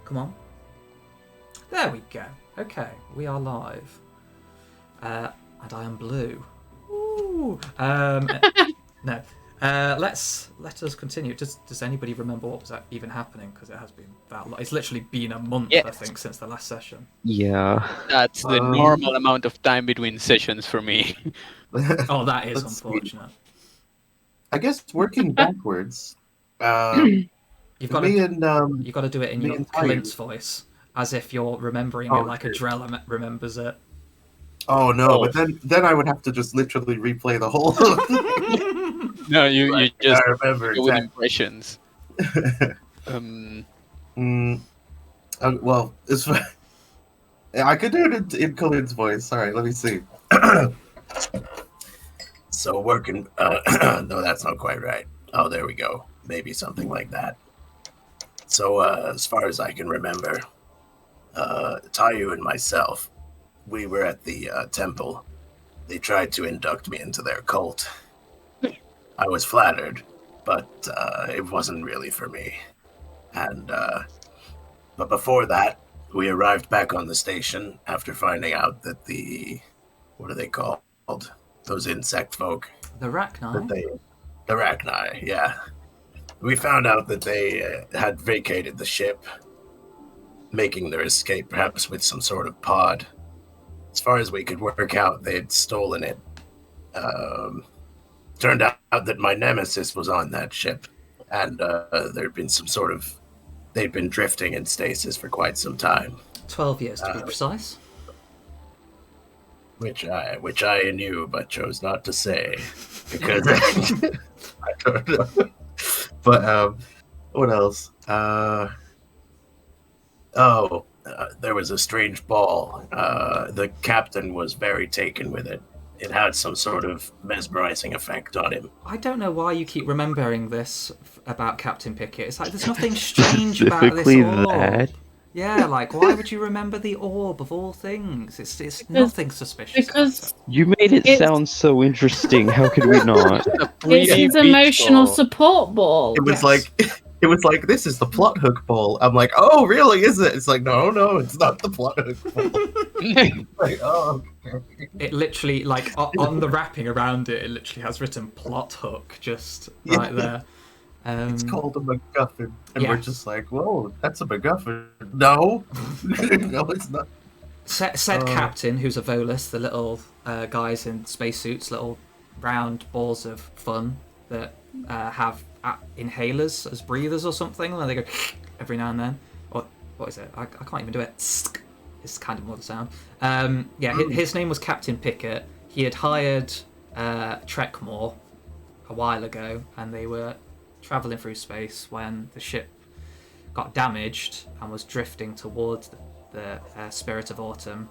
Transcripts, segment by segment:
Come on. There we go. Okay, we are live. And I am blue. Ooh. No. Let us continue. Does anybody remember what was even happening? Because it has been that long. It's literally been a month, Yes. I think, since the last session. Yeah. That's the normal amount of time between sessions for me. Oh, that is Let's see. unfortunate. I guess working backwards. You've got me to and you've got to do it in me your and Tyre. Kalints voice, as if you're remembering it like a Okay. Drell remembers it. Oh no! Oh. But then I would have to just literally replay the whole. No, you just I remember go with exactly. impressions. Well, it's. I could do it in Colin's voice. All right, let me see. So working. No, that's not quite right. Oh, there we go. Maybe something like that. So as far as I can remember, Tayu and myself, we were at the temple. They tried to induct me into their cult. I was flattered, but it wasn't really for me. And but before that, we arrived back on the station after finding out that what are they called? Those insect folk. The Rachni? The Rachni, yeah. We found out that they had vacated the ship, making their escape perhaps with some sort of pod. As far as we could work out, they had stolen it. Turned out that my nemesis was on that ship, and there'd been they'd been drifting in stasis for quite some time. 12 years, to be precise. Which I knew, but chose not to say, because I don't know. But what else? There was a strange ball. The captain was very taken with it. It had some sort of mesmerizing effect on him. I don't know why you keep remembering this about Captain Pickett. It's like there's nothing strange about this Specifically orb. that. Yeah, like why would you remember the orb of all things? It's nothing suspicious. Because You made it sound so interesting. How could we not? it's his emotional support ball. It was like this is the plot hook ball. I'm like, oh, really? Is it? It's like, no, it's not the plot hook ball. Like, oh. Okay. It literally, like on the wrapping around it, it literally has written plot hook just right there. It's called a MacGuffin, and we're just like, whoa, that's a MacGuffin. No, no, it's not. Said captain, who's a Volus, the little guys in spacesuits, little round balls of fun that have inhalers as breathers or something, and they go every now and then. Or what is it? I can't even do it. It's kind of more the sound. His name was Captain Pickett. He had hired Trekmore a while ago, and they were travelling through space when the ship got damaged and was drifting towards the Spirit of Autumn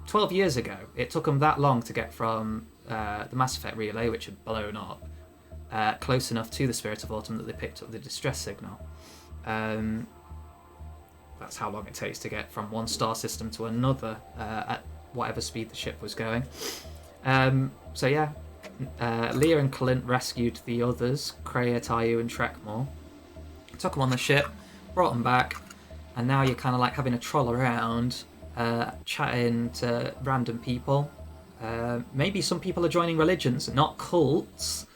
12 years ago. It took them that long to get from the Mass Effect relay, which had blown up, close enough to the Spirit of Autumn that they picked up the distress signal. That's how long it takes to get from one star system to another at whatever speed the ship was going. Leah and Kalint rescued the others, Kreia, Tayu, and Trekmore. Took them on the ship, brought them back, and now you're kind of like having a troll around, chatting to random people. Maybe some people are joining religions, not cults.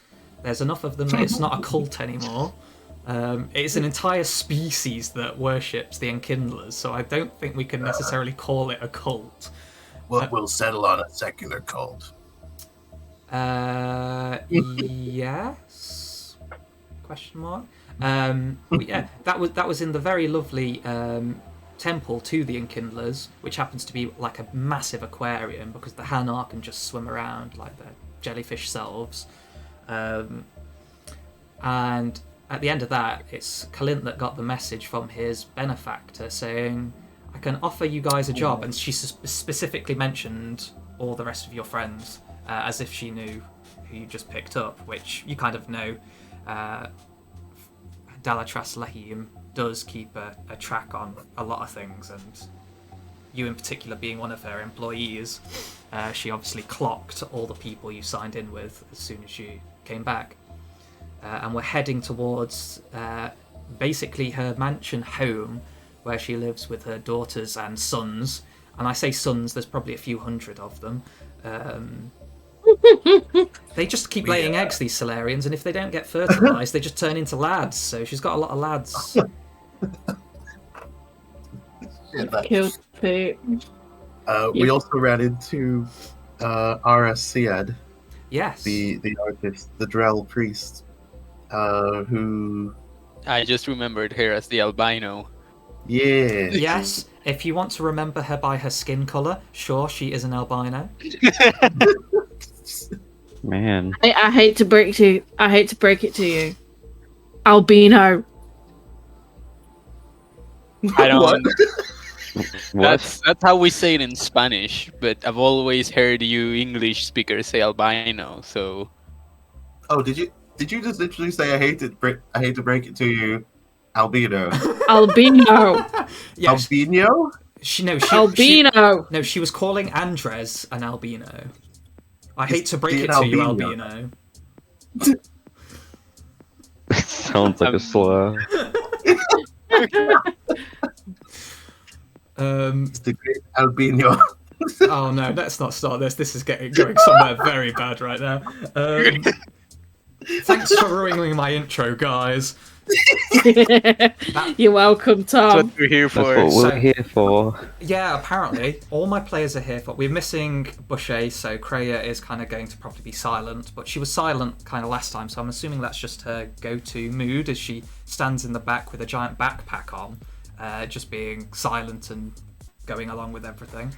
There's enough of them that it's not a cult anymore. It's an entire species that worships the Enkindlers, so I don't think we can necessarily call it a cult. We'll settle on a secular cult. Yes? Question mark. That was in the very lovely temple to the Enkindlers, which happens to be like a massive aquarium because the Hanar can just swim around like their jellyfish selves. And at the end of that, it's Kalint that got the message from his benefactor saying, I can offer you guys a job. And she specifically mentioned all the rest of your friends, as if she knew who you just picked up, which you kind of know. Dalatras Lehim does keep a track on a lot of things, and you in particular being one of her employees, she obviously clocked all the people you signed in with as soon as you came back. And we're heading towards basically her mansion home, where she lives with her daughters and sons. And I say sons, there's probably a few hundred of them. They just keep laying eggs, these Solarians, and if they don't get fertilized, they just turn into lads. So she's got a lot of lads. Killed Pete. We also ran into R.S. Siad, Yes. the artist, the Drell priest, who... I just remembered her as the albino. Yeah. Yes, if you want to remember her by her skin color, sure, she is an albino. Man. I hate to break it to you. Albino. I don't. What? That's how we say it in Spanish, but I've always heard you English speakers say albino. So Oh, did you just literally say I hate to break it to you, albino? Albino. Yes, Albino? Albino. she was calling Andres an albino. I hate to break he it an to you, albino? albino. Sounds like a slur. It's the great albino. Oh no, let's not start this. This is going somewhere very bad right now. Thanks for ruining my intro, guys. You're welcome, that's Tom. what we're here That's for. what we're So- here for. Yeah, apparently all my players are here for. We're missing Boucher, so Kreia is kind of going to probably be silent, but she was silent kind of last time, so I'm assuming that's just her go-to mood as she stands in the back with a giant backpack on, just being silent and going along with everything.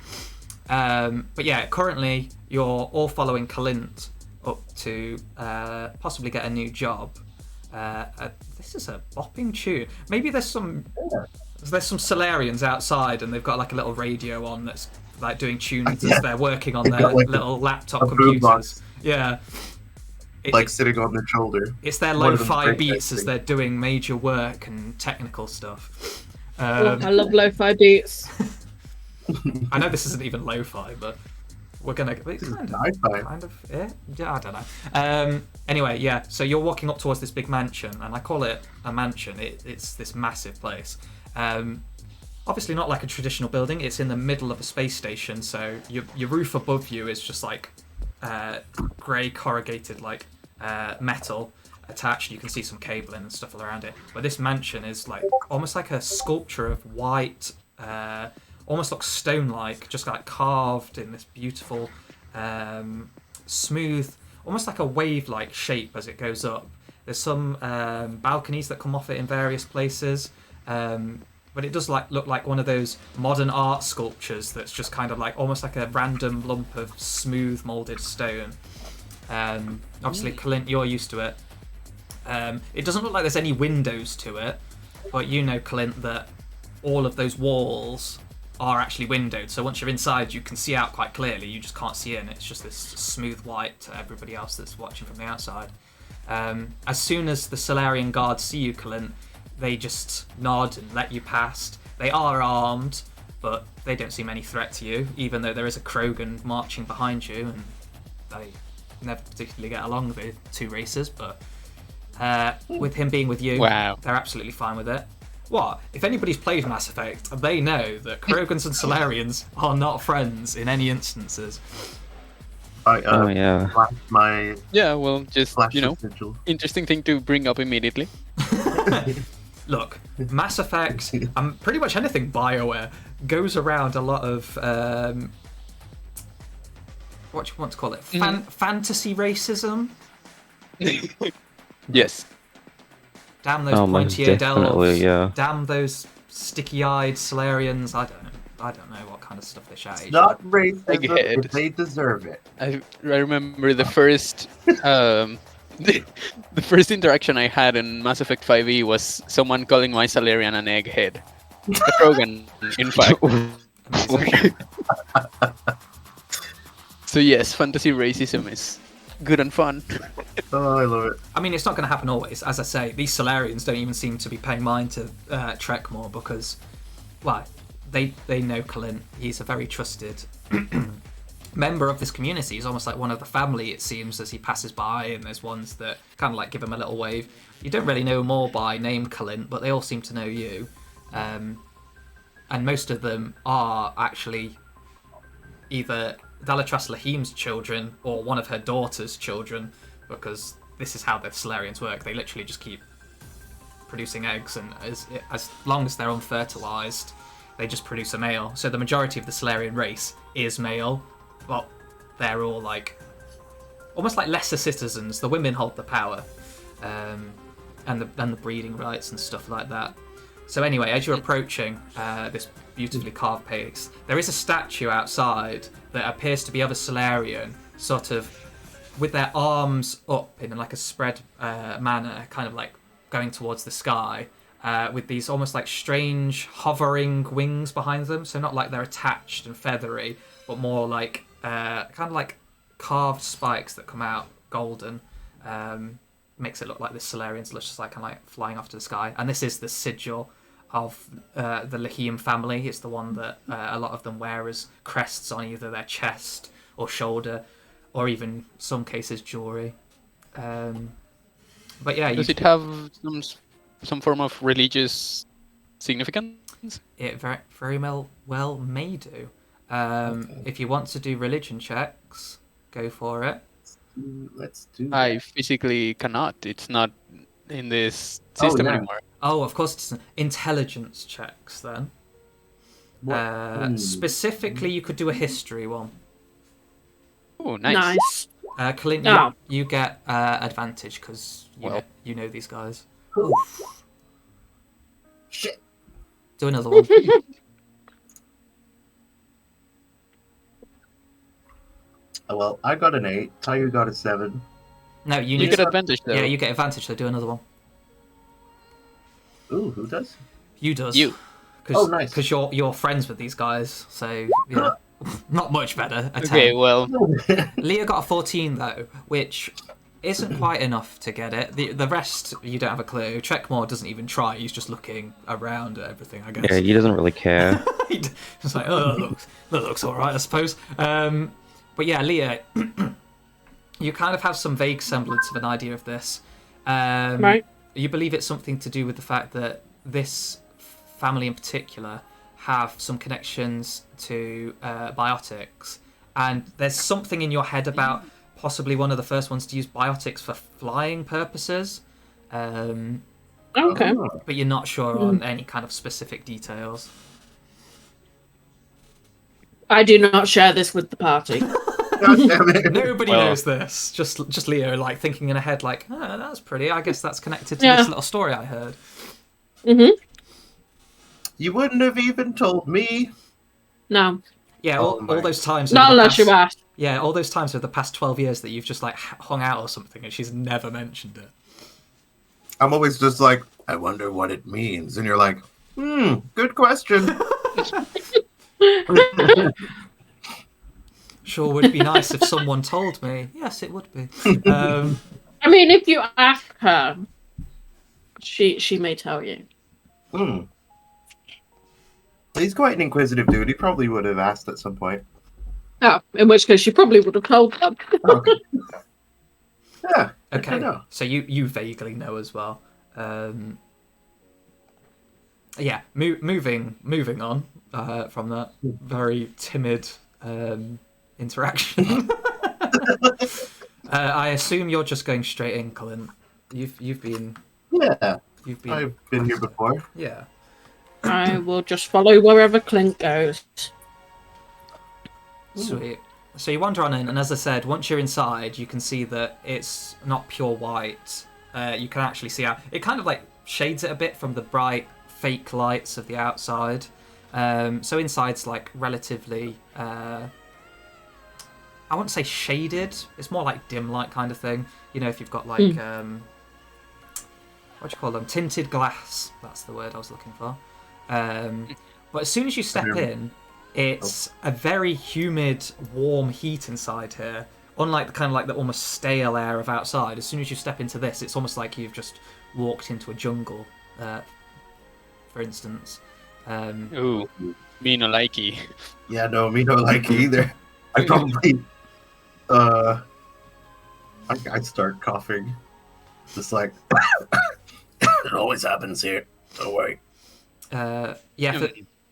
But yeah, currently you're all following Kalint up to possibly get a new job. This is a bopping tune. Maybe there's some Solarians outside and they've got like a little radio on that's like doing tunes as they're working on their like little laptop a computers. boombox. Yeah. Like sitting on their shoulder. It's their One of them's lo-fi very beats as sexy. they're doing major work and technical stuff. I love lo-fi beats. I know this isn't even lo-fi, but we're gonna it's Sci-fi. kind of yeah, I don't know. Anyway, yeah. So you're walking up towards this big mansion, and I call it a mansion. It's this massive place. Obviously not like a traditional building. It's in the middle of a space station, so your roof above you is just like grey corrugated like metal attached. You can see some cabling and stuff all around it. But this mansion is like almost like a sculpture of white. Almost looks stone-like, just like carved in this beautiful, smooth, almost like a wave-like shape as it goes up. There's some balconies that come off it in various places, but it does look like one of those modern art sculptures that's just kind of like almost like a random lump of smooth molded stone. Obviously, Kalint, you're used to it. It doesn't look like there's any windows to it, but you know, Kalint, that all of those walls are actually windowed, so once you're inside you can see out quite clearly. You just can't see in. It's just this smooth white to everybody else that's watching from the outside. As soon as the Solarian guards see you, Kalint, they just nod and let you past. They are armed, but they don't seem any threat to you, even though there is a Krogan marching behind you, and they never particularly get along, the two races, but with him being with you, Wow. they're absolutely fine with it. What? If anybody's played Mass Effect, they know that Krogans and Solarians are not friends in any instances. Oh yeah. My Yeah, well, just flash you know, essential. interesting thing to bring up immediately. Look, Mass Effect, pretty much anything BioWare goes around a lot of what do you want to call it? Fantasy racism. Yes. Damn those Oh, most pointy-eared definitely, elves. yeah. Damn those sticky-eyed Solarians. I don't know what kind of stuff they shout at each Not other. racism, Egghead. but they deserve it. I remember the first the first interaction I had in Mass Effect 5e was someone calling my Salarian an egghead. A Krogan, in fact. So yes, fantasy racism is good and fun. Oh, I love it. I mean, it's not going to happen always. As I say, these Solarians don't even seem to be paying mind to Trek more because, well, they know Kalint. He's a very trusted member of this community. He's almost like one of the family, it seems, as he passes by, and there's ones that kind of like give him a little wave. You don't really know more by name, Kalint, but they all seem to know you. And most of them are actually either Dalatras Lahim's children or one of her daughter's children, because this is how the Solarians work. They literally just keep producing eggs, and as long as they're unfertilized, they just produce a male. So the majority of the Solarian race is male. Well, they're all like almost like lesser citizens. The women hold the power, and the breeding rights and stuff like that. So anyway, as you're approaching this beautifully carved place, there is a statue outside that appears to be of a Solarian, sort of with their arms up in like a spread manner, kind of like going towards the sky, with these almost like strange hovering wings behind them. So not like they're attached and feathery, but more like kind of like carved spikes that come out golden. Makes it look like the Solarians look just like kind of like flying off to the sky. And this is the sigil of the Lahim family. It's the one that a lot of them wear as crests on either their chest or shoulder, or even some cases jewelry. But yeah, Does it have some form of religious significance? it very well may do. If you want to do religion checks, go for it. Let's do. I physically cannot. It's not in this system no. anymore. Oh, of course, it's intelligence checks then. Specifically, you could do a history one. Oh, nice. Nice. Kalint, Oh. you get advantage because Well. you know these guys. Shit. Do another one. Well, I got an 8. Tayu got a 7. No, you You need get to, advantage though. yeah, you get advantage, so do another one. Ooh, who does? You does. You. Cause, Oh, nice. Because you're friends with these guys, so yeah, not much better. A 10. Okay, well, Leah got a 14 though, which isn't quite enough to get it. The rest you don't have a clue. Checkmore doesn't even try. He's just looking around at everything, I guess. Yeah, he doesn't really care. It's like, oh, that looks all right, I suppose. But yeah, Leah, you kind of have some vague semblance of an idea of this. Right. You believe it's something to do with the fact that this family in particular have some connections to biotics, and there's something in your head about possibly one of the first ones to use biotics for flying purposes. Okay. But you're not sure on any kind of specific details. I do not share this with the party. God damn it. Nobody Well. knows this. Just Leo, like thinking in her head, like, oh, that's pretty. I guess that's connected to Yeah. this little story I heard. You wouldn't have even told me. No. Yeah, Oh all my. those times. Not over the unless you past- ask. Yeah, all those times over the past 12 years that you've just like hung out or something, and she's never mentioned it. I'm always just like, I wonder what it means. And you're like, good question. Sure would be nice if someone told me. Yes, it would be. I mean, if you ask her, she may tell you. He's quite an inquisitive dude. He probably would have asked at some point. Oh, in which case she probably would have told them. Okay. Yeah. I Okay, know. so you vaguely know as well. Yeah, moving on from that very timid interaction. I assume you're just going straight in, Colin. You've been I've been here before. yeah. I will just follow wherever Clint goes. Sweet. So you wander on in, and as I said, once you're inside, you can see that it's not pure white. You can actually see how it kind of like shades it a bit from the bright fake lights of the outside. So inside's like relatively, I wouldn't say shaded. It's more like dim light kind of thing. You know, if you've got like, what do you call them? Tinted glass. That's the word I was looking for. But as soon as you step in, it's a very humid, warm heat inside here. Unlike the kind of like the almost stale air of outside, as soon as you step into this, it's almost like you've just walked into a jungle, for instance. ooh, me no likey. Yeah, no, me don't like it either. I probably, I'd start coughing, just like It always happens here. Don't worry. Yeah,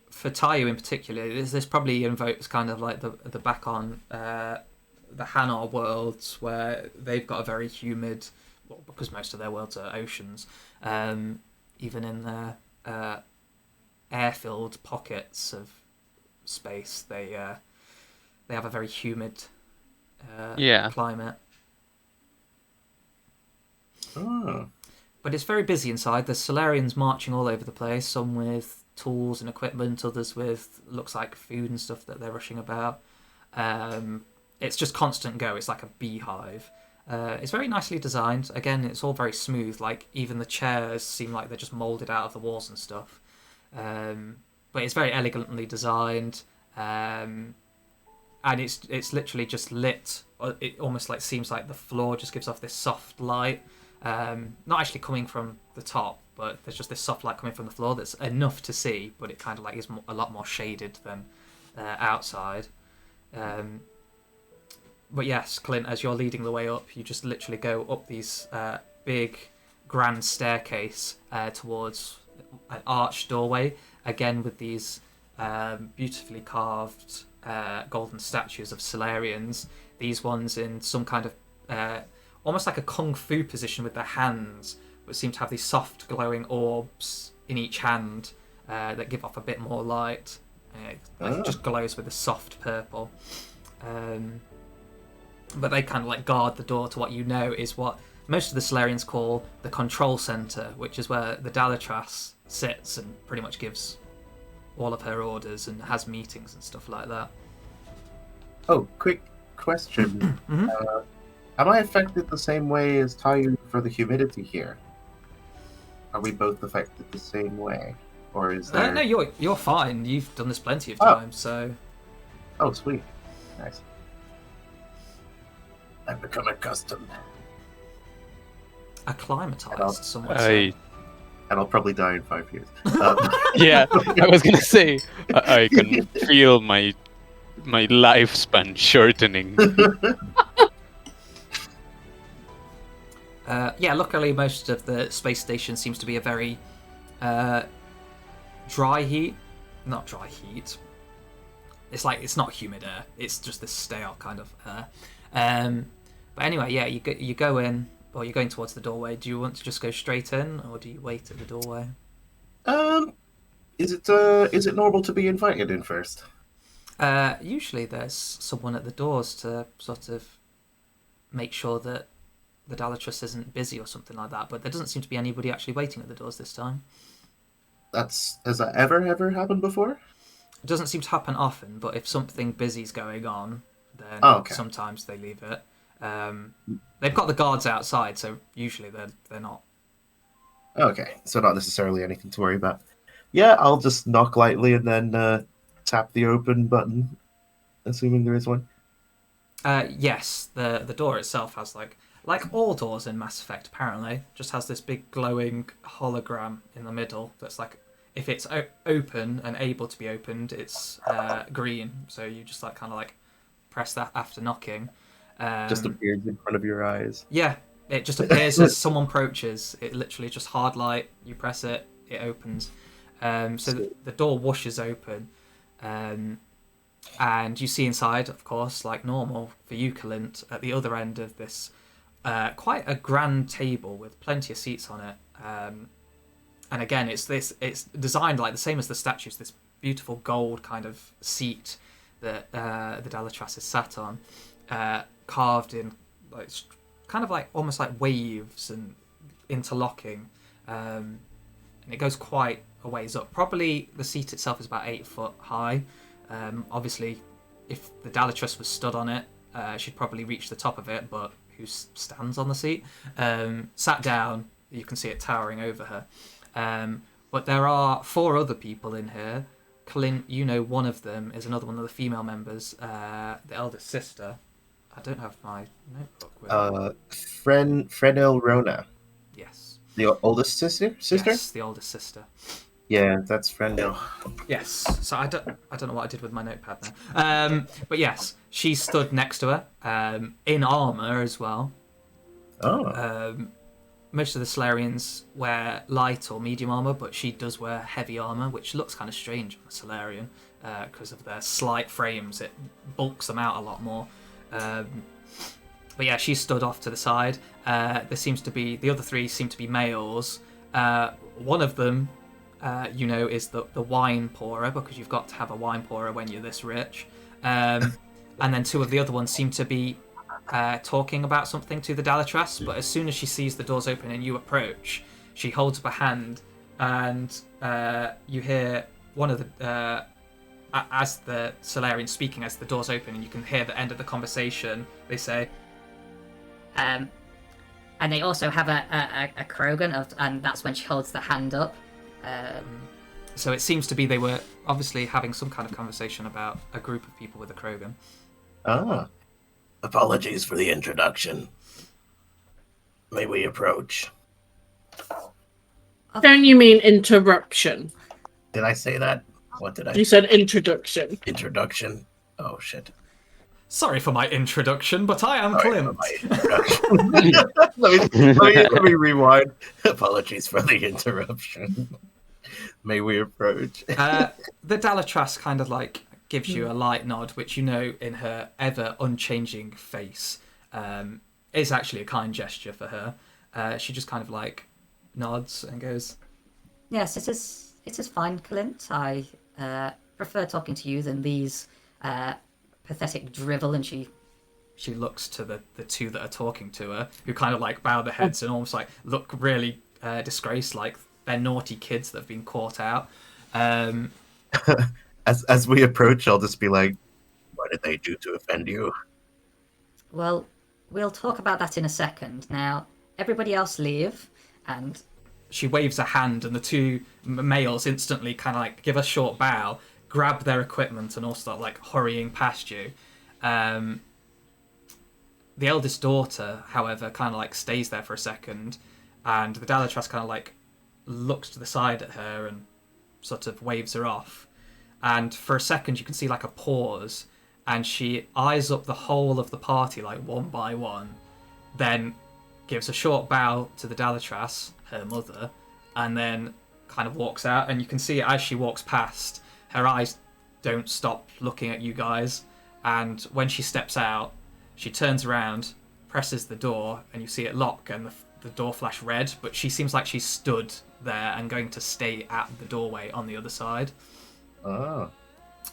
for Tayu in particular, this probably invokes kind of like the back on the Hanar worlds where they've got a very humid, well, because most of their worlds are oceans. Even in their air-filled pockets of space, they have a very humid climate. oh. But it's very busy inside. There's Solarians marching all over the place, some with tools and equipment, others with, looks like, food and stuff that they're rushing about. It's just constant go. It's like a beehive. It's very nicely designed. Again, it's all very smooth. Like, even the chairs seem like they're just moulded out of the walls and stuff. But it's very elegantly designed. And it's literally just lit. It almost like seems like the floor just gives off this soft light. Not actually coming from the top, but there's just this soft light coming from the floor that's enough to see, but it kind of like is a lot more shaded than outside. But yes, Clint, as you're leading the way up, you just literally go up these big grand staircase towards an arched doorway, again with these beautifully carved golden statues of Solarians. These ones in some kind of almost like a kung fu position with their hands, but seem to have these soft glowing orbs in each hand that give off a bit more light. It just glows with a soft purple. But they kind of like guard the door to what you know is what most of the Solarians call the control center, which is where the Dalatras sits and pretty much gives all of her orders and has meetings and stuff like that. Oh, quick question. Am I affected the same way as Tayu for the humidity here? Are we both affected the same way? Or is there... No, you're fine. You've done this plenty of times, so... Oh, sweet. Nice. I've become accustomed. Acclimatized, some would say. And I'll probably die in 5 years. Yeah, I was gonna say, I can feel my lifespan shortening. Yeah, luckily most of the space station seems to be a very dry heat. Not dry heat. It's not humid air. It's just this stale kind of air. But anyway, yeah, you go in, or you're going towards the doorway. Do you want to just go straight in, or do you wait at the doorway? Is it normal to be invited in first? Usually there's someone at the doors to sort of make sure that the Dalatras isn't busy or something like that, but there doesn't seem to be anybody actually waiting at the doors this time. Has that ever happened before? It doesn't seem to happen often, but if something busy's going on, then sometimes they leave it. They've got the guards outside, so usually they're not. Okay, so not necessarily anything to worry about. Yeah, I'll just knock lightly and then tap the open button, assuming there is one. Yes, the door itself has like all doors in Mass Effect apparently, just has this big glowing hologram in the middle that's like, if it's open and able to be opened, it's green, so you just like kind of like press that after knocking. Just appears in front of your eyes. Yeah, it just appears as someone approaches. It literally just hard light, you press it, it opens. So the door whooshes open, and you see inside, of course, like normal for you, Kalint, at the other end of this quite a grand table with plenty of seats on it. And again, it's designed like the same as the statues, this beautiful gold kind of seat that the Dalatras is sat on, carved in like kind of like almost like waves and interlocking, and it goes quite a ways up. Probably the seat itself is about 8 foot high. Obviously, if the Dalatras was stood on it, she'd probably reach the top of it, but who stands on the seat? Sat down, you can see it towering over her. But there are 4 other people in here. Clint, you know one of them is another one of the female members, the eldest sister. I don't have my notebook with me. Frenel Rona. Yes. The oldest sister? Yes, the oldest sister. Yeah, that's friendly. Yes. So I don't know what I did with my notepad now. But yes, she stood next to her, in armor as well. Oh. Most of the Solarians wear light or medium armor, but she does wear heavy armor, which looks kind of strange on a Solarian because of their slight frames. It bulks them out a lot more. But yeah, she stood off to the side. There seems to be the other three seem to be males. One of them, is the wine pourer, because you've got to have a wine pourer when you're this rich. And then two of the other ones seem to be talking about something to the Dalatras, but as soon as she sees the doors open and you approach, she holds up a hand, and you hear one of the as the Solarian speaking as the doors open, and you can hear the end of the conversation. They say, and they also have a Krogan, and that's when she holds the hand up. So it seems to be they were obviously having some kind of conversation about a group of people with a Krogan. Ah. Apologies for the introduction. May we approach? Don't you mean interruption? Did I say that? What did I? You said introduction. Introduction. Oh shit. Sorry for my introduction, but I am Sorry for Clint. my introduction. let me rewind. Apologies for the interruption. May we approach? The Dalatras kind of like gives you a light nod, which you know in her ever unchanging face is actually a kind gesture for her. She just kind of like nods and goes, Yes, it is fine, Clint. I prefer talking to you than these pathetic drivel. And she looks to the two that are talking to her, who kind of like bow their heads and almost like look really disgraced, like they're naughty kids that have been caught out. As we approach, I'll just be like, "What did they do to offend you?" Well, we'll talk about that in a second. Now, everybody else leave, and She waves a hand, and the two males instantly kind of like give a short bow, grab their equipment, and all start like hurrying past you. The eldest daughter, however, kind of like stays there for a second, and the Dalatras kind of like looks to the side at her and sort of waves her off. And for a second, you can see like a pause, and she eyes up the whole of the party like one by one, then gives a short bow to the Dalatras, her mother, and then kind of walks out. And you can see as she walks past, her eyes don't stop looking at you guys. And when she steps out, she turns around, presses the door, and you see it lock and the door flash red. But she seems like she's stood there and going to stay at the doorway on the other side. Oh.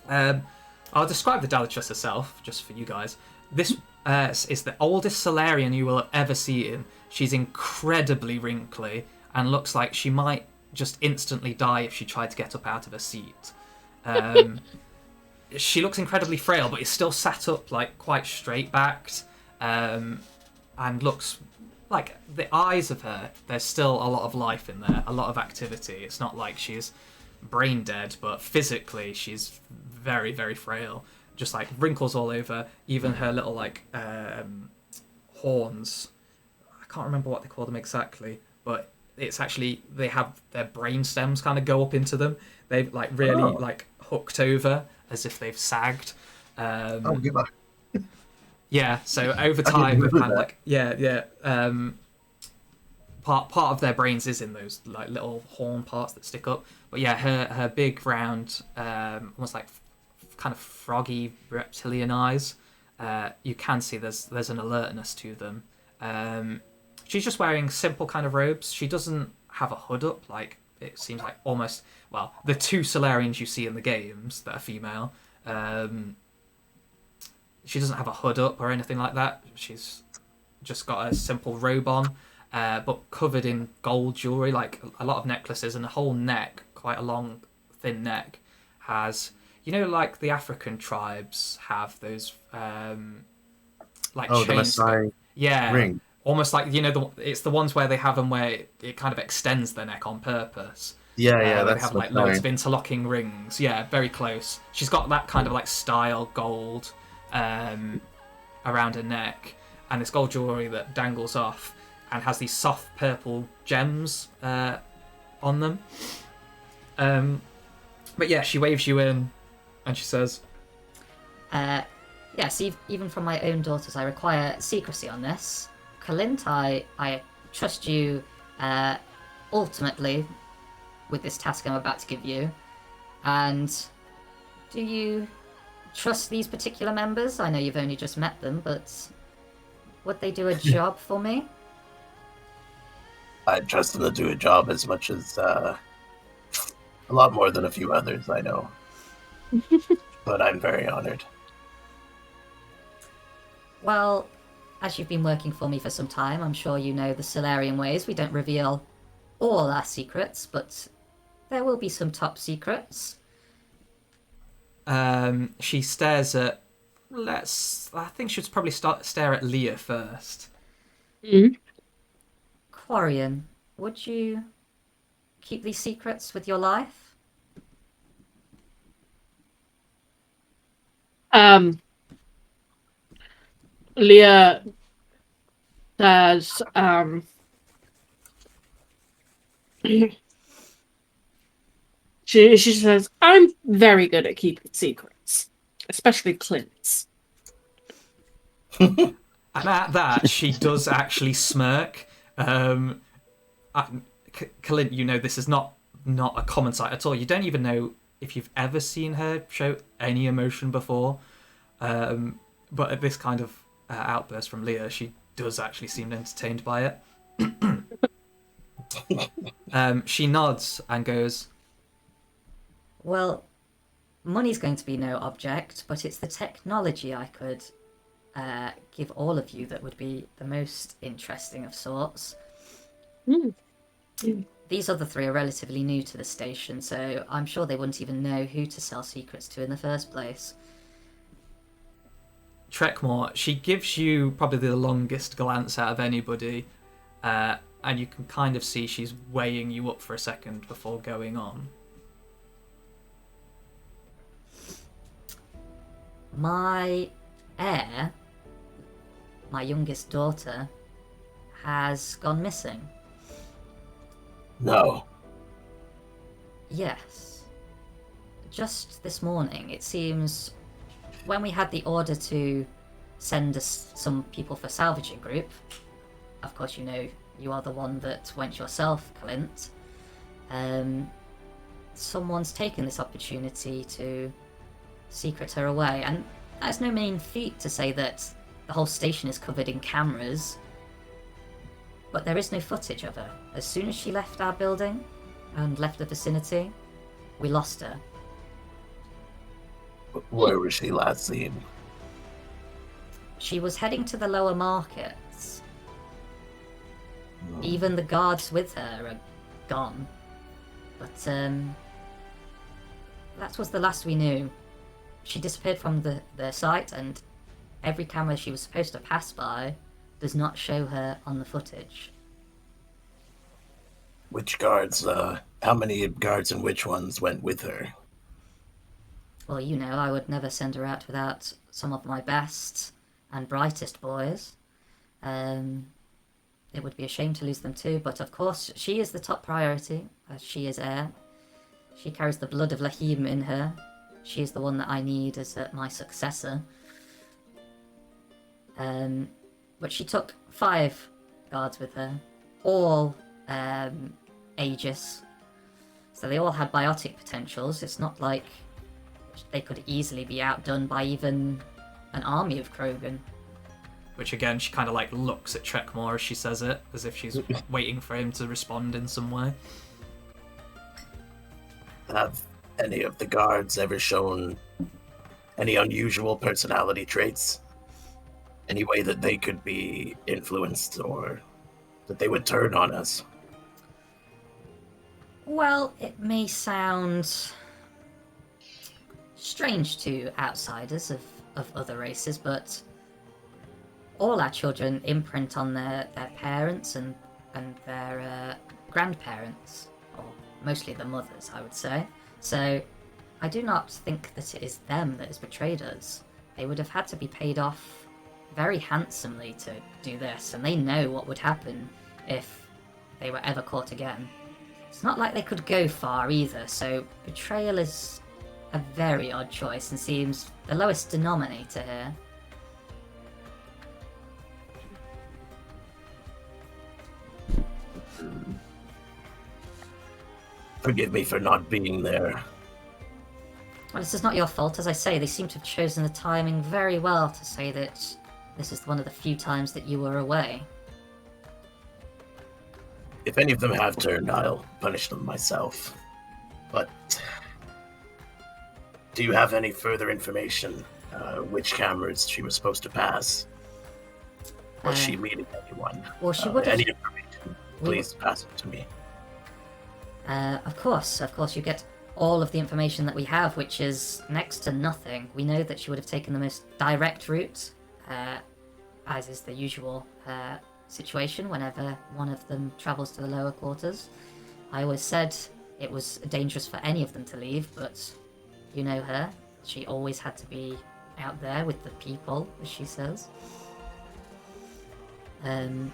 I'll describe the Dalatras herself, just for you guys. This is the oldest Solarian you will have ever seen. She's incredibly wrinkly and looks like she might just instantly die if she tried to get up out of her seat. She looks incredibly frail, but is still sat up like quite straight-backed, and looks like the eyes of her, there's still a lot of life in there, a lot of activity. It's not like she's brain dead, but physically she's very, very frail. Just like wrinkles all over, even her little like horns. I can't remember what they call them exactly, but it's actually they have their brain stems kind of go up into them. They've like really like hooked over as if they've sagged. Give up. Yeah, so over time they've kind of like part of their brains is in those like little horn parts that stick up. But yeah, her big round almost like kind of froggy reptilian eyes. You can see there's an alertness to them. She's just wearing simple kind of robes. She doesn't have a hood up, like it seems like almost, well, the two Solarians you see in the games that are female. She doesn't have a hood up or anything like that. She's just got a simple robe on, but covered in gold jewelry, like a lot of necklaces, and the whole neck, quite a long, thin neck, has, like the African tribes have those like the chains. Maasai ring. Almost like it's the ones where they have them where it kind of extends their neck on purpose. Yeah, they that's have like loads of interlocking rings. Yeah, very close. She's got that kind of like style gold around her neck, and this gold jewelry that dangles off and has these soft purple gems on them. But yeah, she waves you in, and she says, Yes, even from my own daughters, I require secrecy on this. Kalint, I trust you ultimately with this task I'm about to give you. And do you trust these particular members? I know you've only just met them, but would they do a job for me? I trust them to do a job as much as a lot more than a few others I know. But I'm very honored. Well, as you've been working for me for some time, I'm sure you know the Solarian ways. We don't reveal all our secrets, but there will be some top secrets. she stares at. I think she should probably stare at Leah first. Mm. Quarian, would you keep these secrets with your life? Leah says, she says, I'm very good at keeping secrets, especially Clint's. And at that, she does actually smirk. Kalint, you know this is not a common sight at all. You don't even know if you've ever seen her show any emotion before. But at this kind of outburst from Leah, she does actually seem entertained by it. She nods and goes, Well, money's going to be no object, but it's the technology I could give all of you that would be the most interesting of sorts. Mm. These other three are relatively new to the station, so I'm sure they wouldn't even know who to sell secrets to in the first place. Trekmore, she gives you probably the longest glance out of anybody, and you can kind of see she's weighing you up for a second before going on. My heir, my youngest daughter, has gone missing. No. Yes. Just this morning, it seems, when we had the order to send us some people for salvaging group, of course you know you are the one that went yourself, Clint, someone's taken this opportunity to secret her away, and that's no mean feat to say that the whole station is covered in cameras, but there is no footage of her. As soon as she left our building and left the vicinity, we lost her. Where was she last seen? She was heading to the lower markets. Even the guards with her are gone. But that was the last we knew. She disappeared from the site, and every camera she was supposed to pass by does not show her on the footage. Which guards, how many guards and which ones went with her? Well, you know, I would never send her out without some of my best and brightest boys. It would be a shame to lose them too, but of course she is the top priority, as she is heir. She carries the blood of Lahim in her. She is the one that I need as my successor. But she took 5 guards with her, all Aegis. So they all had biotic potentials. It's not like they could easily be outdone by even an army of Krogan. Which again, she kind of like looks at Trekmore as she says it, as if she's waiting for him to respond in some way. Have any of the guards ever shown any unusual personality traits? Any way that they could be influenced or that they would turn on us? Well, it may sound strange to outsiders of other races, but all our children imprint on their parents and their grandparents, or mostly the mothers, I would say. So I do not think that it is them that has betrayed us. They would have had to be paid off very handsomely to do this, and they know what would happen if they were ever caught again. It's not like they could go far either, so betrayal is a very odd choice and seems the lowest denominator here. Forgive me for not being there. Well, this is not your fault. As I say, they seem to have chosen the timing very well to say that this is one of the few times that you were away. If any of them have turned, I'll punish them myself. But do you have any further information? Which cameras she was supposed to pass? Was she meeting anyone? Well, she would have... Any information, please pass it to me. Of course, you get all of the information that we have, which is next to nothing. We know that she would have taken the most direct route, as is the usual situation whenever one of them travels to the lower quarters. I always said it was dangerous for any of them to leave, but you know her. She always had to be out there with the people, as she says. It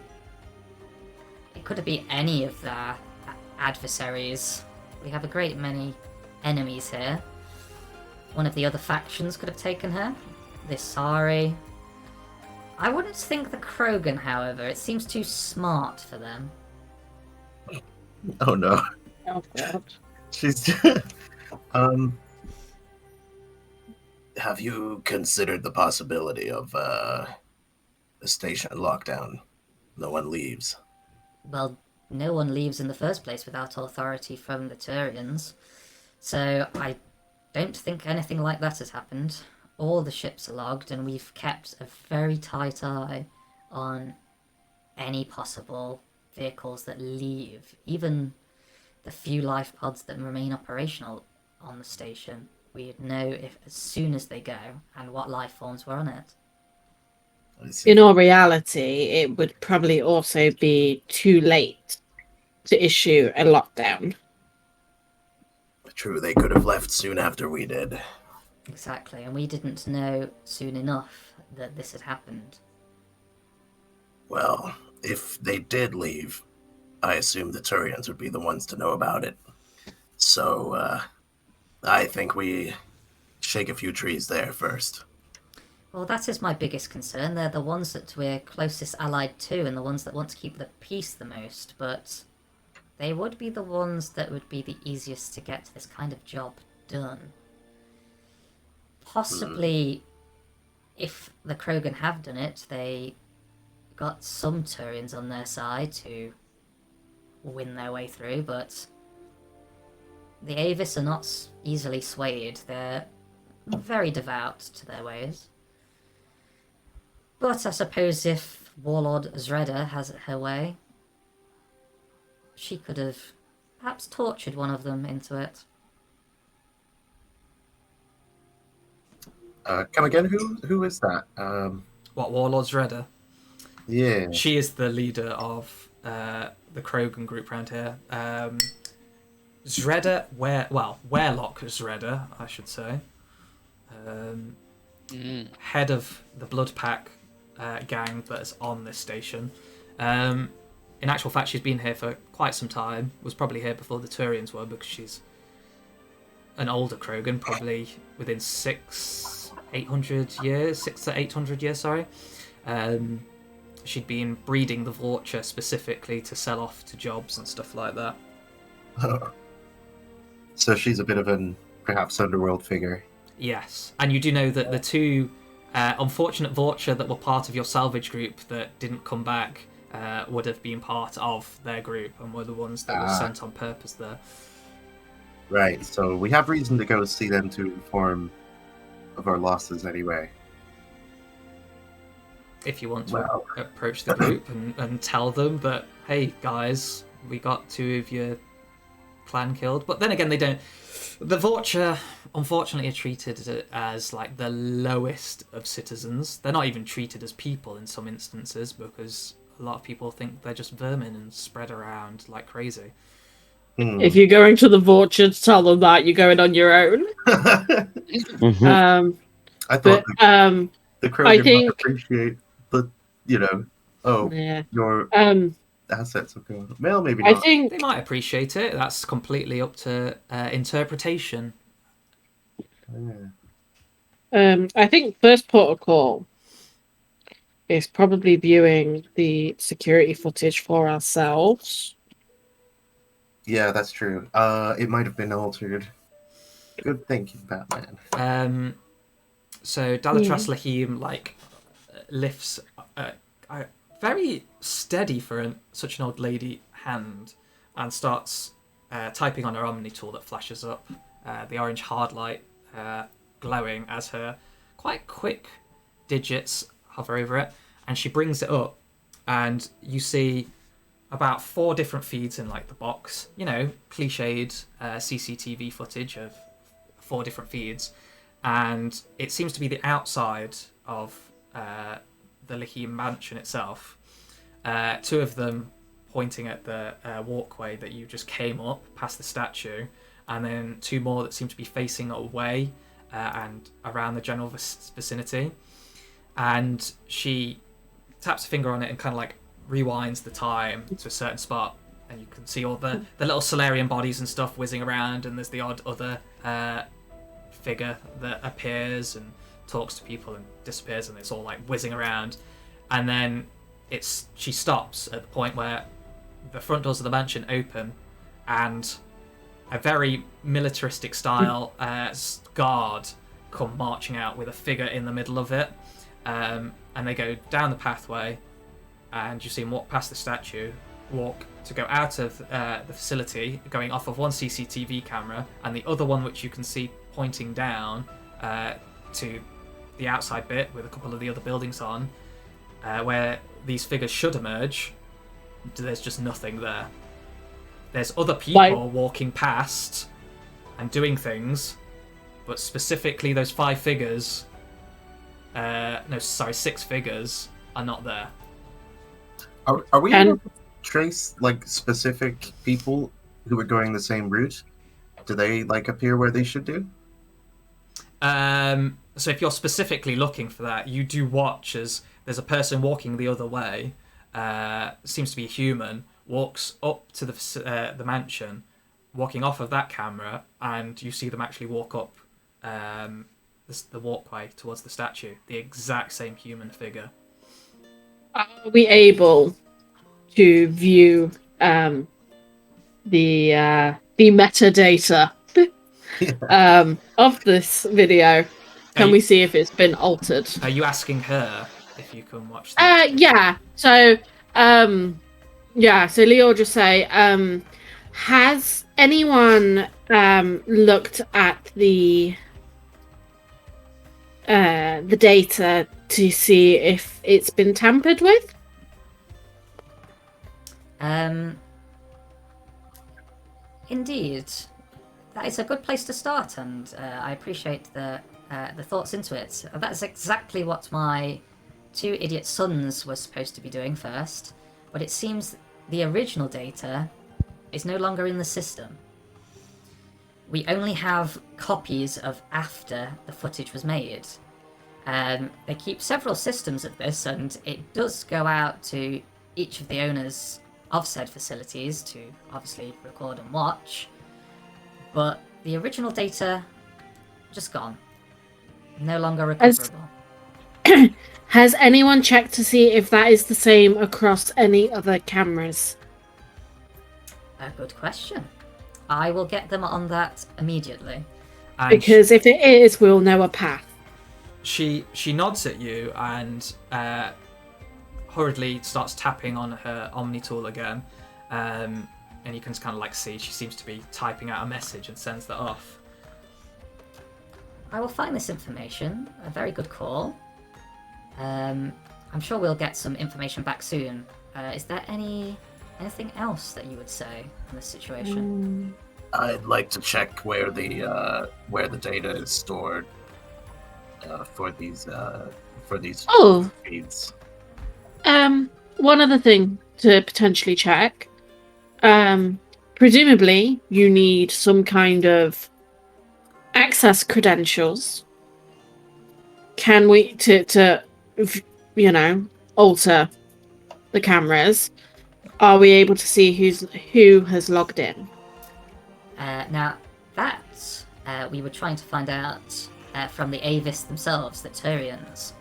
could be any of their adversaries. We have a great many enemies here. One of the other factions could have taken her. The Sari. I wouldn't think the Krogan, however. It seems too smart for them. Oh no. Oh god. She's Have you considered the possibility of the station lockdown? No one leaves. Well, no one leaves in the first place without authority from the Turians. So I don't think anything like that has happened. All the ships are logged, and we've kept a very tight eye on any possible vehicles that leave. Even the few life pods that remain operational on the station. We'd know if as soon as they go and what life forms were on it. In all reality, it would probably also be too late to issue a lockdown. True, they could have left soon after we did. Exactly, and we didn't know soon enough that this had happened. Well, if they did leave, I assume the Turians would be the ones to know about it. So, I think we shake a few trees there first. Well, that is my biggest concern. They're the ones that we're closest allied to and the ones that want to keep the peace the most, but they would be the ones that would be the easiest to get this kind of job done. Possibly, if the Krogan have done it, they got some Turians on their side to win their way through, but the Avis are not easily swayed. They're very devout to their ways. But I suppose if Warlord Zreda has it her way, she could have perhaps tortured one of them into it. come again? Who is that? What, Warlord's Redder? Yeah. She is the leader of the Krogan group around here. Zreda, Werelock Zreda, I should say. Head of the Blood Pack gang that's on this station. In actual fact, she's been here for quite some time. Was probably here before the Turians were, because she's an older Krogan, probably within 600 to 800 years, sorry. She'd been breeding the Vorcha specifically to sell off to jobs and stuff like that. So she's a bit of an perhaps underworld figure. Yes, and you do know that the two unfortunate Vorcha that were part of your salvage group that didn't come back would have been part of their group and were the ones that were sent on purpose there. Right, so we have reason to go see them to inform of our losses anyway. If you want to approach the group and tell them that, hey guys, we got 2 of your clan killed. But then again, they don't. The Vorcha, unfortunately, are treated as like the lowest of citizens. They're not even treated as people in some instances, because a lot of people think they're just vermin and spread around like crazy. If you're going to the Vorcha to tell them that, you're going on your own. I thought the Krogan I think might appreciate the, yeah. you're... assets of God. Well, maybe I not. think They might appreciate it. That's completely up to interpretation. Yeah. I think first protocol is probably viewing the security footage for ourselves. Yeah, that's true. It might have been altered. Good thinking, Batman. So Dalatras Lahim lifts a very steady for such an old lady hand and starts typing on her Omni tool that flashes up, the orange hard light glowing as her quite quick digits hover over it, and she brings it up, and you see about 4 different feeds in like the box, cliched CCTV footage of 4 different feeds, and it seems to be the outside of the Lahim mansion itself. 2 of them pointing at the walkway that you just came up past the statue, and then 2 more that seem to be facing away and around the general vicinity. And she taps a finger on it and kind of like rewinds the time to a certain spot, and you can see all the little Solarian bodies and stuff whizzing around, and there's the odd other figure that appears and talks to people and disappears, and it's all like whizzing around. And then she stops at the point where the front doors of the mansion open, and a very militaristic style guard come marching out with a figure in the middle of it, and they go down the pathway, and you see him walk past the statue, walk to go out of the facility, going off of one CCTV camera, and the other one, which you can see pointing down to the outside bit with a couple of the other buildings on, where these figures should emerge. There's just nothing there. There's other people walking past and doing things, but specifically those 5 figures, 6 figures are not there. Are we able to trace like specific people who are going the same route? Do they like appear where they should do? So if you're specifically looking for that, you do watch as there's a person walking the other way, seems to be a human, walks up to the mansion, walking off of that camera, and you see them actually walk up the walkway towards the statue, the exact same human figure. Are we able to view the metadata of this video? Can we see if it's been altered? Are you asking her if you can watch yeah. So so Leo will just say, has anyone looked at the data to see if it's been tampered with? Indeed. That is a good place to start, and I appreciate the thoughts into it. That's exactly what my 2 idiot sons were supposed to be doing first, but it seems the original data is no longer in the system. We only have copies of after the footage was made. They keep several systems of this, and it does go out to each of the owners of said facilities to obviously record and watch, but the original data just gone. No longer recoverable. Has anyone checked to see if that is the same across any other cameras? A good question. I will get them on that immediately. And because if it is, we'll know a path. She nods at you and hurriedly starts tapping on her Omni tool again, and you can kind of like see she seems to be typing out a message and sends that off. I will find this information. A very good call. I'm sure we'll get some information back soon. Is there anything else that you would say in this situation? I'd like to check where the data is stored for these feeds. One other thing to potentially check. Presumably, you need some kind of access credentials. Can we to alter the cameras? are we able to see who has logged in? Now, that we were trying to find out from the Avis themselves, the Turians.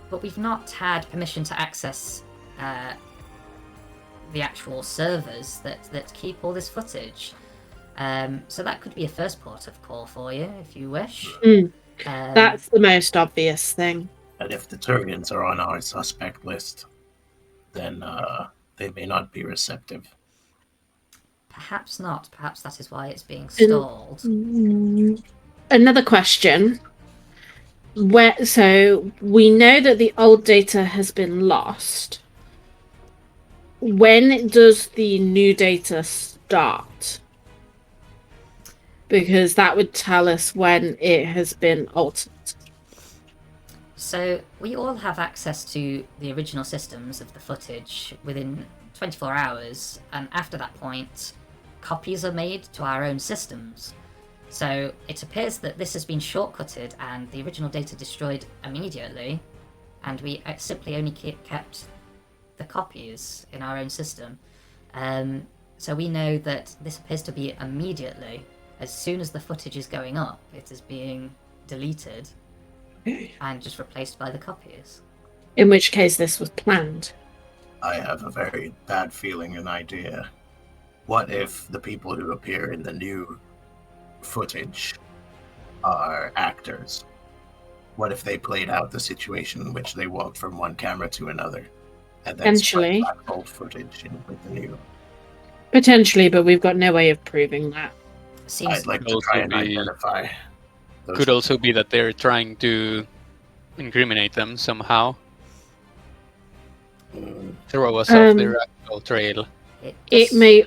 But we've not had permission to access the actual servers that keep all this footage. So that could be a first port of call for you, if you wish. That's the most obvious thing. And if the Turians are on our suspect list, then they may not be receptive. Perhaps not. Perhaps that is why it's being stalled. Another question. So we know that the old data has been lost. When does the new data start? Because that would tell us when it has been altered. So we all have access to the original systems of the footage within 24 hours, and after that point, copies are made to our own systems. So it appears that this has been shortcutted and the original data destroyed immediately, and we simply only kept the copies in our own system. So we know that this appears to be immediately. As soon as the footage is going up, it is being deleted and just replaced by the copies. In which case this was planned. I have a very bad feeling, an idea. What if the people who appear in the new footage are actors? What if they played out the situation in which they walked from one camera to another, and then Potentially. split that old footage in with the new? Potentially, but we've got no way of proving that. Seems I'd like Could to try also and be- identify. Those Could also be that they're trying to incriminate them somehow, throw us off their actual trail. It may.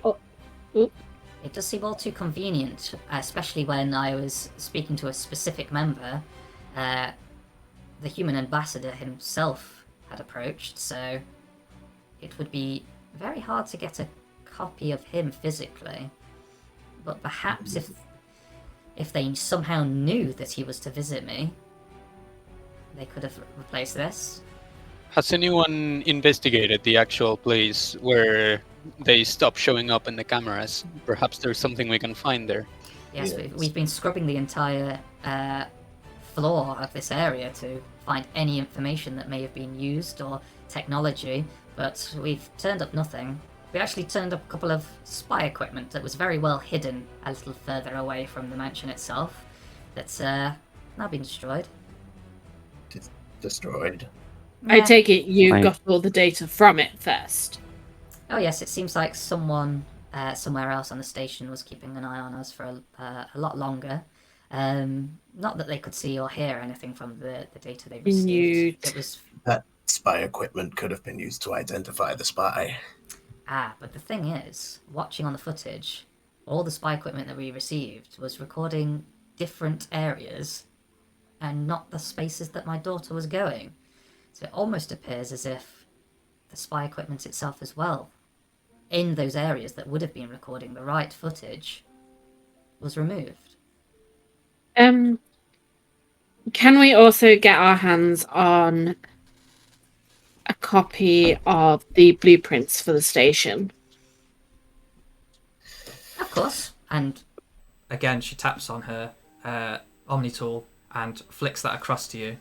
It does seem all too convenient, especially when I was speaking to a specific member. The human ambassador himself had approached, so it would be very hard to get a copy of him physically. But perhaps if they somehow knew that he was to visit me, they could have replaced this. Has anyone investigated the actual place where they stop showing up in the cameras? Perhaps there's something we can find there. Yes, Yes. we've been scrubbing the entire floor of this area to find any information that may have been used or technology, but we've turned up nothing. We actually turned up a couple of spy equipment that was very well hidden a little further away from the mansion itself. That's now been destroyed. destroyed. I Yeah. take it you I- got all the data from it first. Oh yes, it seems like someone somewhere else on the station was keeping an eye on us for a lot longer. Not that they could see or hear anything from the data they received. Newt. It was That spy equipment could have been used to identify the spy. but the thing is, watching on the footage, all the spy equipment that we received was recording different areas and not the spaces that my daughter was going. So it almost appears as if the spy equipment itself as well, in those areas that would have been recording the right footage, was removed. Can we also get our hands on a copy of the blueprints for the station? Of course. And Again, she taps on her Omni tool and flicks that across to you.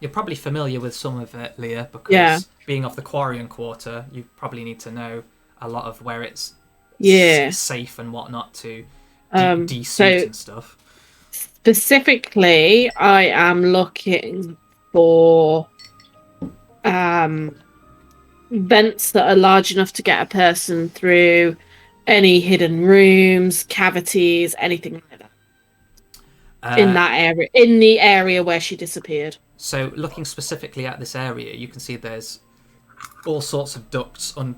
You're probably familiar with some of it, Leah, because Yeah. being of the Quarian Quarter, you probably need to know a lot of where it's Yeah. safe and whatnot to de-suit So and stuff. specifically, I am looking for vents that are large enough to get a person through, any hidden rooms, cavities, anything like that. In that area, in the area where she disappeared. So looking specifically at this area, you can see there's all sorts of ducts on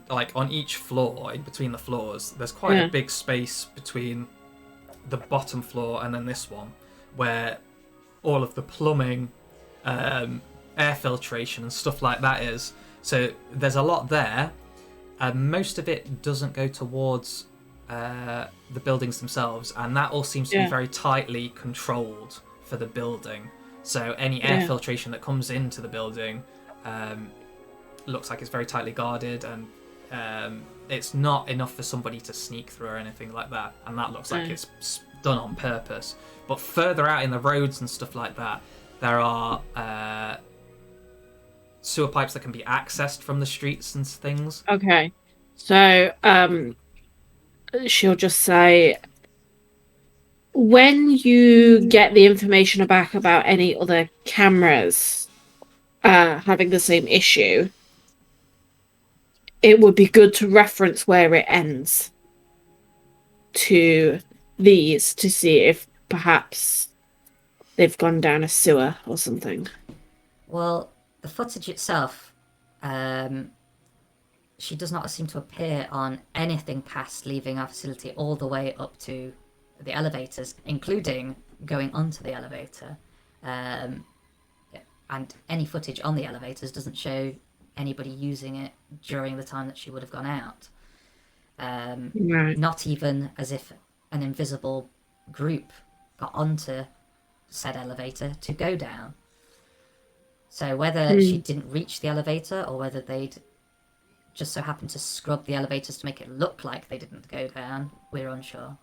each floor, in between the floors. There's quite Yeah. a big space between the bottom floor and then this one, where all of the plumbing, air filtration and stuff like that is. So there's a lot there. Most of it doesn't go towards the buildings themselves, and that all seems to be Yeah. very tightly controlled for the building. So any air Yeah. filtration that comes into the building looks like it's very tightly guarded, and it's not enough for somebody to sneak through or anything like that. And that looks like it's done on purpose. But further out in the roads and stuff like that, there are sewer pipes that can be accessed from the streets and things. Okay. So, she'll just say, when you get the information back about any other cameras having the same issue, it would be good to reference where it ends to these to see if perhaps they've gone down a sewer or something. Well, the footage itself, she does not seem to appear on anything past leaving our facility all the way up to the elevators, including going onto the elevator. And any footage on the elevators doesn't show anybody using it during the time that she would have gone out. Right. Not even as if an invisible group got onto said elevator to go down. So whether she didn't reach the elevator or whether they'd just so happened to scrub the elevators to make it look like they didn't go down, we're unsure.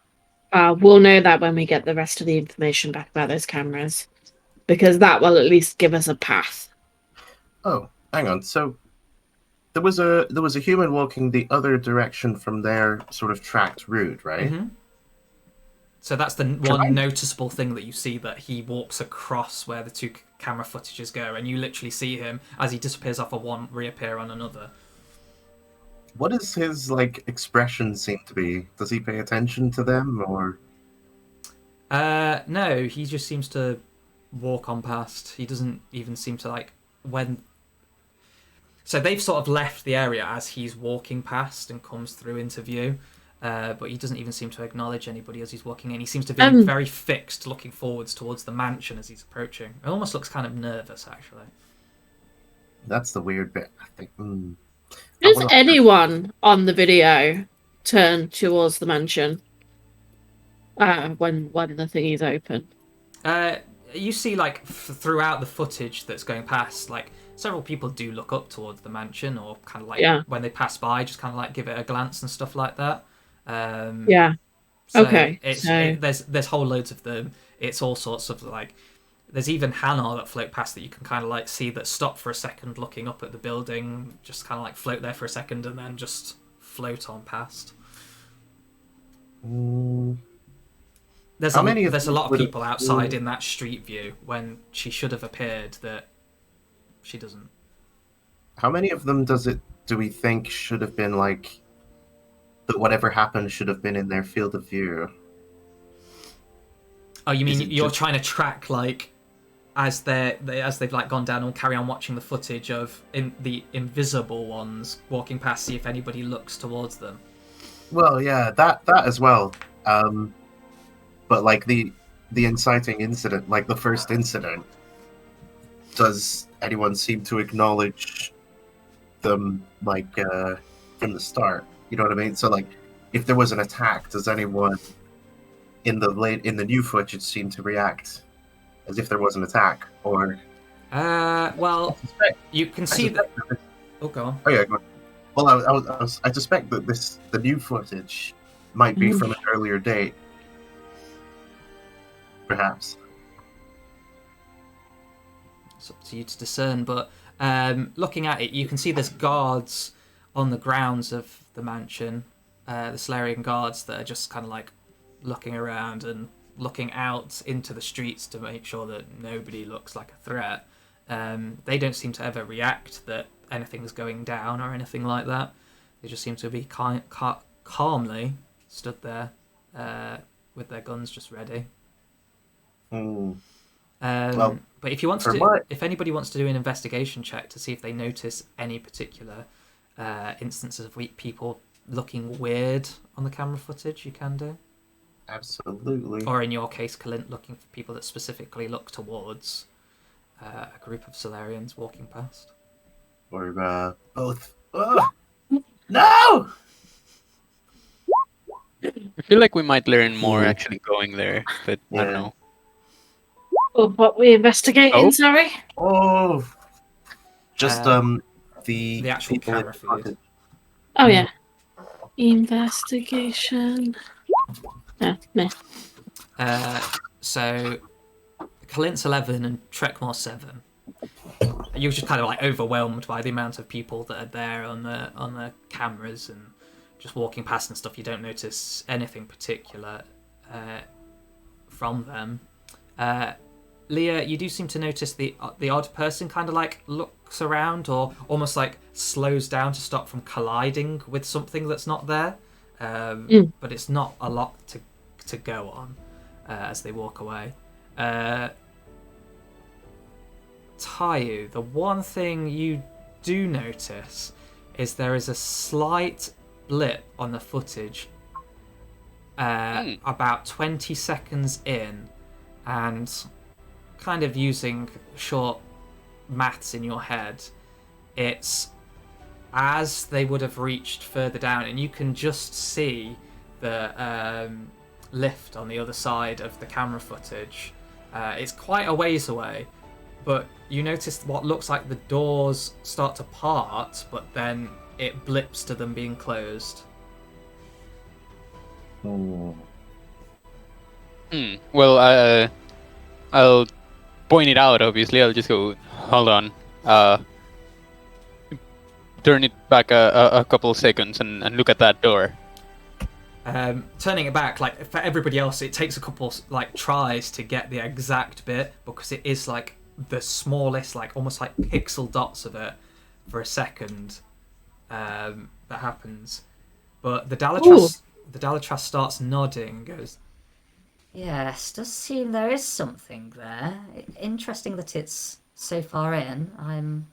We'll know that when we get the rest of the information back about those cameras, because that will at least give us a path. Oh, hang on. So there was a human walking the other direction from their sort of tracked route, right? Mm-hmm. So that's the one noticeable thing that you see, that he walks across where the two camera footages go, and you literally see him as he disappears off of one, reappear on another. What does his expression seem to be? Does he pay attention to them, or? No, he just seems to walk on past. He doesn't even seem to when. So they've sort of left the area as he's walking past and comes through into view. But he doesn't even seem to acknowledge anybody as he's walking in. He seems to be very fixed, looking forwards towards the mansion as he's approaching. It almost looks kind of nervous, actually. That's the weird bit, I think. Does anyone on the video turn towards the mansion when the thingy's open? You see, throughout the footage that's going past, several people do look up towards the mansion, or kind of when they pass by, just kind of give it a glance and stuff like that. Yeah. So Okay. There's whole loads of them. It's all sorts of there's even Hanar that float past that you can kind of see that stop for a second, looking up at the building, just kind of float there for a second, and then just float on past. There's a lot of people outside in that street view when she should have appeared that she doesn't. How many of them do we think should have been that whatever happened should have been in their field of view? Oh, you mean you're trying to track as they've gone down and carry on watching the footage of the invisible ones walking past, see if anybody looks towards them? Well, yeah, that as well. But the inciting incident, the first incident, does anyone seem to acknowledge them from the start? You know what I mean? So if there was an attack, does anyone in the new footage seem to react as if there was an attack? Or you can see that. Oh, go on. Oh yeah, go on. Well, I suspect that the new footage might be from an earlier date, perhaps. It's up to you to discern, but looking at it, you can see there's guards on the grounds of the mansion, the Solarian guards that are just kind of looking around and looking out into the streets to make sure that nobody looks like a threat. They don't seem to ever react that anything's going down or anything like that. They just seem to be calmly stood there with their guns just ready. But if you want to if anybody wants to do an investigation check to see if they notice any particular instances of people looking weird on the camera footage, you can do. Absolutely. Or in your case, Kalint, looking for people that specifically look towards a group of Solarians walking past. Or both. No! I feel like we might learn more actually going there, but I don't know. What we investigating, sorry? Oh, just The actual people in camera the feed. cottage. Oh yeah. Investigation. Yeah, meh. So Kalints 11 and Trekmore 7. You're just kind of like overwhelmed by the amount of people that are there on the cameras and just walking past and stuff. You don't notice anything particular from them. Leah, you do seem to notice the odd person kind of like looks around or almost like slows down to stop from colliding with something that's not there. But it's not a lot to go on as they walk away. Tayu, the one thing you do notice is there is a slight blip on the footage about 20 seconds in, and kind of using short maths in your head, it's as they would have reached further down, and you can just see the lift on the other side of the camera footage. It's quite a ways away, but you notice what looks like the doors start to part, but then it blips to them being closed. Well, I'll point it out, obviously. I'll just go, hold on. Turn it back a couple seconds and look at that door. Turning it back, like for everybody else, it takes a couple like tries to get the exact bit because it is like the smallest, like almost like pixel dots of it for a second that happens. But the Dalitras starts nodding and goes, Yes, does seem there is something there. Interesting that it's so far in. I'm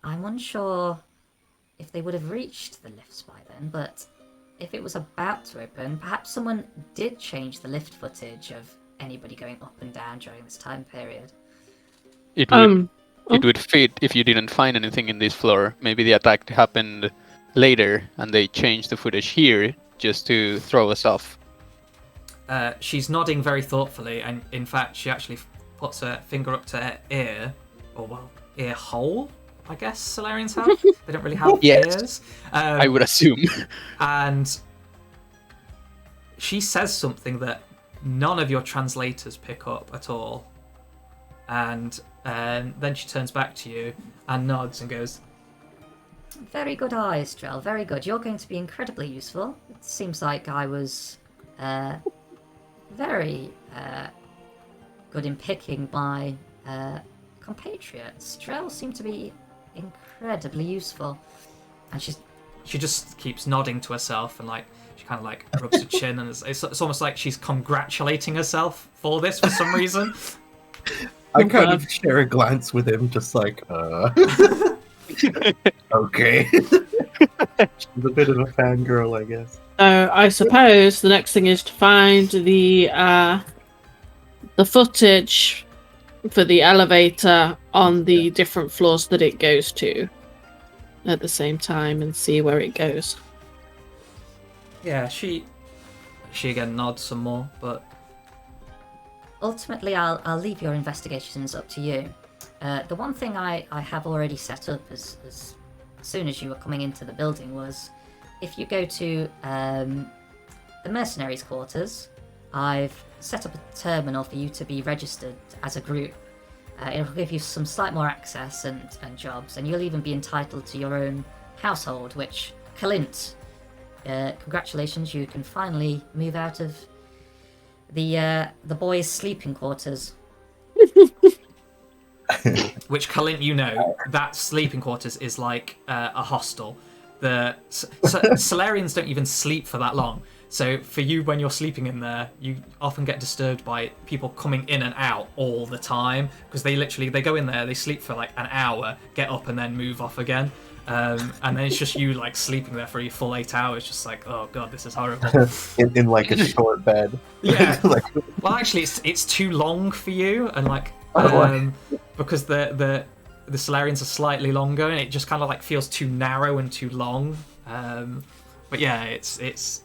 unsure if they would have reached the lifts by then, but if it was about to open, perhaps someone did change the lift footage of anybody going up and down during this time period. It would fit if you didn't find anything in this floor. Maybe the attack happened later and they changed the footage here just to throw us off. She's nodding very thoughtfully, and in fact, she actually puts her finger up to her ear, or well, ear hole, I guess Solarians have. They don't really have ears. I would assume. And she says something that none of your translators pick up at all. And then she turns back to you and nods and goes, Very good eyes, Drell, very good. You're going to be incredibly useful. It seems like I was very good in picking my compatriots. Drell seemed to be incredibly useful. And she just keeps nodding to herself and like she kind of like rubs her chin, and it's almost like she's congratulating herself for this for some reason. I kind of share a glance with him, just like, okay. She's a bit of a fangirl, I guess. I suppose the next thing is to find the footage for the elevator on the different floors that it goes to at the same time and see where it goes. Yeah, she again nods some more, but ultimately, I'll leave your investigations up to you. The one thing I have already set up as soon as you were coming into the building was, if you go to the mercenaries' quarters, I've set up a terminal for you to be registered as a group. It'll give you some slight more access and jobs, and you'll even be entitled to your own household, which, Kalints, congratulations, you can finally move out of the boys' sleeping quarters. which Kalint, you know, that sleeping quarters is like a hostel. The Solarians don't even sleep for that long. So for you, when you're sleeping in there, you often get disturbed by people coming in and out all the time, because they go in there, they sleep for like an hour, get up and then move off again. And then it's just you like sleeping there for a full 8 hours, just like, oh god, this is horrible. in like a short bed. Yeah. Like, Well, actually, it's too long for you, and like because the Solarians are slightly longer, and it just kind of like feels too narrow and too long. But yeah, it's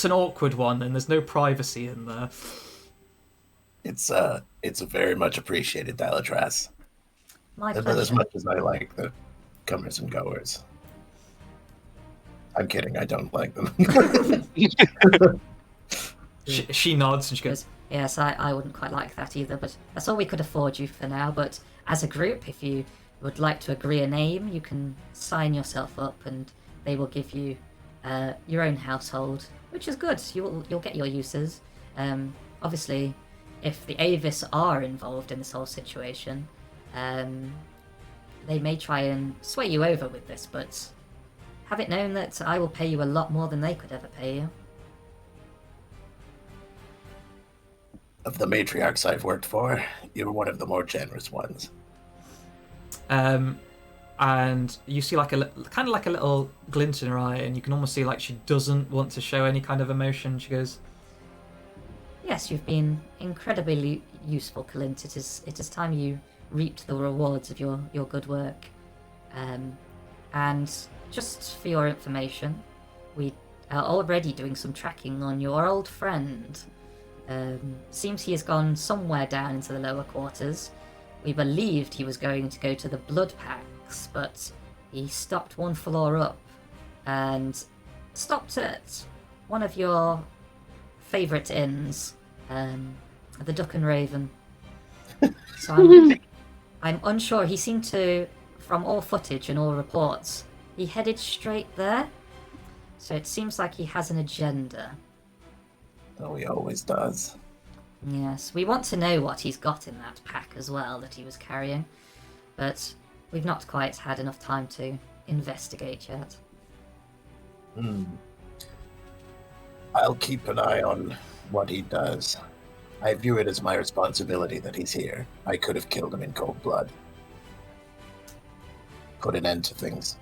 an awkward one, and there's no privacy in there. It's a very much appreciated Dalitras. My But pleasure. as much as I like the comers and goers. I'm kidding. I don't like them. She nods and she goes, Yes, I wouldn't quite like that either, but that's all we could afford you for now. But as a group, if you would like to agree a name, you can sign yourself up and they will give you your own household, which is good. You'll get your uses. Obviously, if the Avis are involved in this whole situation, they may try and sway you over with this, but have it known that I will pay you a lot more than they could ever pay you. Of the matriarchs I've worked for, you're one of the more generous ones. and you see like kind of like a little glint in her eye, and you can almost see like she doesn't want to show any kind of emotion. She goes, Yes, you've been incredibly useful, Kalint. It is time you reaped the rewards of your good work. And just for your information, we are already doing some tracking on your old friend. Seems he has gone somewhere down into the lower quarters. We believed he was going to go to the blood packs, but he stopped one floor up and stopped at one of your favourite inns, the Duck and Raven. So I'm unsure. He seemed to, from all footage and all reports, he headed straight there. So it seems like he has an agenda. Oh, he always does. Yes, we want to know what he's got in that pack as well that he was carrying, but we've not quite had enough time to investigate yet. I'll keep an eye on what he does. I view it as my responsibility that he's here. I could have killed him in cold blood. Put an end to things.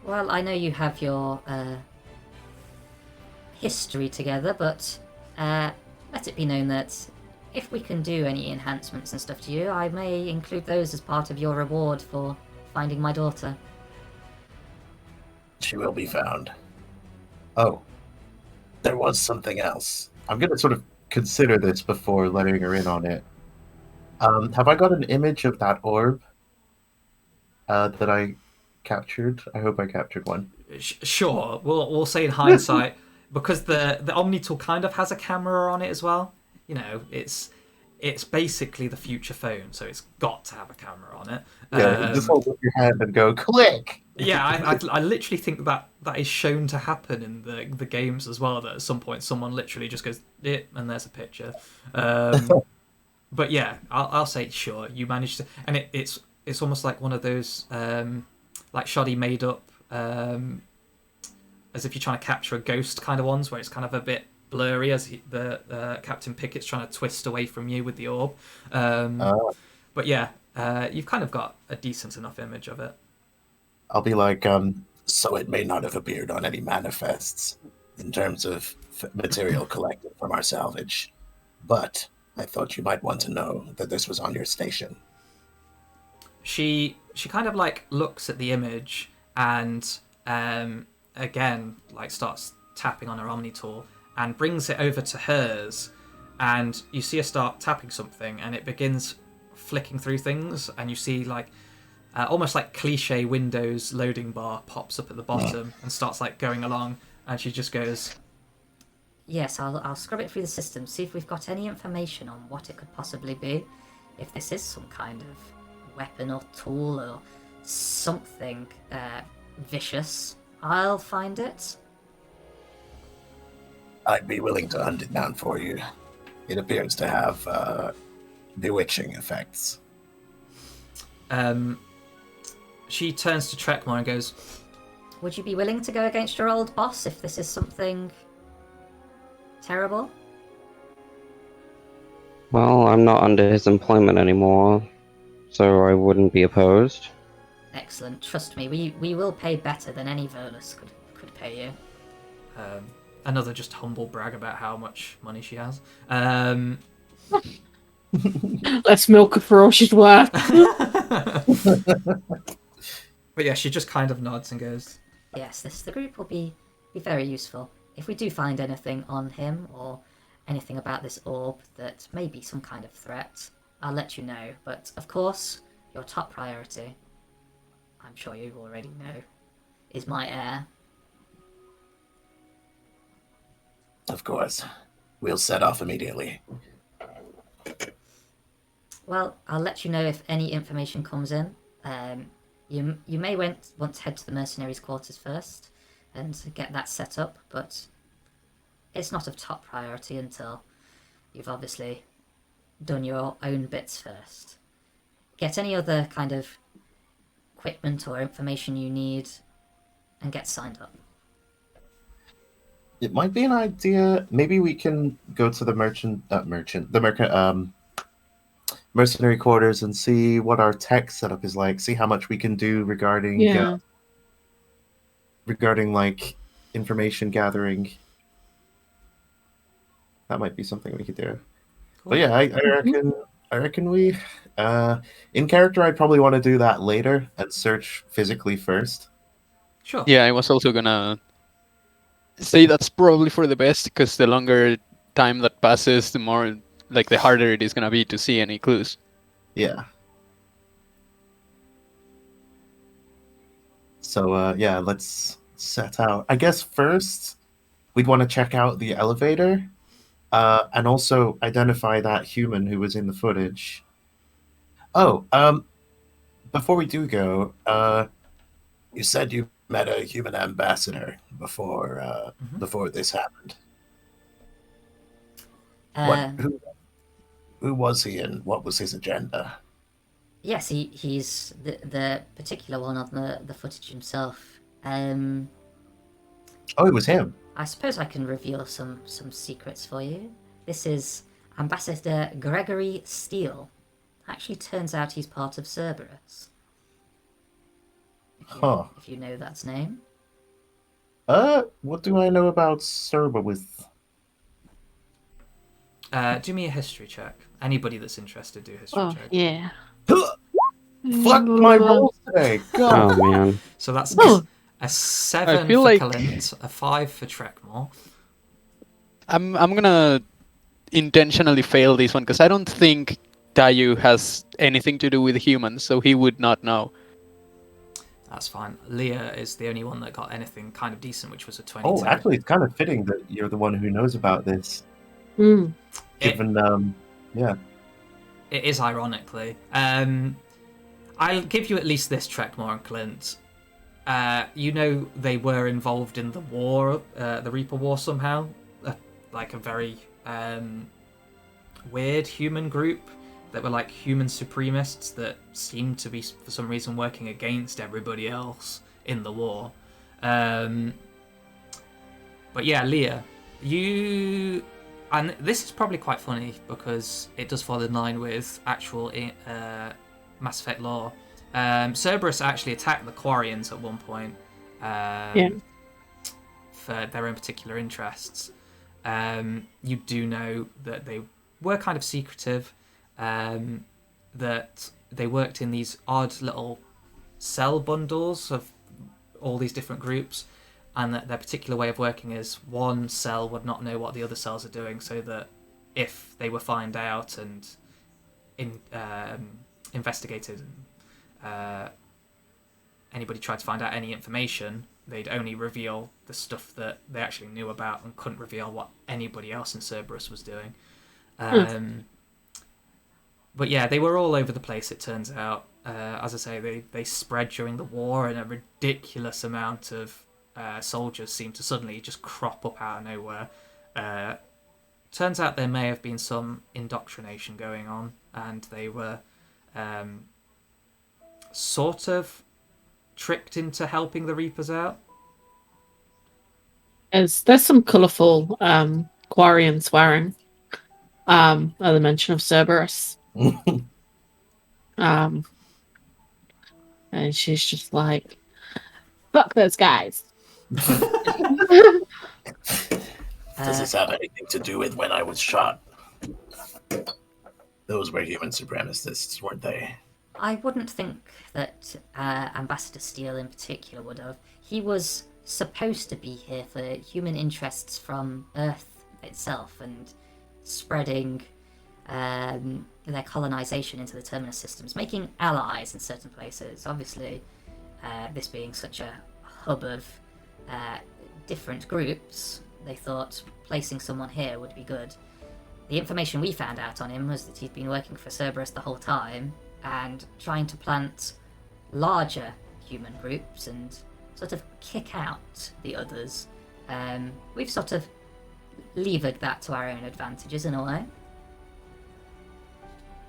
Well, I know you have your history together, but let it be known that if we can do any enhancements and stuff to you, I may include those as part of your reward for finding my daughter. She will be found. Oh, there was something else. I'm going to sort of consider this before letting her in on it. Have I got an image of that orb that I captured? I hope I captured one. sure. We'll say in hindsight, because the Omni tool kind of has a camera on it as well. You know, it's basically the future phone, so it's got to have a camera on it. Yeah, just hold up your hand and go, click! Yeah, I literally think that is shown to happen in the games as well. That at some point someone literally just goes, and there's a picture. But yeah, I'll say sure. You managed to, and it's almost like one of those like shoddy made up, as if you're trying to capture a ghost kind of ones, where it's kind of a bit blurry as the Captain Pickett's trying to twist away from you with the orb. But yeah, you've kind of got a decent enough image of it. I'll be like, So it may not have appeared on any manifests in terms of material collected from our salvage. But I thought you might want to know that this was on your station. She kind of like looks at the image and again like starts tapping on her Omni tool and brings it over to hers, and you see her start tapping something and it begins flicking through things, and you see like almost like cliche Windows loading bar pops up at the bottom and starts like going along, and she just goes, Yes, I'll scrub it through the system, see if we've got any information on what it could possibly be. If this is some kind of weapon or tool or something vicious, I'll find it. I'd be willing to hunt it down for you. It appears to have bewitching effects. she turns to Trekmore and goes, Would you be willing to go against your old boss if this is something terrible? Well, I'm not under his employment anymore, so I wouldn't be opposed. Excellent. Trust me, we will pay better than any Volus could pay you. another just humble brag about how much money she has. Let's milk her for all she's worth. But yeah, she just kind of nods and goes, Yes, the group will be very useful. If we do find anything on him or anything about this orb that may be some kind of threat, I'll let you know. But of course, your top priority I'm sure you already know, is my heir. Of course. We'll set off immediately. Well, I'll let you know if any information comes in. You may want to head to the mercenaries' quarters first and get that set up, but it's not of top priority until you've obviously done your own bits first. Get any other kind of equipment or information you need and get signed up. It might be an idea. Maybe we can go to the mercenary quarters and see what our tech setup is like. See how much we can do regarding Yeah. regarding like information gathering. That might be something we could do. Cool. But yeah, I reckon we in character I'd probably want to do that later and search physically first. Sure. Yeah, I was also gonna say that's probably for the best, because the longer time that passes, the more, like, the harder it is gonna be to see any clues. Yeah. So yeah, let's set out. I guess first we'd want to check out the elevator, and also identify that human who was in the footage. Oh, before we do go, You said you met a human ambassador before before this happened. Uh, Who was he and what was his agenda? Yes, he's the particular one on the footage himself. oh, it was him. I suppose I can reveal some secrets for you. This is Ambassador Gregory Steele. Actually, turns out he's part of Cerberus. Huh. If you know that's name. What do I know about Serba with? Do me a history check. Anybody that's interested, do a history Oh, check. yeah. Fuck my rolls today. God. Oh man. So that's Oh. a 7 feel for like- Kalint, a 5 for Trekmore. I'm gonna intentionally fail this one, because I don't think Tayu has anything to do with humans, so he would not know. That's fine. Leah is the only one that got anything kind of decent, which was a 22. Oh, actually, it's kind of fitting that you're the one who knows about this. Mm. Given, yeah. It is ironically. I'll give you at least this, Trekmore and Clint. You know they were involved in the war, the Reaper War somehow. Like a very weird human group that were like human supremists that seemed to be, for some reason, working against everybody else in the war. But yeah, Leah, you... And this is probably quite funny because it does fall in line with actual Mass Effect lore. Cerberus actually attacked the Quarians at one point for their own particular interests. You do know that they were kind of secretive, that they worked in these odd little cell bundles of all these different groups, and that their particular way of working is one cell would not know what the other cells are doing, so that if they were found out and investigated, anybody tried to find out any information, they'd only reveal the stuff that they actually knew about and couldn't reveal what anybody else in Cerberus was doing. But yeah, they were all over the place, it turns out. As I say, they spread during the war, and a ridiculous amount of soldiers seemed to suddenly just crop up out of nowhere. Turns out there may have been some indoctrination going on, and they were sort of tricked into helping the Reapers out. There's some colourful Quarian swearing. At the mention of Cerberus. And she's just like, fuck those guys. Does this have anything to do with when I was shot? Those were human supremacists, weren't they? I wouldn't think that Ambassador Steele in particular would have. He was supposed to be here for human interests from Earth itself and spreading their colonization into the Terminus systems, making allies in certain places. Obviously, this being such a hub of different groups, they thought placing someone here would be good. The information we found out on him was that he'd been working for Cerberus the whole time and trying to plant larger human groups and sort of kick out the others. We've sort of levered that to our own advantages in a way.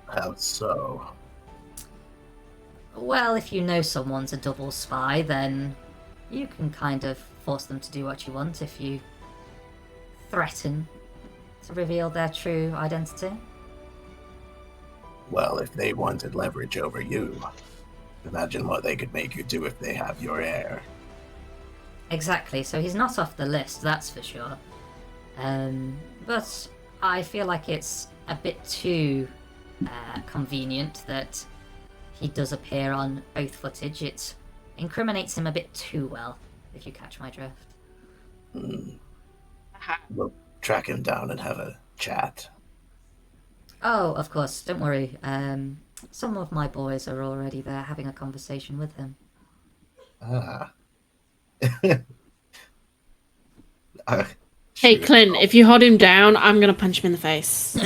How so? Well, if you know someone's a double spy, then you can kind of force them to do what you want if you threaten to reveal their true identity. Well, if they wanted leverage over you, imagine what they could make you do if they have your heir. Exactly, so he's not off the list, that's for sure. But I feel like it's a bit too convenient that he does appear on both footage. It incriminates him a bit too well, if you catch my drift. We'll track him down and have a chat. Oh, of course, don't worry. Some of my boys are already there having a conversation with him. Ah. Hey, Clint, if you hold him down, I'm going to punch him in the face.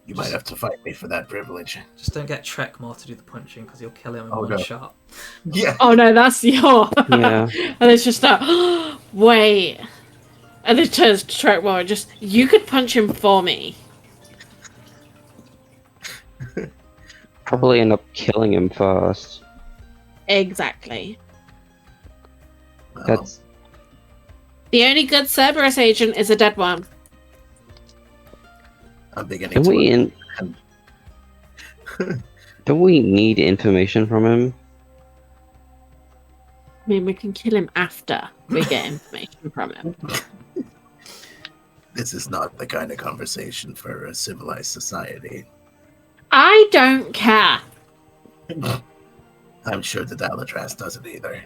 You might have to fight me for that privilege. Just don't get Trekmore to do the punching because you'll kill him in one no. shot. Yeah. Oh no, that's your. Yeah. And it's just that. Wait. And it turns to Trekmore. Just you could punch him for me. Probably end up killing him first. Exactly. Well, That's The only good Cerberus agent is a dead one. I'm beginning Don't to we understand. don't we need information from him? I mean, we can kill him after we get information from him. This is not the kind of conversation for a civilized society. I don't care. I'm sure the Dalatras doesn't either.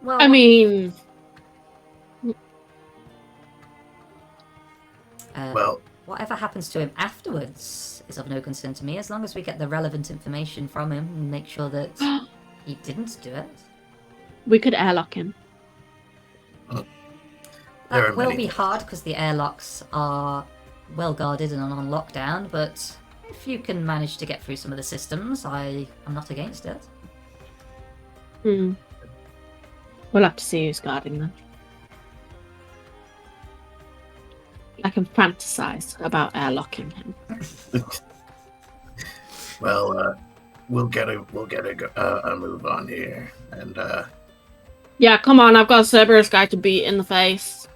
Well, I mean, Well, whatever happens to him afterwards is of no concern to me, as long as we get the relevant information from him and make sure that he didn't do it. we could airlock him. There That are will many be things. hard because the airlocks are well guarded and on lockdown, but if you can manage to get through some of the systems, I am not against it. Hmm. We'll have to see who's guarding them. I can fantasize about airlocking him. well, we'll get a move on here, and Yeah, come on, I've got a Cerberus guy to beat in the face.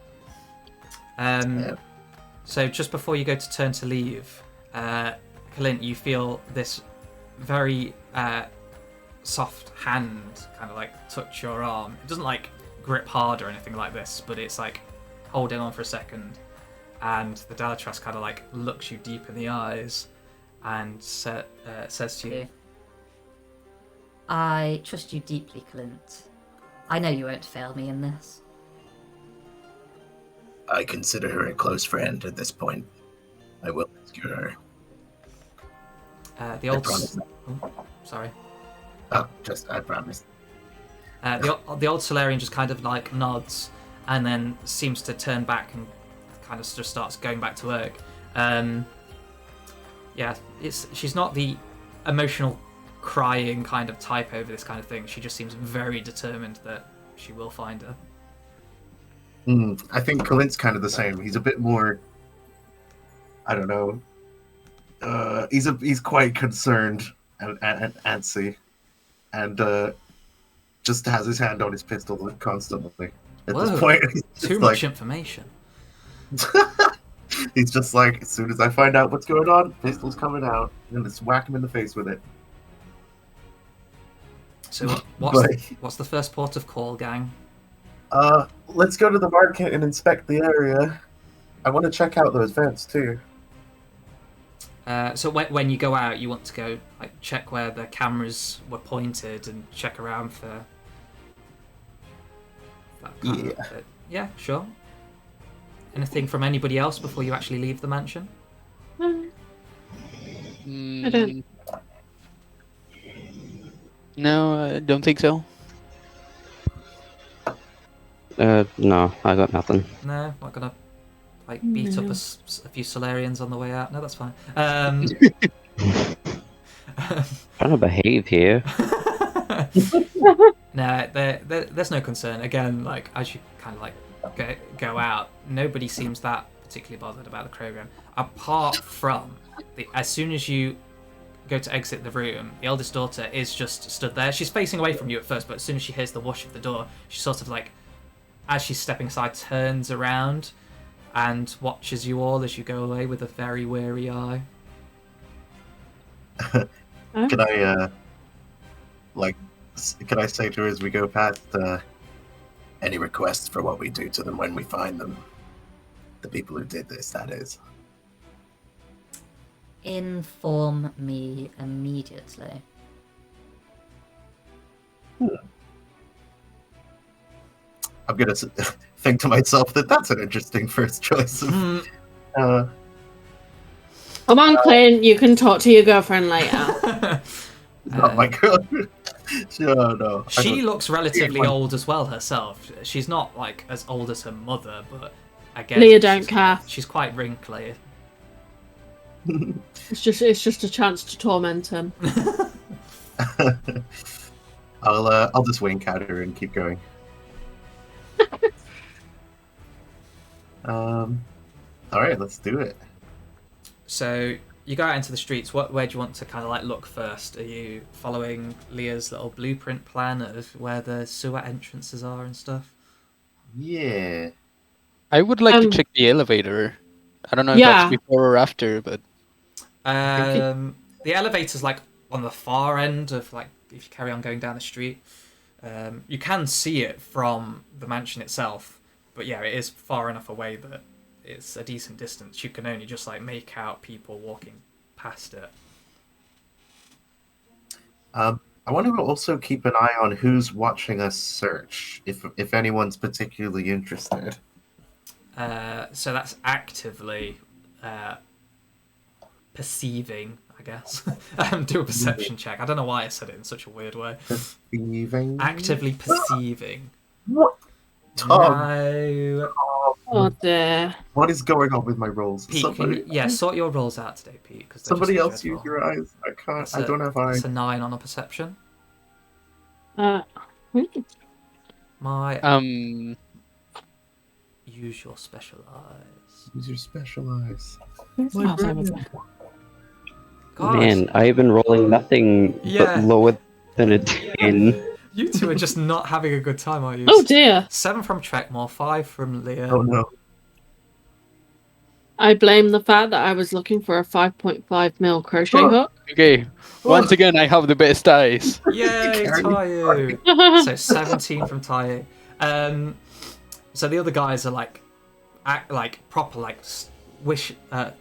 Yeah. So just before you go to turn to leave, Kalint, you feel this very soft hand kind of like touch your arm. It doesn't like grip hard or anything like this, but it's like holding on for a second. And the Dalatras kind of like looks you deep in the eyes and says to you, I trust you deeply, Clint. I know you won't fail me in this. I consider her a close friend at this point. I will rescue her. the I old... promise. Sorry. Oh, I promise. The old Solarian just kind of like nods and then seems to turn back and kind of just starts going back to work. Yeah, she's not the emotional crying kind of type over this kind of thing. She just seems very determined that she will find her. I think Kalint's kind of the same. He's a bit more. I don't know. He's quite concerned and antsy, and just has his hand on his pistol constantly. At Whoa, this point, too much information. He's just like, as soon as I find out what's going on, pistol's coming out, and just whack him in the face with it. So what's the first port of call, gang? Let's go to the market and inspect the area. I want to check out those vents too. So when you go out, you want to go like check where the cameras were pointed and check around for that kind of bit. Yeah, sure. Anything from anybody else before you actually leave the mansion? I don't. No, I don't think so. No, I got nothing. No, not gonna like beat up No. a few Solarians on the way out. No, that's fine. Trying to behave here. No, there's no concern. Again, like as you kind of like go out, nobody seems that particularly bothered about the Krogan, apart from as soon as you go to exit the room, the eldest daughter is just stood there. She's facing away from you at first, but as soon as she hears the whoosh of the door, she sort of like, as she's stepping aside, turns around and watches you all as you go away with a very weary eye. Can I, can I say to her as we go past, Any requests for what we do to them when we find them? The people who did this, that is. Inform me immediately. I'm gonna think to myself that that's an interesting first choice. Of, Come on, Clint. You can talk to your girlfriend later. not my girl. Oh, no. She looks relatively old as well herself. She's not like as old as her mother, but again, Leah don't care. She's quite wrinkly. It's just a chance to torment him. I'll just wink at her and keep going. All right, let's do it. So you go out into the streets. Where do you want to kind of like look first? Are you following Leah's little blueprint plan of where the sewer entrances are and stuff? Yeah. I would like to check the elevator. I don't know if Yeah. that's before or after, but The elevator's like on the far end of like if you carry on going down the street. You can see it from the mansion itself, but yeah, it is far enough away that it's a decent distance. You can only just like make out people walking past it. I want to also keep an eye on who's watching us search, if anyone's particularly interested. So that's actively perceiving, I guess. Do a perception check. I don't know why I said it in such a weird way. Perceiving. Actively perceiving. What? Tom, No. Oh dear. what is going on with my rolls? Pete, sort your rolls out today, Pete. Because Somebody else use your eyes. I can't. I don't have eyes. It's a 9 on a perception. Hmm. My use your special eyes. Use your special eyes. Oh, sorry. Gosh, Man, I've been rolling nothing Yeah. but lower than a 10. you two are just not having a good time, are you? Oh dear. 7 from Trekmore, 5 from Leah. Oh no. I blame the fact that I was looking for a 5.5 mil crochet hook. okay. Once again, I have the best eyes. Yay, Carry Tayu! So 17 from Tayu. So the other guys are like proper like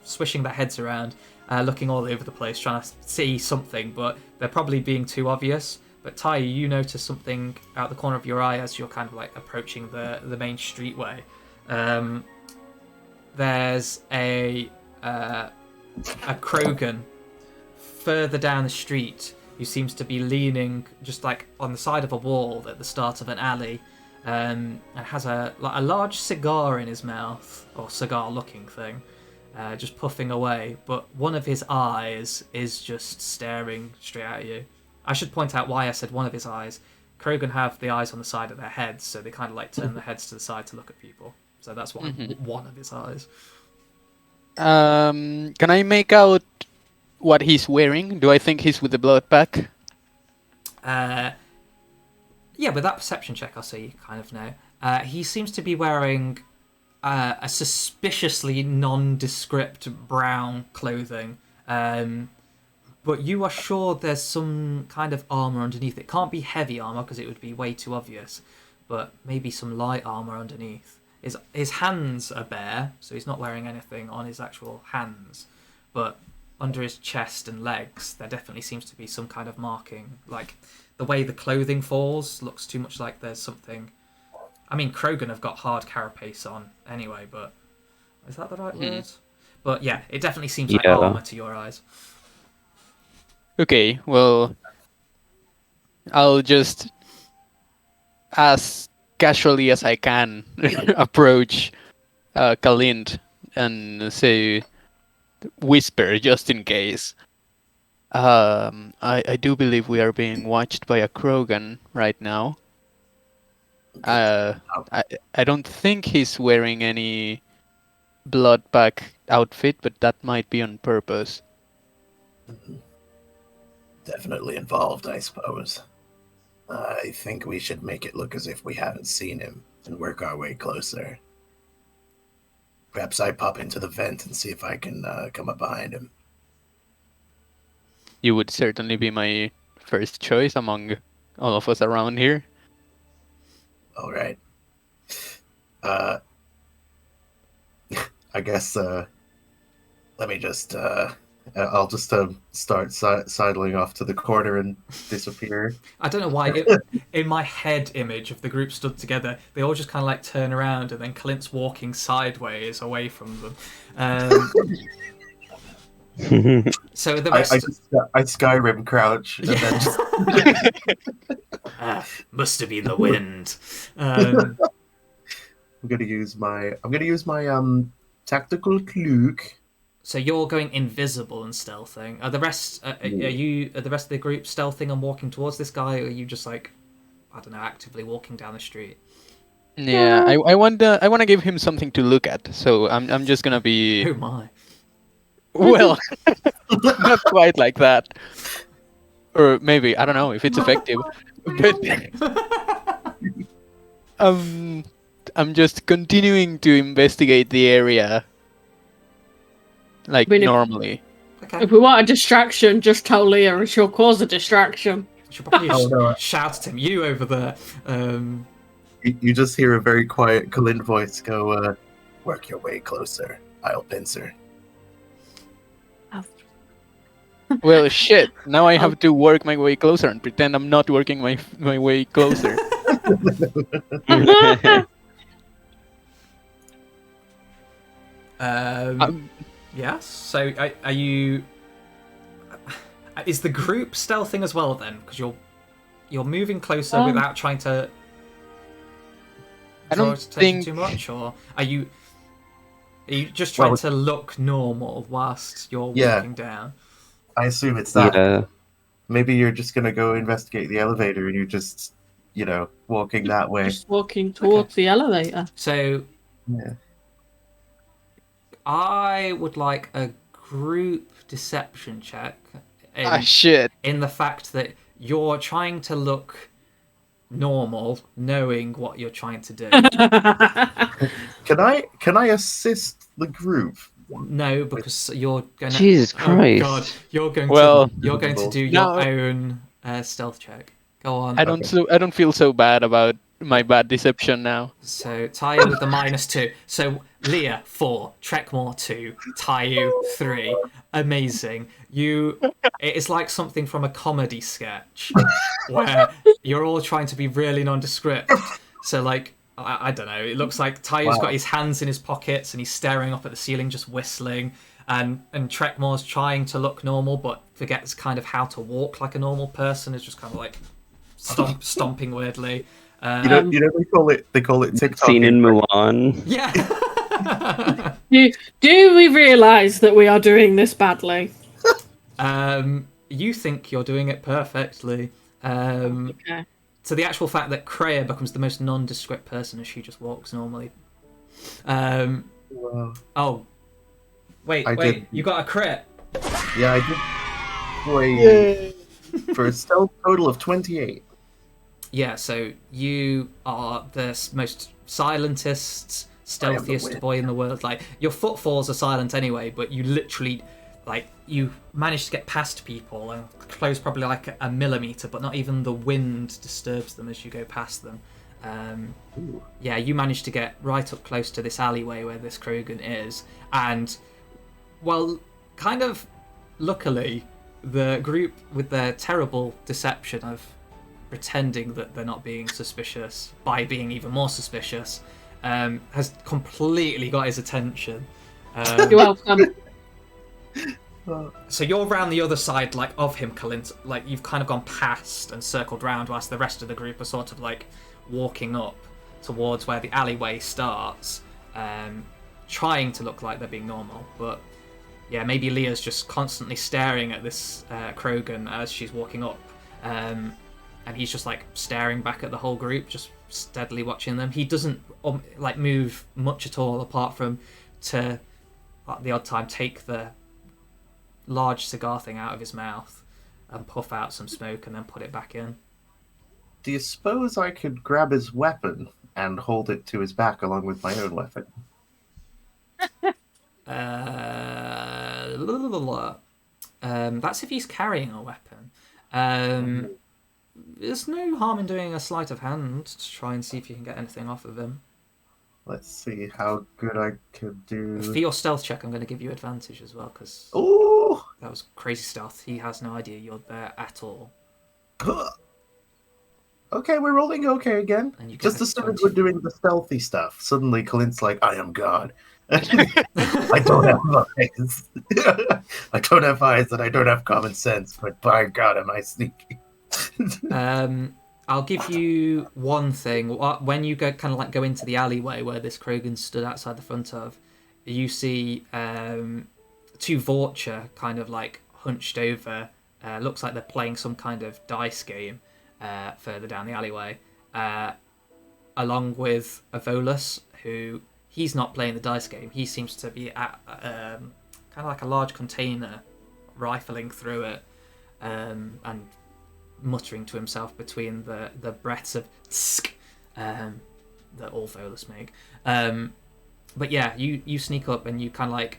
swishing their heads around, looking all over the place, trying to see something, but they're probably being too obvious. But Tayu, you notice something out the corner of your eye as you're kind of like approaching the main streetway. There's a Krogan further down the street who seems to be leaning just like on the side of a wall at the start of an alley, and has a large cigar in his mouth, or cigar-looking thing, just puffing away. But one of his eyes is just staring straight at you. I should point out why I said one of his eyes. Krogan have the eyes on the side of their heads, so they kind of like turn their heads to the side to look at people. So that's why one of his eyes. Can I make out what he's wearing? Do I think he's with the blood pack? Yeah, with that perception check, I'll say you kind of know. He seems to be wearing a suspiciously nondescript brown clothing, but you are sure there's some kind of armor underneath. It can't be heavy armor because it would be way too obvious, but maybe some light armor underneath. His hands are bare, so he's not wearing anything on his actual hands, but under his chest and legs, there definitely seems to be some kind of marking. Like, the way the clothing falls looks too much like there's something... I mean, Krogan have got hard carapace on anyway, but... Is that the right word? But yeah, it definitely seems like armor to your eyes. Okay, well, I'll just, as casually as I can, approach Kalint and say, whisper, just in case. I do believe we are being watched by a Krogan right now. Uh, I, I don't think he's wearing any bloodpack outfit, but that might be on purpose. Definitely involved, I suppose. I think we should make it look as if we haven't seen him and work our way closer. Perhaps I pop into the vent and see if I can come up behind him. You would certainly be my first choice among all of us around here. All right. I guess let me just I'll just start sidling off to the corner and disappear. I don't know why. In my head image of the group stood together, they all just kind of like turn around, and then Clint's walking sideways away from them. So the rest. I Skyrim crouch and then just Must have been the wind. I'm gonna use my tactical cloak. So you're going invisible and stealthing. Are the rest? Are the rest of the group stealthing and walking towards this guy, or are you just like, I don't know, actively walking down the street? Yeah, I want to give him something to look at. So I'm just gonna be Oh my! well, not quite like that, or maybe I don't know if it's effective, but I'm just continuing to investigate the area like normally. Okay. If we want a distraction, just tell Leah and she'll cause a distraction. I should probably shout at him. You over there. You just hear a very quiet Kalint voice go, Work your way closer. I'll pincer. Well, shit. Now I have to work my way closer and pretend I'm not working my way closer. Yes. So are you? Is the group stealthing as well then? Because you're moving closer without trying to. I don't think too much, or are you just trying to look normal whilst you're walking down? I assume it's that. Yeah. Maybe you're just gonna go investigate the elevator and you're just, walking that way. Just walking towards the elevator. So Yeah. I would like a group deception check. shit. In the fact that you're trying to look normal, knowing what you're trying to do. Can I assist the group? No, because you're going to. Jesus Christ. Oh God, you're going to do your own stealth check. Go on. I don't feel so bad about my bad deception now. So Tayu with the -2. So Leah 4, Trekmore 2, Tayu 3. Amazing. It is like something from a comedy sketch where you're all trying to be really nondescript. So like I don't know. It looks like Tayu's got his hands in his pockets and he's staring up at the ceiling, just whistling. And Trekmore's trying to look normal, but forgets kind of how to walk like a normal person. Is just kind of like stomping weirdly. They call it TikTok. Seen in Mulan. Yeah. Do we realise that we are doing this badly? You think you're doing it perfectly. Okay. So the actual fact that Kreia becomes the most nondescript person as she just walks normally. Oh, wait, you got a crit. Yeah, I did. Wait. For a stealth total of 28. Yeah, so you are the most silentest, stealthiest boy in the world. Like, your footfalls are silent anyway, but you literally, you manage to get past people and close probably like a millimeter, but not even the wind disturbs them as you go past them. Yeah, you manage to get right up close to this alleyway where this Krogan is, and, well, kind of luckily, the group with their terrible deception of pretending that they're not being suspicious by being even more suspicious has completely got his attention. You're welcome. So you're around the other side, like, of him, Kalints. Like, you've kind of gone past and circled round, whilst the rest of the group are sort of like walking up towards where the alleyway starts, trying to look like they're being normal. But yeah, maybe Leah's just constantly staring at this Krogan as she's walking up, and he's just like staring back at the whole group, just steadily watching them. He doesn't like move much at all, apart from to at the odd time take the large cigar thing out of his mouth and puff out some smoke and then put it back in. Do you suppose I could grab his weapon and hold it to his back along with my own weapon? That's if he's carrying a weapon. There's no harm in doing a sleight of hand to try and see if you can get anything off of him. Let's see how good I could do. For your stealth check, I'm going to give you advantage as well, because Ooh! that was crazy stealth. He has no idea you're there at all. Okay, we're rolling okay again. And you get Just a as soon as 20. we're doing the stealthy stuff, suddenly Clint's like, I am God. I don't have eyes. I don't have eyes and I don't have common sense, but by God, am I sneaky. I'll give you one thing. When you go kind of like go into the alleyway where this Krogan stood outside the front of, you see two Vorcha kind of like hunched over. Looks like they're playing some kind of dice game further down the alleyway, along with a Volus, who he's not playing the dice game. He seems to be at kind of like a large container, rifling through it, and muttering to himself between the breaths of tsk that all Volus make. But yeah, you sneak up and you kind of like,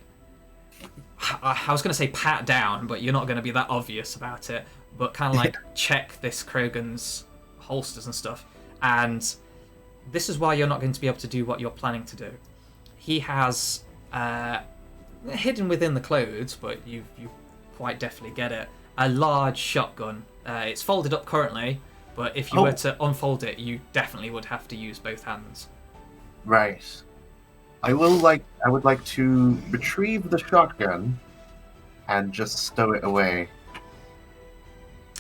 I was going to say pat down, but you're not going to be that obvious about it, but kind of like check this Krogan's holsters and stuff. And this is why you're not going to be able to do what you're planning to do. He has, hidden within the clothes, but you quite definitely get it, a large shotgun. It's folded up currently, but if you were to unfold it, you definitely would have to use both hands. Right. I would like to retrieve the shotgun and just stow it away.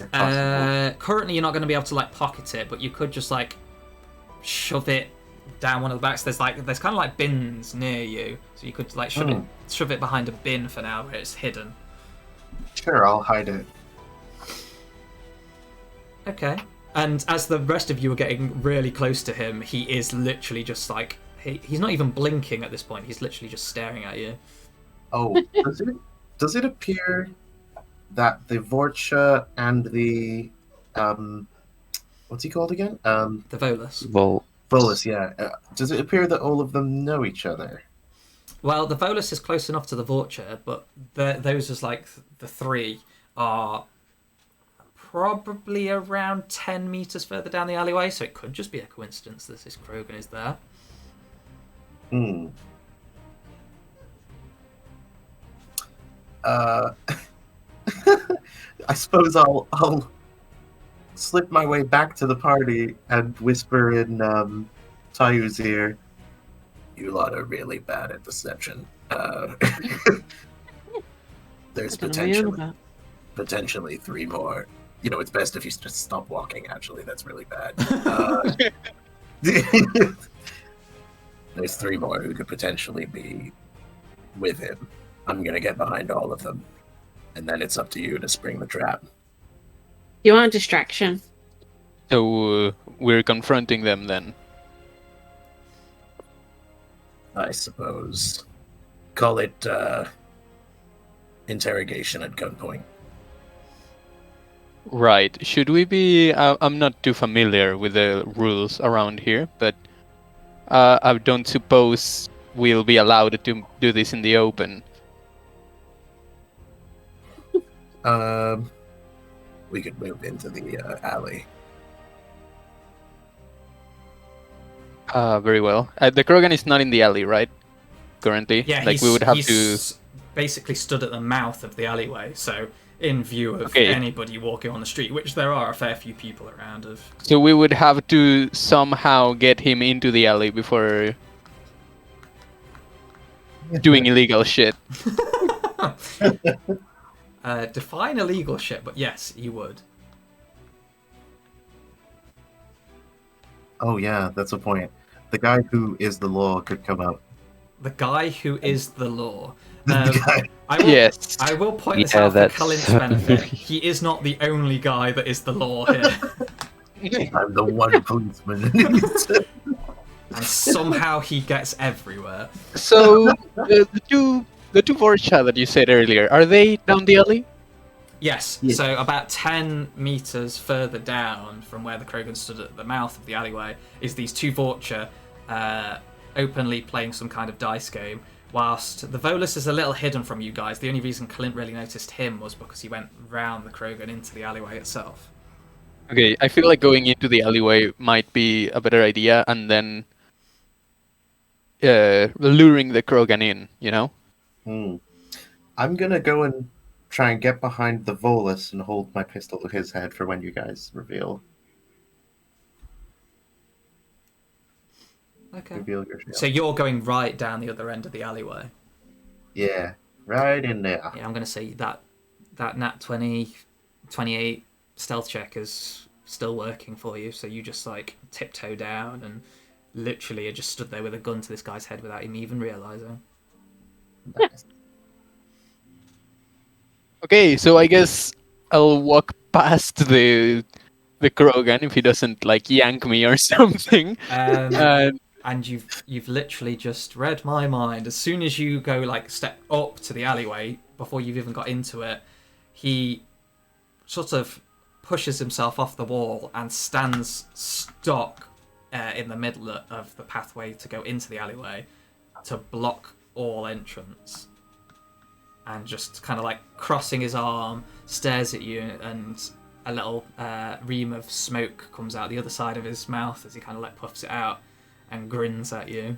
If possible. Currently, you're not going to be able to like pocket it, but you could just like shove it down one of the backs. There's kind of like bins near you, so you could like shove it behind a bin for now, where it's hidden. Sure, I'll hide it. Okay. And as the rest of you are getting really close to him, he is literally just like he's not even blinking at this point. He's literally just staring at you. Oh, does it appear that the Vorcha and the what's he called again? The Volus. Volus, yeah. Does it appear that all of them know each other? Well, the Volus is close enough to the Vorcha, but those as like the three are probably around 10 meters further down the alleyway, so it could just be a coincidence that this Krogan is there. I suppose I'll slip my way back to the party and whisper in Tayu's ear. You lot are really bad at deception. There's potentially three more. You know, it's best if you just stop walking, actually. That's really bad. There's three more who could potentially be with him. I'm going to get behind all of them. And then it's up to you to spring the trap. You want a distraction? So we're confronting them then? I suppose. Call it interrogation at gunpoint. Right. Should we be... I'm not too familiar with the rules around here, but I don't suppose we'll be allowed to do this in the open. We could move into the alley. Very well. The Krogan is not in the alley, right? Currently? Yeah, like we would have to... basically stood at the mouth of the alleyway, so in view of anybody walking on the street, which there are a fair few people around. So we would have to somehow get him into the alley before doing illegal shit. define illegal shit, but yes, you would. Oh yeah, that's a point. The guy who is the law could come up. The guy who is the law. The guy. Yes. I will point this Yeah, out for that's- Kalints' benefit. He is not the only guy that is the law here. I'm the one policeman. And somehow he gets everywhere. So the two Vorcha that you said earlier, are they down the alley? Yes, Yeah. so about 10 meters further down from where the Krogan stood at the mouth of the alleyway is these two Vorcha openly playing some kind of dice game, whilst the Volus is a little hidden from you guys. The only reason Kalint really noticed him was because he went round the Krogan into the alleyway itself. Okay, I feel like going into the alleyway might be a better idea, and then luring the Krogan in, you know? I'm gonna go and try and get behind the Volus and hold my pistol to his head for when you guys reveal Okay. reveal your shield. So you're going right down the other end of the alleyway. Yeah, right in there. Yeah, I'm going to say that nat 20, 28 stealth check is still working for you, so you just like tiptoe down and literally are just stood there with a gun to this guy's head without him even realizing. Nice. Okay, so I guess I'll walk past the Krogan if he doesn't like yank me or something. And you've literally just read my mind. As soon as you go like step up to the alleyway, before you've even got into it, he sort of pushes himself off the wall and stands stock in the middle of the pathway to go into the alleyway to block all entrance. And just kind of like crossing his arm, stares at you, and a little ream of smoke comes out the other side of his mouth as he kind of like puffs it out and grins at you.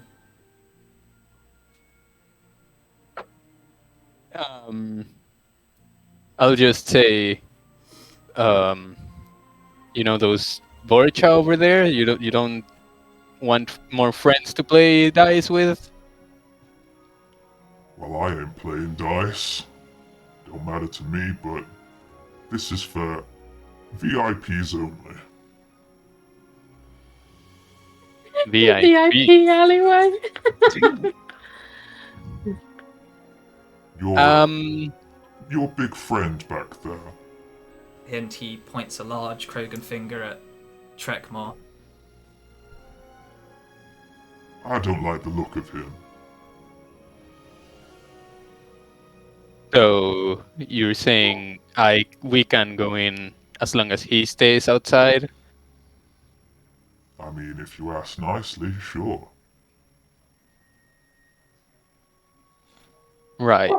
I'll just say, you know those Vorcha over there? You don't want more friends to play dice with? Well, I ain't playing dice. Don't matter to me, but this is for VIPs only. VIP alleyway. Your big friend back there. And he points a large Krogan finger at Trekmore. I don't like the look of him. So you're saying we can go in as long as he stays outside? I mean, if you ask nicely, sure. Right.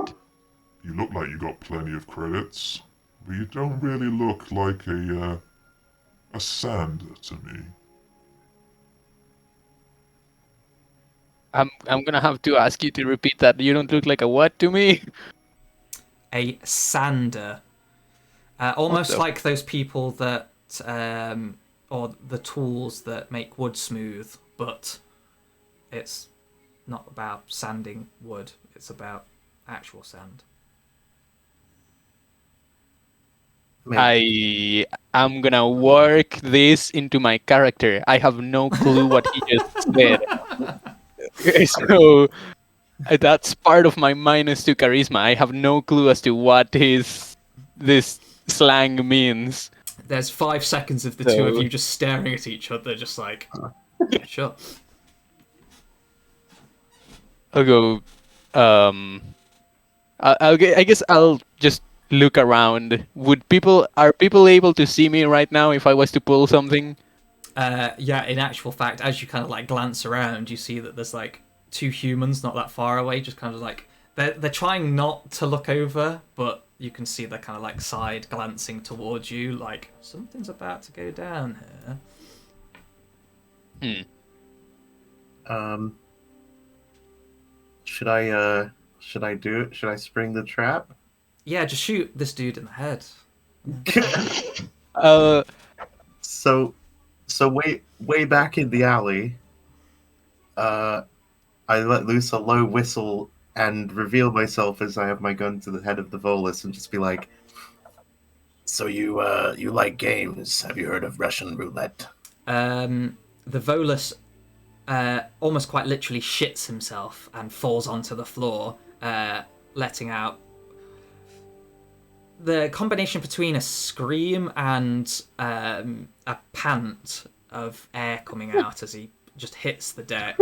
You look like you got plenty of credits, but you don't really look like a sander to me. I'm gonna have to ask you to repeat that. You don't look like a what to me? A sander. Almost the- like those people that, or the tools that make wood smooth, but it's not about sanding wood, it's about actual sand. Maybe. I'm gonna work this into my character. I have no clue what he just said. So that's part of my -2 charisma. I have no clue as to what this slang means. There's 5 seconds of the two of you just staring at each other, just like, sure. I'll go. I guess I'll just look around. Are people able to see me right now if I was to pull something? Yeah, in actual fact, as you kind of like glance around, you see that there's like 2 humans not that far away, just kind of like they're trying not to look over, but you can see they're kind of like side glancing towards you, like something's about to go down here. Should I do it? Should I spring the trap? Yeah, just shoot this dude in the head. So way back in the alley, I let loose a low whistle and reveal myself as I have my gun to the head of the Volus and just be like, So you like games? Have you heard of Russian roulette? The Volus almost quite literally shits himself and falls onto the floor, letting out the combination between a scream and a pant of air coming out as he just hits the deck.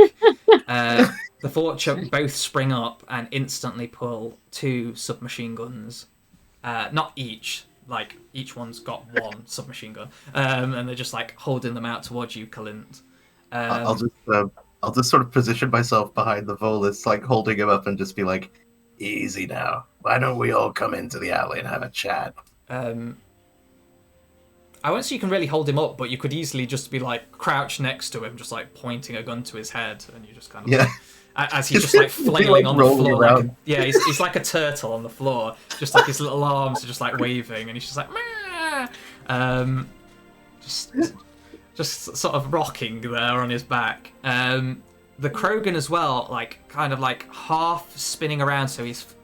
The Vulture both spring up and instantly pull 2 submachine guns. Not each, like each one's got 1 submachine gun, and they're just like holding them out towards you, Kalint. I'll just sort of position myself behind the Volus, like holding him up and just be like, Easy now. Why don't we all come into the alley and have a chat? I won't say you can really hold him up, but you could easily just be like crouched next to him, just like pointing a gun to his head, and you just kind of yeah. as he's just like flailing like on the rolling floor. around. He's like a turtle on the floor, just like his little arms are just like waving, and he's just like, Meh! just sort of rocking there on his back. The Krogan as well, like kind of like half spinning around, so he's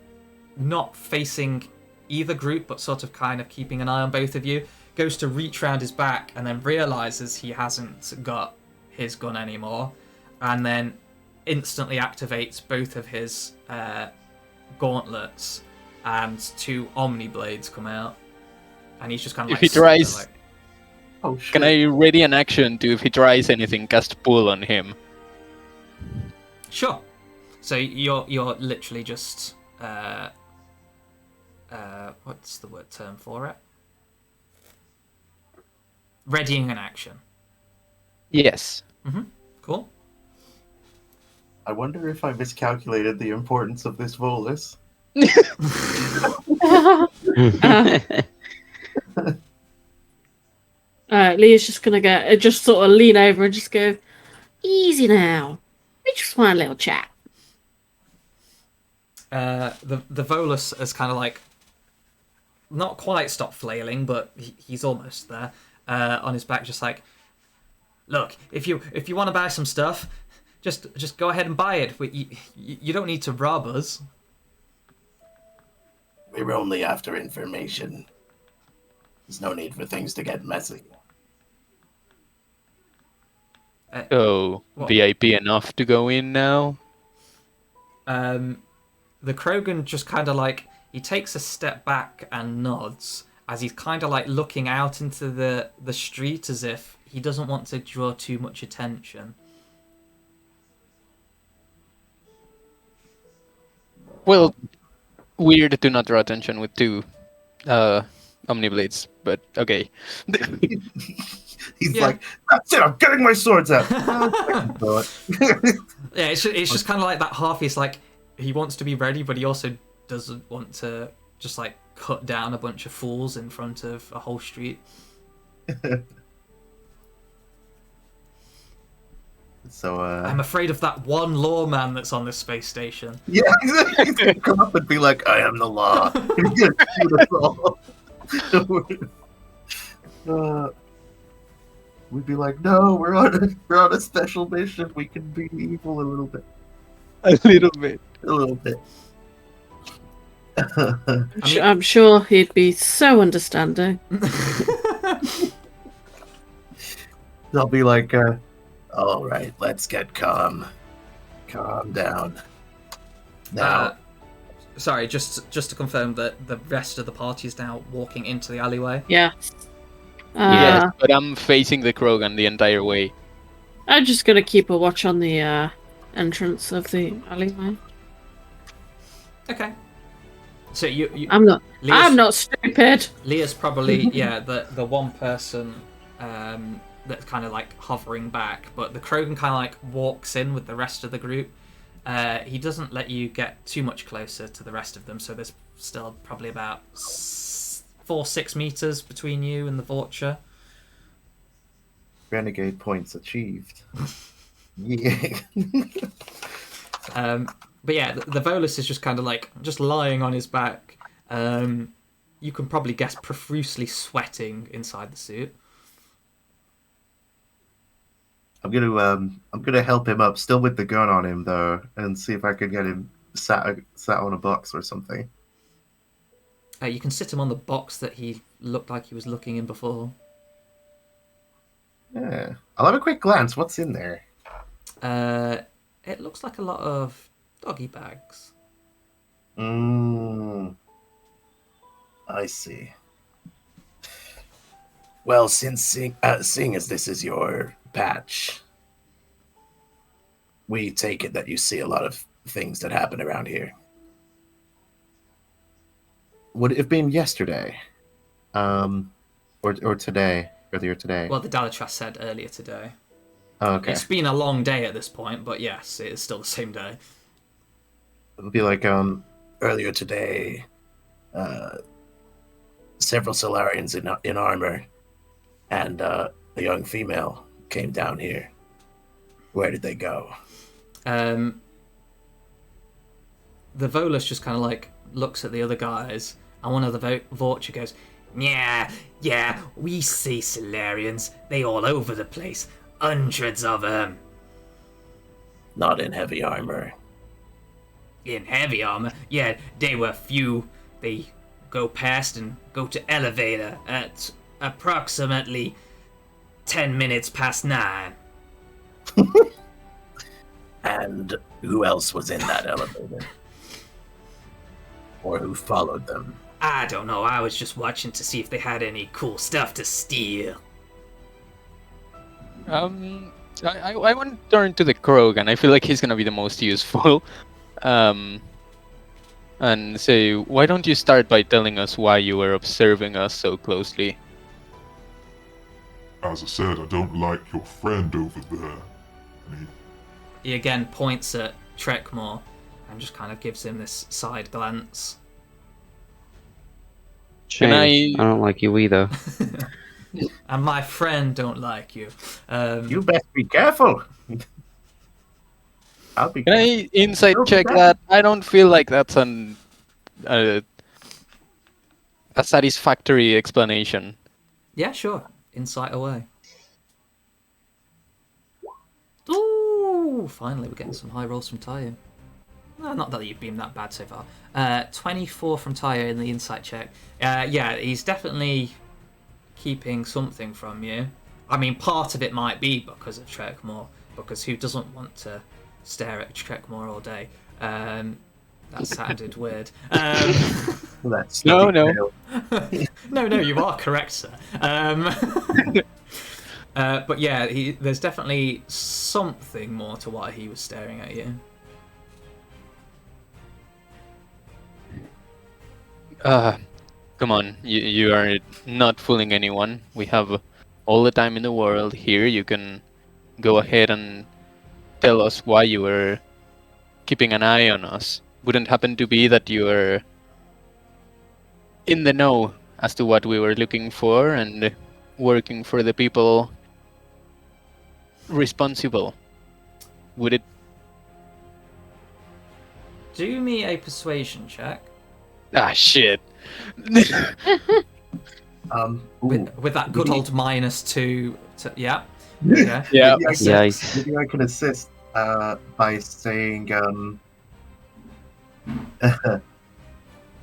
not facing either group, but sort of kind of keeping an eye on both of you. Goes to reach round his back and then realizes he hasn't got his gun anymore, and then instantly activates both of his gauntlets, and 2 Omni Blades come out, and he's just kind of If like, he tries, like, Oh shit. can I ready an action to, if he tries anything, cast pull on him? sure. So you're literally just what's the word term for it? Readying an action. Yes. Cool. I wonder if I miscalculated the importance of this Volus. Leah's just gonna just sort of lean over and just go, easy now. We just want a little chat. The Volus has kind of like not quite stopped flailing, but he's almost there. On his back, just like, look, if you want to buy some stuff, just go ahead and buy it. You don't need to rob us. We're only after information. There's no need for things to get messy. So, What? VIP enough to go in now? The Krogan just kind of like, he takes a step back and nods as he's kind of like looking out into the street as if he doesn't want to draw too much attention. Well, weird to not draw attention with 2 Omniblades, but okay. He's Yeah. like, that's it, I'm getting my swords out. Yeah, it's just kind of like that half. He's like, he wants to be ready, but he also doesn't want to just like cut down a bunch of fools in front of a whole street. So, I'm afraid of that one lawman that's on this space station. yeah, he's gonna come up and be like, I am the law. He's gonna shoot us all. We'd be like, no, we're on a special mission. We can be evil a little bit. A little bit. A little bit. I'm sure he'd be so understanding. They'll be like, All right, let's get calm. Calm down. Now, Sorry, just to confirm that the rest of the party is now walking into the alleyway. Yeah. Yes, but I'm facing the Krogan the entire way. I'm just gonna keep a watch on the entrance of the alleyway. Okay. So you I'm Leah's, not stupid. Leah's probably the one person that's kind of like hovering back, but the Krogan kind of like walks in with the rest of the group. He doesn't let you get too much closer to the rest of them, so there's still probably about 4-6 meters between you and the Vulture. renegade points achieved. Yeah. But yeah, the Volus is just kind of like just lying on his back. You can probably guess profusely sweating inside the suit. I'm gonna help him up, still with the gun on him though, and see if I can get him sat on a box or something. You can sit him on the box that he looked like he was looking in before. Yeah. I'll have a quick glance. What's in there? It looks like a lot of doggy bags. I see. Well, since seeing as this is your patch, we take it that you see a lot of things that happen around here. Would it have been yesterday? Or today? Earlier today? Well, the Dalatras said earlier today. Oh, okay. It's been a long day at this point, but yes, it is still the same day. It'll be like, Earlier today, several Solarians in armor and a young female came down here. Where did they go? The Volus just kind of like looks at the other guys, and one of the Vorcha goes, Yeah, we see Solarians. They all over the place. Hundreds of them. Not in heavy armor. In heavy armor? Yeah, they were few. They go past and go to elevator at approximately 10 minutes past 9. And who else was in that elevator? Or who followed them? I don't know. I was just watching to see if they had any cool stuff to steal. I want to turn to the Krogan. I feel like he's gonna be the most useful. And say, why don't you start by telling us why you were observing us so closely? As I said, I don't like your friend over there. He again points at Trekmore and just kind of gives him this side glance. Shame. I don't like you either. And my friend don't like you. you best be careful. I'll be Can careful. I insight check that? I don't feel like that's a satisfactory explanation. Yeah, sure. Insight away. Ooh, finally we're getting some high rolls from Tayo. No, not that you've been that bad so far. 24 from Tayo in the insight check. Yeah, he's definitely keeping something from you. I mean, part of it might be because of Trekmore, because who doesn't want to stare at Trekmore all day? That sounded weird. That's No. No, you are correct, sir. But yeah, there's definitely something more to why he was staring at you. Come on, you are not fooling anyone. We have all the time in the world here. You can go ahead and tell us why you were keeping an eye on us. Wouldn't happen to be that you were in the know as to what we were looking for and working for the people responsible? Would it? Do me a persuasion check. Ah, shit. With that good old -2 to, yeah. Yeah. Maybe I can assist by saying,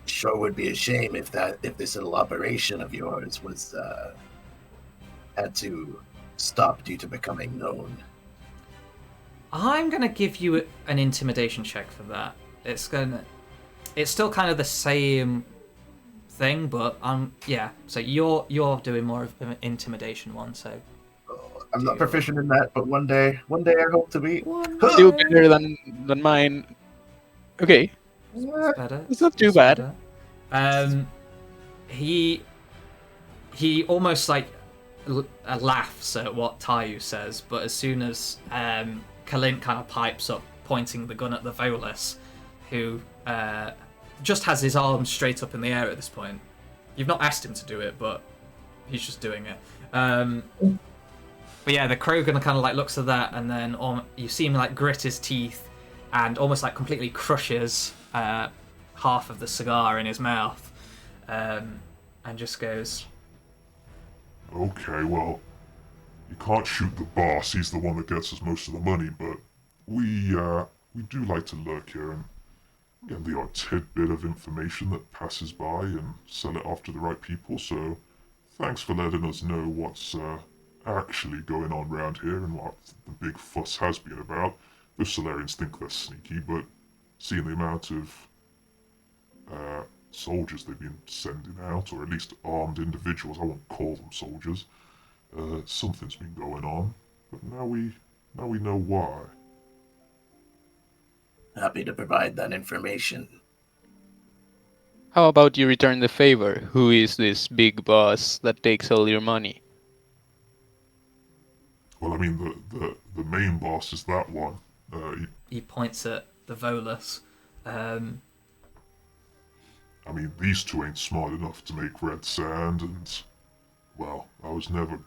Sure would be a shame if this little operation of yours was had to stop due to becoming known. I'm gonna give you an intimidation check for that. It's still kind of the same thing, but yeah. So you're doing more of an intimidation one. So I'm not proficient in that, but one day I hope to be. Still better than mine. Okay. Yeah. better. It's not too bad. Better. He almost like laughs at what Tayu says, but as soon as Kalint kind of pipes up, pointing the gun at the Volus, who just has his arms straight up in the air at this point. You've not asked him to do it, but he's just doing it. But yeah, the Krogan kind of like looks at that, and then you see him like grit his teeth and almost like completely crushes half of the cigar in his mouth, and just goes, Okay, well, you can't shoot the boss. He's the one that gets us most of the money, but we do like to lurk here, and get the odd tidbit of information that passes by and sell it off to the right people, so thanks for letting us know what's actually going on around here and what the big fuss has been about. The Solarians think they're sneaky, but seeing the amount of soldiers they've been sending out, or at least armed individuals, I won't call them soldiers, something's been going on. But now we know why. Happy to provide that information. How about you return the favor? Who is this big boss that takes all your money? Well, I mean, the main boss is that one. He points at the Volus. I mean, these two ain't smart enough to make red sand, and well, I was never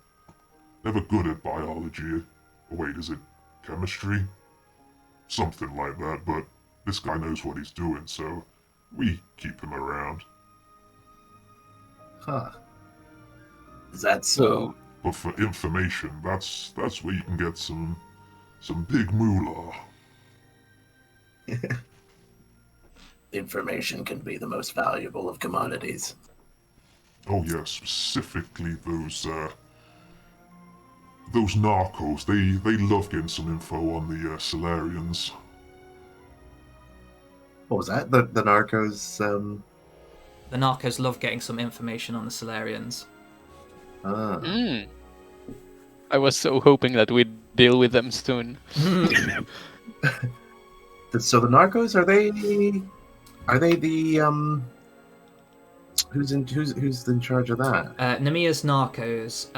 good at biology. Oh, wait, is it chemistry? Something like that, but this guy knows what he's doing, so we keep him around. Huh. Is that so? But for information, that's where you can get some big moolah. Information can be the most valuable of commodities. Oh yeah, specifically those narcos. They love getting some info on the Solarians. What was that? The narcos. The Narcos love getting some information on the Solarians. I was so hoping that we'd deal with them soon. So the narcos, are they the who's in charge of that? Namia's Narcos.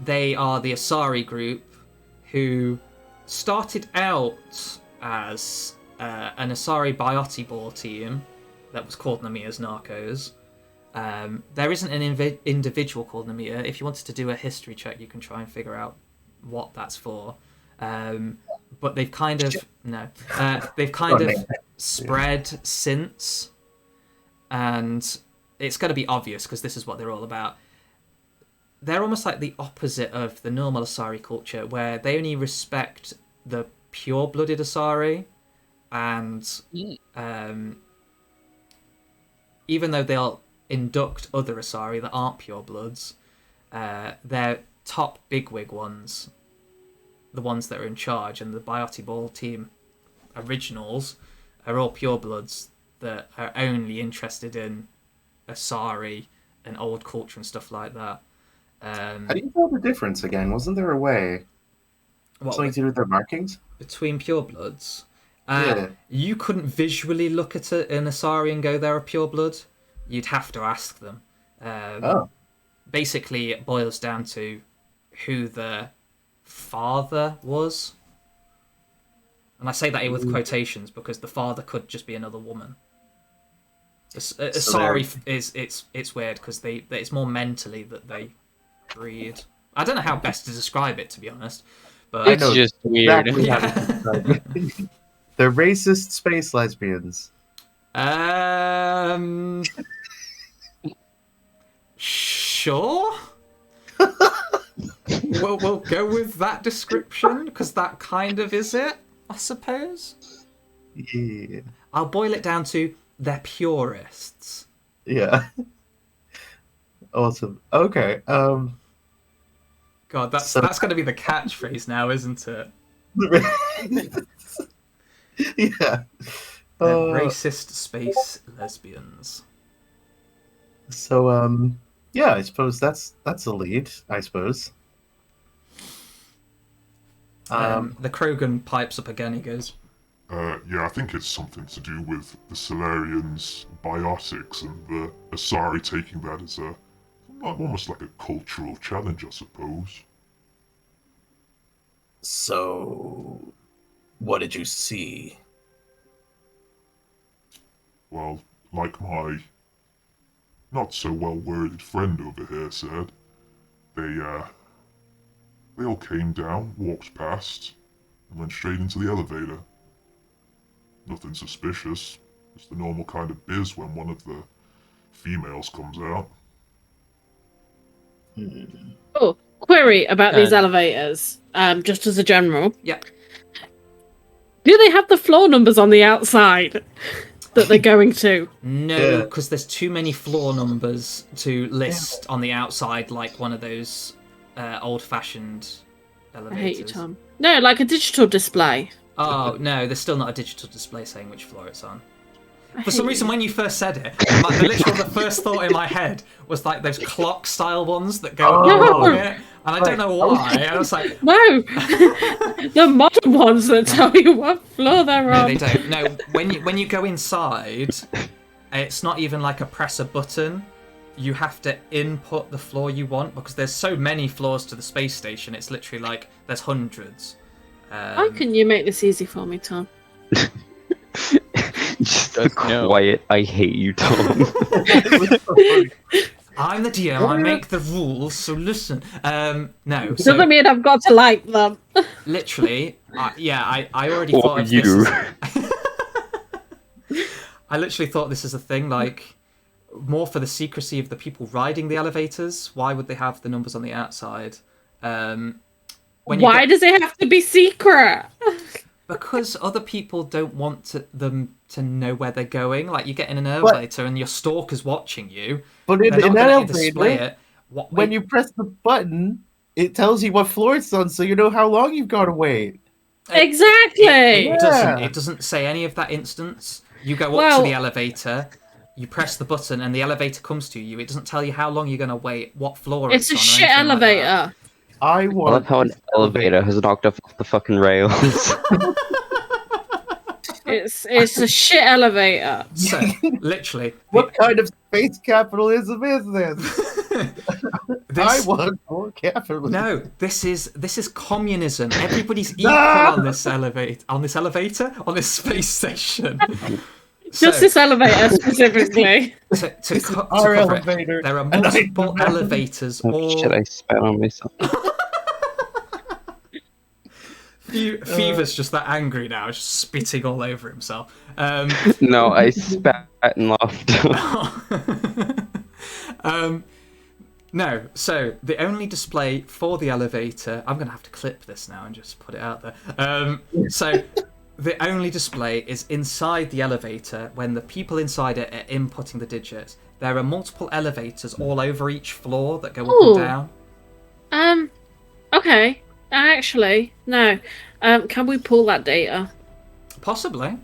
They are the Asari group who started out as an Asari Bioti Ball team that was called Namia's Narcos. There isn't an individual called Namia. If you wanted to do a history check, you can try and figure out what that's for. But they've kind of spread since, and it's going to be obvious because this is what they're all about. They're almost like the opposite of the normal Asari culture, where they only respect the pure-blooded Asari, and even though they'll induct other Asari that aren't purebloods, their top bigwig ones, the ones that are in charge, and the Bioti Ball team originals are all purebloods that are only interested in Asari and old culture and stuff like that. How do you tell the difference again? Wasn't there a way? Something to do with their markings? Between purebloods? Yeah. You couldn't visually look at an Asari and go, they're a pureblood. You'd have to ask them. Basically, it boils down to who the father was. And I say that with quotations because the father could just be another woman. Asari it's weird because it's more mentally that they breed. I don't know how best to describe it, to be honest. But It's just weird. Exactly how to describe it. They're racist space lesbians. Sure. we'll go with that description because that kind of is it, I suppose. Yeah. I'll boil it down to they're purists. Yeah. Awesome. Okay. God, that's going to be the catchphrase now, isn't it? Yeah. Racist space lesbians. So, yeah, I suppose that's a lead, I suppose. The Krogan pipes up again, he goes, Yeah, I think it's something to do with the Solarians' biotics and the Asari taking that as almost like a cultural challenge, I suppose. So, what did you see? Well, like my not so well-worded friend over here said, they all came down, walked past, and went straight into the elevator. Nothing suspicious, just the normal kind of biz when one of the females comes out. Oh, query about these elevators. Just as a general. Yeah. Do they have the floor numbers on the outside that they're going to? No, because there's too many floor numbers to list on the outside, like one of those old-fashioned elevators. I hate you, Tom. No, like a digital display. Oh no, there's still not a digital display saying which floor it's on. I For some hate reason, you. when you first said it, the first thought in my head was like those clock-style ones that go along it, and I don't know why. I was like, No, the modern ones that tell you what floor they're no, on. they don't. No, when you go inside, it's not even like a press a button. You have to input the floor you want because there's so many floors to the space station. It's literally like there's hundreds. How can you make this easy for me, Tom? Just the quiet, I hate you, Tom. I'm the DM. I make the rules. So listen. No. So Doesn't mean I've got to like them. literally, I already Or thought of you. this. I literally thought this is a thing, like more for the secrecy of the people riding the elevators. Why would they have the numbers on the outside? Why does it have to be secret? Because other people don't want them to know where they're going. Like you get in an elevator and your stalker's watching you. But in They're an not going to display elevator, it. when you press the button, it tells you what floor it's on, so you know how long you've got to wait. Exactly. It doesn't say any of that instance. You go up to the elevator, you press the button, and the elevator comes to you. It doesn't tell you how long you're going to wait, what floor It's a on, or shit anything like that. elevator. I I want love how an elevator has knocked off the fucking rails. It's a shit elevator. So, literally, what kind of space capitalism is this? I want more capitalism. No, this is communism. Everybody's equal on this space station. Just this elevator specifically. To our cover elevator. it, there are multiple elevators. Oh shit, I spat on myself. Fever's just that angry now, just spitting all over himself. No, I spat and laughed. No, so the only display for the elevator, I'm going to have to clip this now and just put it out there. So the only display is inside the elevator when the people inside it are inputting the digits. There are multiple elevators all over each floor that go up and down. Okay. Actually, no. Can we pull that data? Possibly.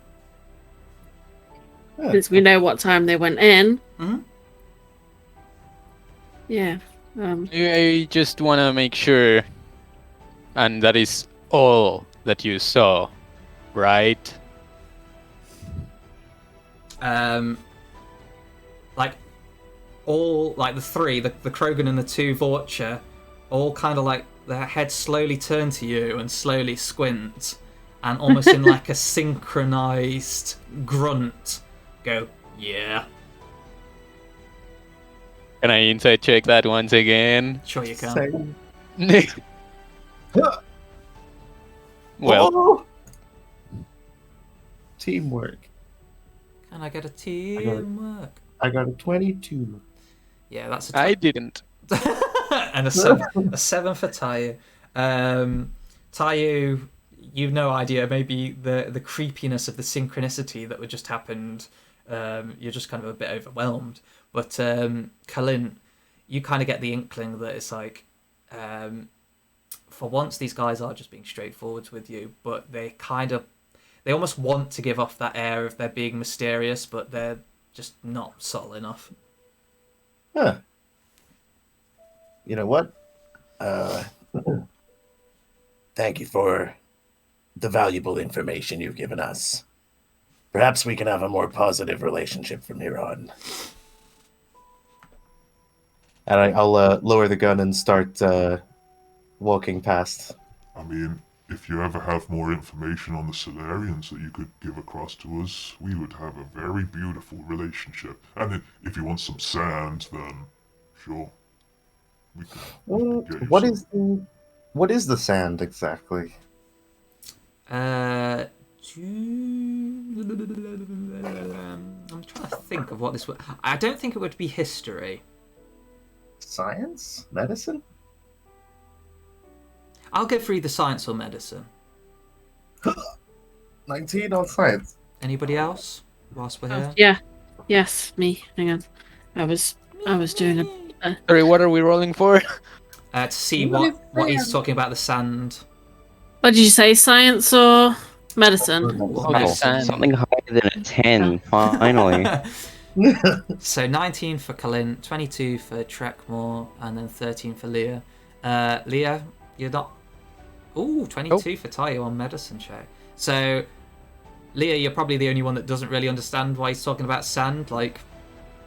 Since we know what time they went in. Mhm. Yeah. I just want to make sure, and that is all that you saw, right? Like all like the three, the Krogan and the two Vorcha, all kind of like their heads slowly turn to you and slowly squint, and almost in like a synchronized grunt, go, yeah. Can I insight check that once again? Sure you can. Well, Oh! Teamwork. Can I get a teamwork? I got a 22. Yeah, that's a I didn't. and a seven for Tayu. Tayu, you've no idea. Maybe the creepiness of the synchronicity that would just happened. You're just kind of a bit overwhelmed. But Kalint, you kind of get the inkling that it's like, for once, these guys are just being straightforward with you, but they almost want to give off that air of they're being mysterious, but they're just not subtle enough. Huh. You know what? Thank you for the valuable information you've given us. Perhaps we can have a more positive relationship from here on. And I'll lower the gun and start walking past. I mean, if you ever have more information on the Solarians that you could give across to us, we would have a very beautiful relationship. And if you want some sand, then sure. We can get you What is the sand exactly? I'm trying to think of what this would. I don't think it would be history. Science? Medicine? I'll go for either science or medicine. 19 on science. Anybody else? Whilst we're here. Yeah. Yes, me. Hang on. I was doing a. Sorry, what are we rolling for? To see what he's talking about the sand. What did you say? Science or medicine? Or Oh, the medicine. sand. Something higher than a 10, finally. So 19 for Kalint, 22 for Trekmore, and then 13 for Leah. Leah, you're not... Ooh, 22 for Tayo on medicine check. So, Leah, you're probably the only one that doesn't really understand why he's talking about sand. Like,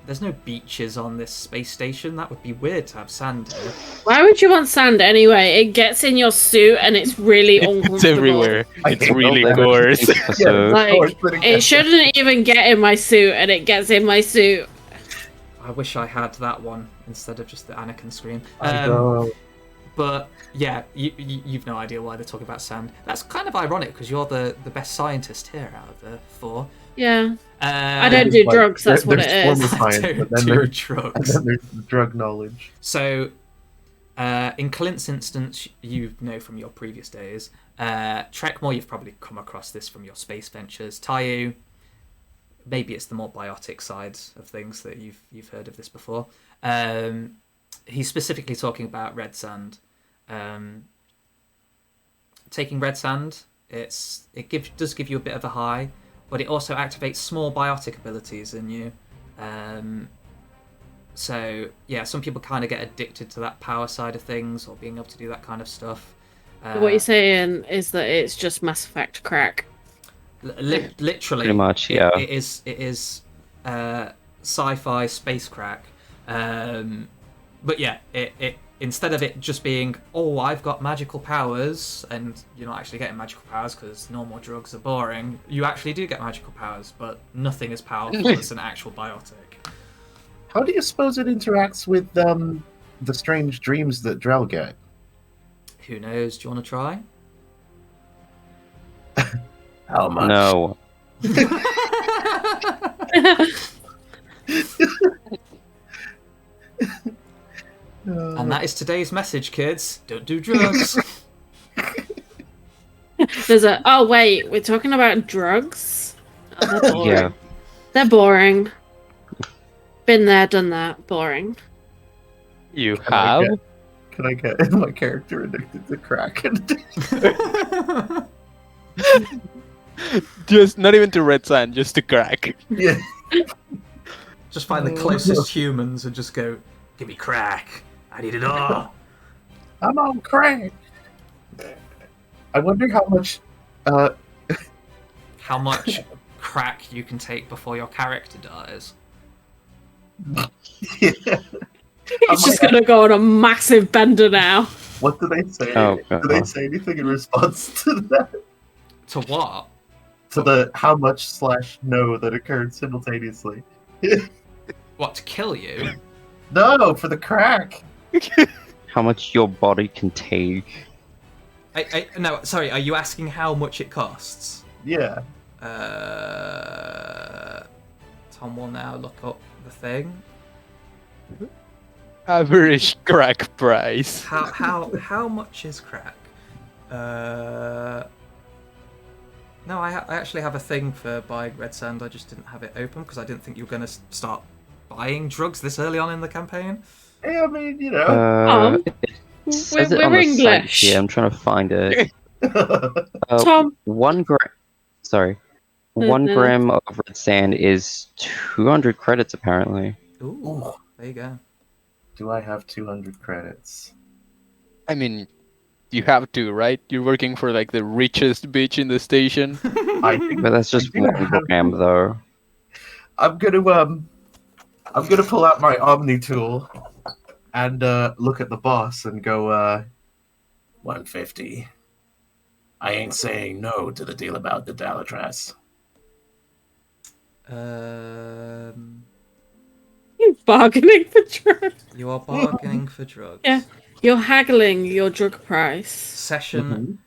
there's no beaches on this space station. That would be weird to have sand here. Why would you want sand anyway? It gets in your suit and it's really uncomfortable. It's everywhere. It's really Well, coarse. So, Like, it shouldn't even get in my suit, and it gets in my suit. I wish I had that one instead of just the Anakin screen. I know. But yeah, you've no idea why they're talking about sand. That's kind of ironic because you're the best scientist here out of the four. Yeah. I don't do Like, drugs, that's what it there's is. formal I science, don't but then do there's, and drugs. then there's drug knowledge. So, in Kalint's instance, you know from your previous days. Trekmore, you've probably come across this from your space ventures. Tayu, maybe it's the more biotic side of things that you've heard of this before. He's specifically talking about red sand. Taking red sand, does give you a bit of a high, but it also activates small biotic abilities in you. So yeah, some people kind of get addicted to that power side of things or being able to do that kind of stuff. What you're saying is that it's just Mass Effect crack. Literally, Pretty much, yeah. It is sci-fi space crack. But yeah, it instead of it just being, oh, I've got magical powers, and you're not actually getting magical powers because normal drugs are boring. You actually do get magical powers, but nothing as powerful as an actual biotic. How do you suppose it interacts with the strange dreams that Drell get? Who knows? Do you want to try? How much? no. And that is today's message, kids. Don't do drugs. There's a. Oh wait, we're talking about drugs. Oh, they're boring. Yeah. They're boring. Been there, done that. Boring. You Can I have? Can I get my character addicted to crack? Just not even to red sand, just to crack. Yeah. Just find the closest humans and just go, give me crack. I need it all. I'm on crack. I wonder how much. How much crack you can take before your character dies. Yeah. He's just gonna go on a massive bender now. What do they say? Oh, do they God. say anything in response to that? To what? To the how much / no that occurred simultaneously? What, to kill you? No, for the crack. How much your body can take. No, sorry, are you asking how much it costs? Yeah. Tom will now look up the thing. Average crack price. How much is crack? No, I actually have a thing for buying red sand. I just didn't have it open because I didn't think you were going to start buying drugs this early on in the campaign. Yeah, I mean, you know. It says it We're on the site English. here. I'm trying to find it. Tom. 1 gram. Sorry. 1 gram of red sand is 200 credits, apparently. Ooh, there you go. Do I have 200 credits? I mean, you have to, right? You're working for like the richest bitch in the station. I think But that's just I do 1 have- gram, though. I'm gonna pull out my Omni tool and look at the boss and go 150. I ain't saying no to the deal about the Dalatras. You're bargaining for drugs. You are bargaining for drugs. Yeah. You're haggling your drug price. Session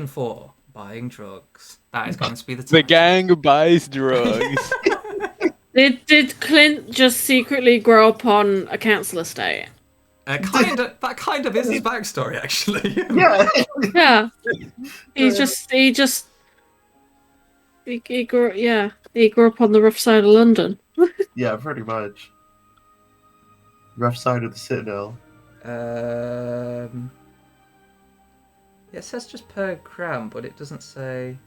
4, buying drugs. That is going to be the title. The gang buys drugs. Did Clint just secretly grow up on a council estate? That kind of is his backstory, actually. yeah. Yeah. He just He grew up on the rough side of London. Yeah, pretty much. Rough side of the Citadel. Yeah, it says just per gram, but it doesn't say.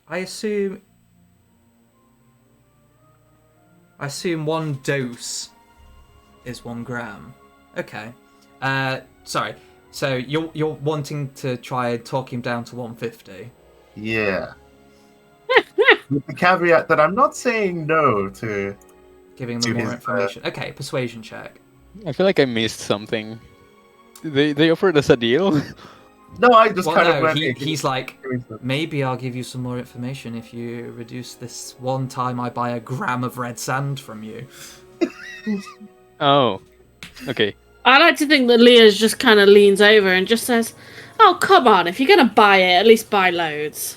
I assume one dose is 1 gram. Okay. Sorry. So you're wanting to try and talk him down to 150? Yeah. With the caveat that I'm not saying no to Giving To them more his, information. Okay, persuasion check. I feel like I missed something. They offered us a deal. No, I just Well, kind of no, went. he's like, maybe I'll give you some more information if you reduce this one time I buy a gram of red sand from you. Oh, okay. I like to think that Leah just kind of leans over and just says, "Oh, come on! If you're gonna buy it, at least buy loads."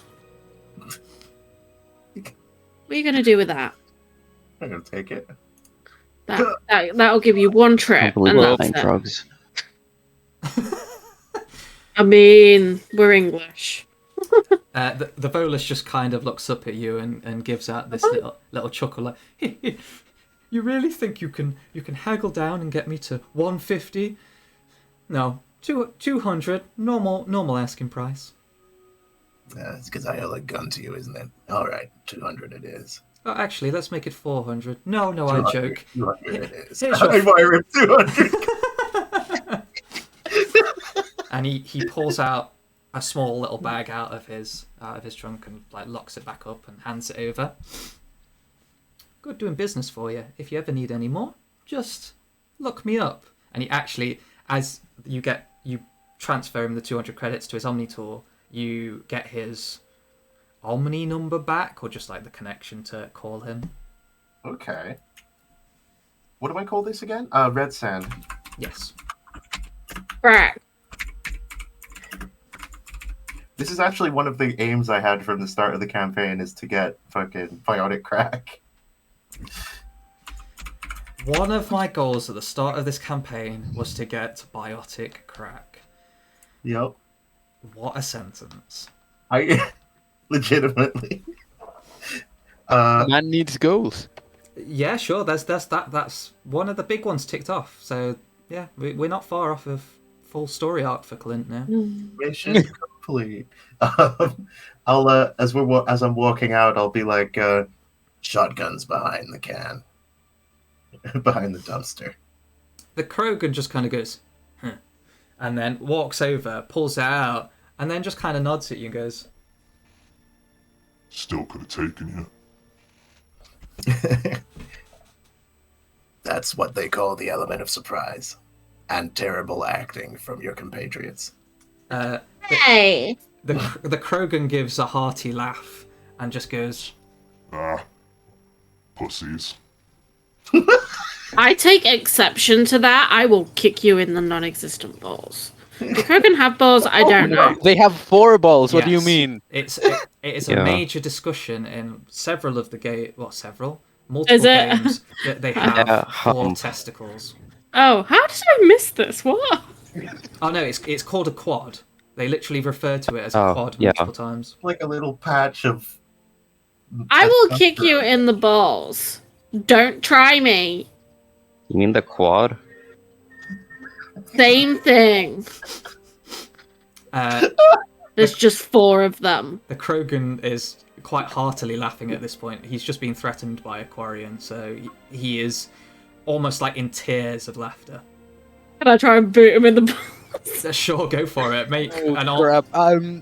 What are you gonna do with that? I'm gonna take it. That'll give you one I trip, can't believe and we're that's buying it. drugs. I mean, we're English. The Volus just kind of looks up at you and gives out this little chuckle like, you really think you can haggle down and get me to 150? No, 200, normal asking price. It's because I owe a gun to you, isn't it? All right, 200 it is. Oh, actually, let's make it 400. No, I 200, joke. 200 it is. Here's your I buy him 200. And he pulls out a small little bag out of his trunk and like locks it back up and hands it over. Good doing business for you. If you ever need any more, just look me up. And he actually, as you transfer him the 200 credits to his Omni tool, you get his Omni number back, or just like the connection to call him. Okay. What do I call this again? Red sand. Yes. Crack. This is actually one of the aims I had from the start of the campaign, is to get fucking biotic crack. One of my goals at the start of this campaign was to get biotic crack. Yep. What a sentence. I legitimately. Man needs goals. Yeah, sure. That's one of the big ones ticked off. So yeah, we're not far off of full story arc for Clint now. Mission complete. I'll as I'm walking out, I'll be like, Shotguns behind the can. behind the dumpster. The Krogan just kind of goes, huh, and then walks over, pulls it out, and then just kind of nods at you and goes, Still could have taken you. That's what they call the element of surprise. And terrible acting from your compatriots. Hey. The Krogan gives a hearty laugh and just goes, Ah, pussies. I take exception to that. I will kick you in the non-existent balls. If I can have balls, I don't know. They have 4 balls. What do you Yes. mean? It is Yeah. a major discussion in several of the multiple Is it? games that they have Yeah, 4 testicles. Oh, how did I miss this? What? Oh no, it's called a quad. They literally refer to it as a Oh, quad yeah. multiple times. Like a little patch of. I will kick you in the balls. Don't try me. You mean the quad? Same thing. Uh, There's just 4 of them. the Krogan is quite heartily laughing at this point. He's just been threatened by a Quarian, so he is almost like in tears of laughter. Can I try and boot him in the balls? Sure, go for it. Make Oh, an crap.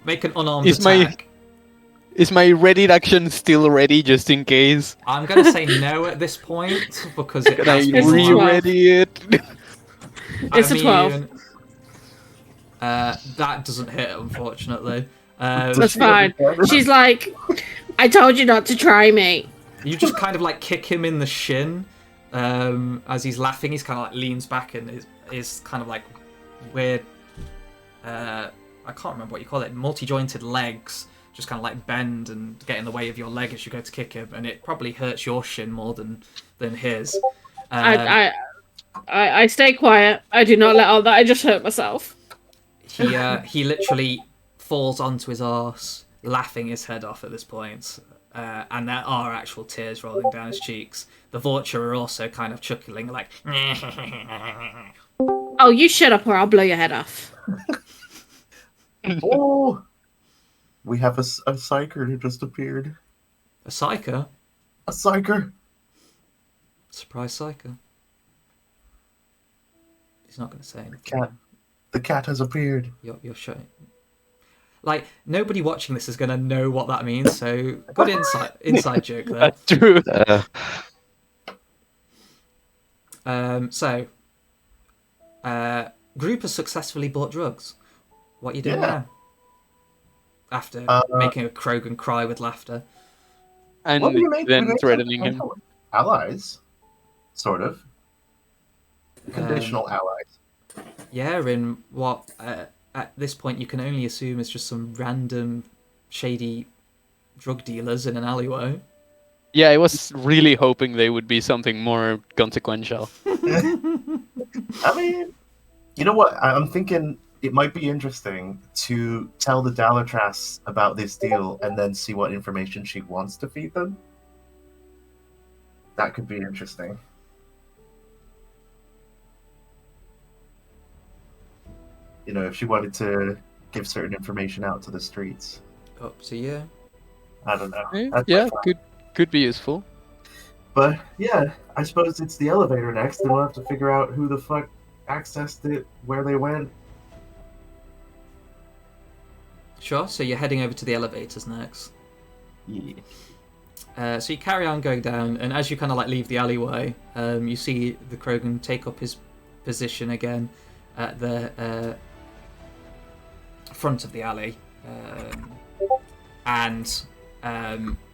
make an unarmed Is my- attack. Is my ready action still ready just in case? I'm going to say no at this point because it Can I has It's a been 12. re-ready it? It's a 12. That doesn't hit, unfortunately. That's fine. She's like, I told you not to try me. You just kind of like kick him in the shin as he's laughing. He's kind of like leans back and is kind of like weird. I can't remember what you call it. Multi-jointed legs just kind of like bend and get in the way of your leg as you go to kick him, and it probably hurts your shin more than his. I stay quiet. I do not let on that I just hurt myself. He literally falls onto his arse, laughing his head off at this point. And there are actual tears rolling down his cheeks. The vulture are also kind of chuckling, like. Oh, you shut up or I'll blow your head off. Oh, we have a psyker who just appeared. A psyker? A psyker. Surprise psyker. He's not going to say anything. Cat. The cat has appeared. You're showing. Like, nobody watching this is going to know what that means, so good inside joke there. That's true. Group has successfully bought drugs. What are you doing Yeah. now? After making a Krogan cry with laughter. And Well, we made then some threatening him. potential allies, sort of. Conditional allies. Yeah, in what at this point you can only assume is just some random shady drug dealers in an alleyway. Yeah, I was really hoping they would be something more consequential. I mean, you know what? I'm thinking it might be interesting to tell the Dalatras about this deal and then see what information she wants to feed them. That could be interesting. You know, if she wanted to give certain information out to the streets. Up to you. I don't know. That's my Yeah, plan. could be useful. But yeah, I suppose it's the elevator next, and we'll have to figure out who the fuck accessed it, where they went. Sure, so you're heading over to the elevators next. Yeah. So you carry on going down, and as you kind of like leave the alleyway, you see the Krogan take up his position again at the front of the alley, and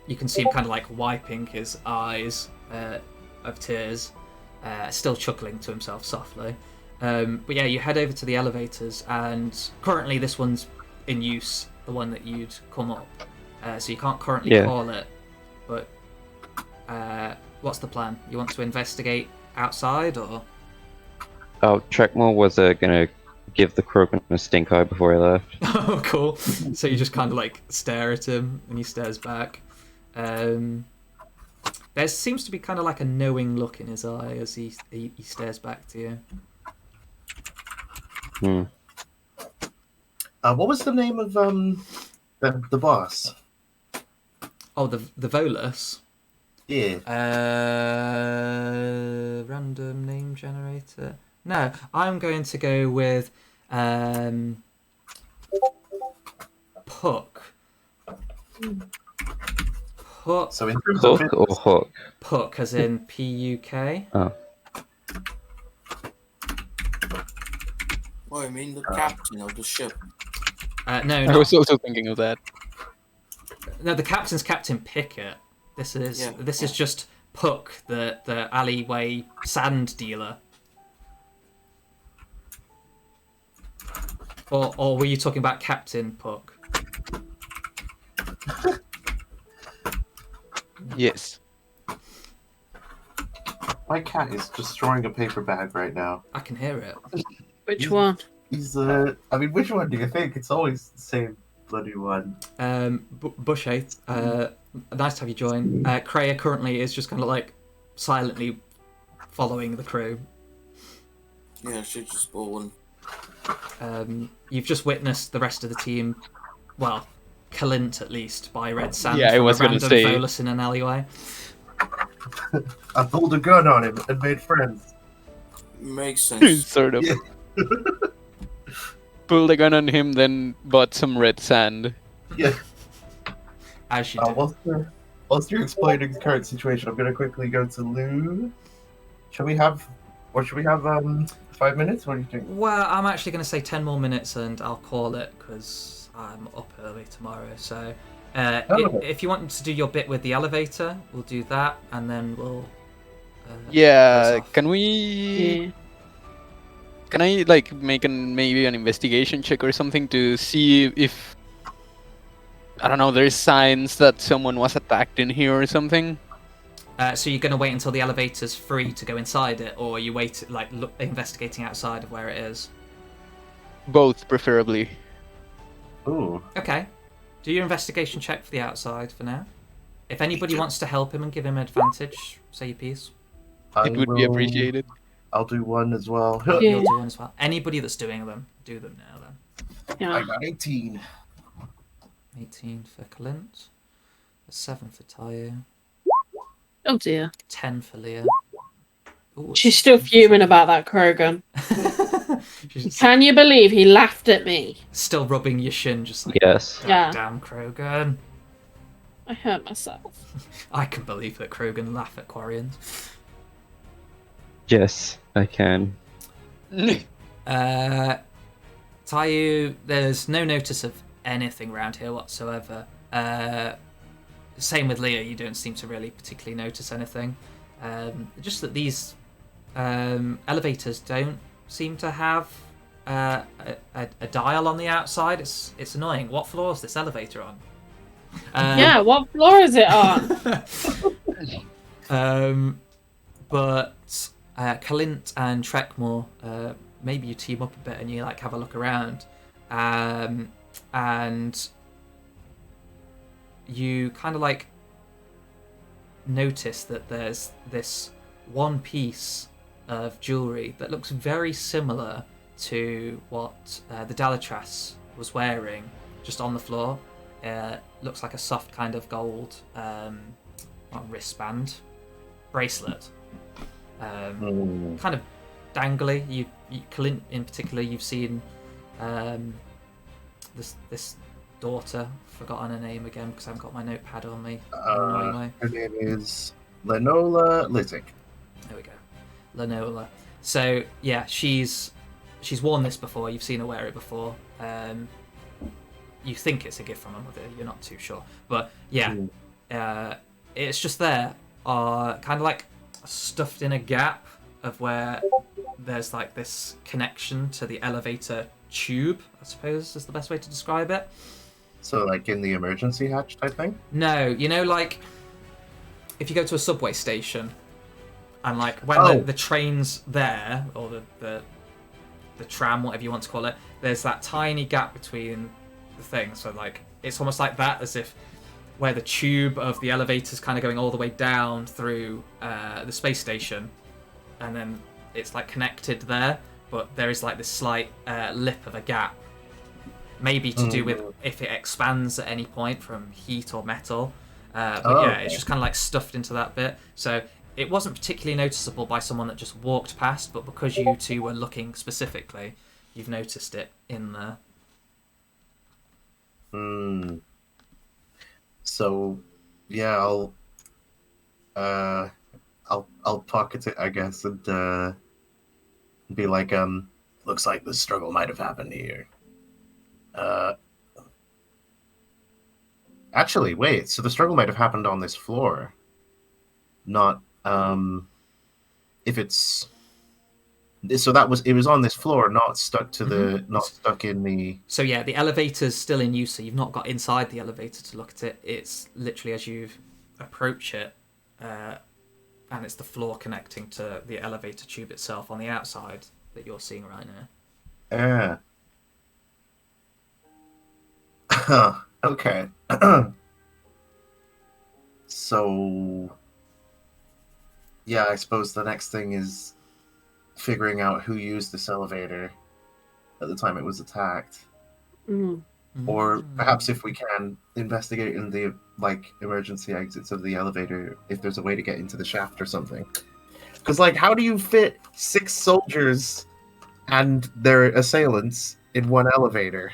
you can see him kind of like wiping his eyes of tears, still chuckling to himself softly. But yeah, you head over to the elevators, and currently this one's in use, the one that you'd come up. So you can't currently call it, but what's the plan? You want to investigate outside, or? Oh, Trekmore was gonna give the Krogan a stink eye before he left. Oh, cool. So you just kind of like stare at him, and he stares back. There seems to be kind of like a knowing look in his eye as he stares back to you. What was the name of the boss? Oh, the Volus. Yeah. Random name generator. No, I'm going to go with Puck. Puck. So in terms of Hook or hook? Puck, as in P-U-K. Oh. Oh, I mean the captain of the ship. No, I was also thinking of that. No, the captain's Captain Pickett. This is just Puck, the alleyway sand dealer. Or were you talking about Captain Puck? Yes. My cat is destroying a paper bag right now. I can hear it. Which one? He's I mean, which one do you think? It's always the same bloody one. Bushay, nice to have you join. Kreia currently is just kind of like silently following the crew. Yeah, she's just balling. You've just witnessed the rest of the team, well, Kalints at least, buy red sand Yeah, I from was a gonna random say. Volus in an alleyway. I pulled a gun on him and made friends. Makes sense. Sort of. Yeah. Pulled a gun on him, then bought some red sand. Yeah. As you do. Whilst you're explaining the current situation, I'm gonna quickly go to Lou. Should we have 5 minutes? What do you think? Well, I'm actually going to say 10 more minutes and I'll call it because I'm up early tomorrow. So if you want to do your bit with the elevator, we'll do that and then we'll... Yeah, close off. can we... Yeah. Can I like make maybe an investigation check or something to see if, I don't know, there's signs that someone was attacked in here or something? So you're going to wait until the elevator's free to go inside it, or you wait, like, investigating outside of where it is? Both, preferably. Ooh. Okay. Do your investigation check for the outside for now. If anybody wants to help him and give him advantage, say your piece. It would be appreciated. I'll do one as well. You'll do one as well. Anybody that's doing them, do them now then. Yeah. I got 18. 18 for Kalints. 7 for Tayo. Oh dear. 10 for Leah. Ooh, She's still fuming about that Krogan. She's Can you believe he laughed at me? still rubbing your shin, just like, Yes. Yeah. damn Krogan. I hurt myself. I can believe that Krogan laugh at Quarians. Yes, I can. Tayu, there's no notice of anything around here whatsoever. Same with Leah, you don't seem to really particularly notice anything. Just that these elevators don't seem to have a dial on the outside. It's annoying. What floor is this elevator on? Yeah, what floor is it on? But Kalint and Trekmore, maybe you team up a bit and you like have a look around, and you kind of like notice that there's this one piece of jewelry that looks very similar to what the Dalatras was wearing, just on the floor. Looks like a soft kind of gold not wristband, bracelet, kind of dangly. You Clint in particular, you've seen this daughter. Forgotten her name again because I haven't got my notepad on me. Annoyingly. Her name is Lenola Lizik. There we go, Lenola. So yeah, she's worn this before. You've seen her wear it before. You think it's a gift from her mother. You're not too sure, but yeah, it's just there, kind of like stuffed in a gap of where there's like this connection to the elevator tube, I suppose is the best way to describe it. So, like in the emergency hatch type thing? No, you know, like if you go to a subway station and like when the train's there, or the tram, whatever you want to call it, there's that tiny gap between the things. So like it's almost like that, as if where the tube of the elevator's kind of going all the way down through the space station, and then it's like connected there, but there is like this slight lip of a gap, maybe to do with if it expands at any point from heat or metal, but it's just kind of like stuffed into that bit. So it wasn't particularly noticeable by someone that just walked past, but because you two were looking specifically, you've noticed it in there. So, yeah, I'll pocket it, I guess, and be like, looks like the struggle might have happened here. Actually, wait. So the struggle might have happened on this floor, not if it's. So it was on this floor, not stuck to the, not stuck in the. So yeah, the elevator's still in use, so you've not got inside the elevator to look at it. It's literally as you approach it, and it's the floor connecting to the elevator tube itself on the outside that you're seeing right now. Okay. So, yeah, I suppose the next thing is figuring out who used this elevator at the time it was attacked. Or perhaps, if we can, investigate in the emergency exits of the elevator if there's a way to get into the shaft or something. Because how do you fit 6 soldiers and their assailants in one elevator?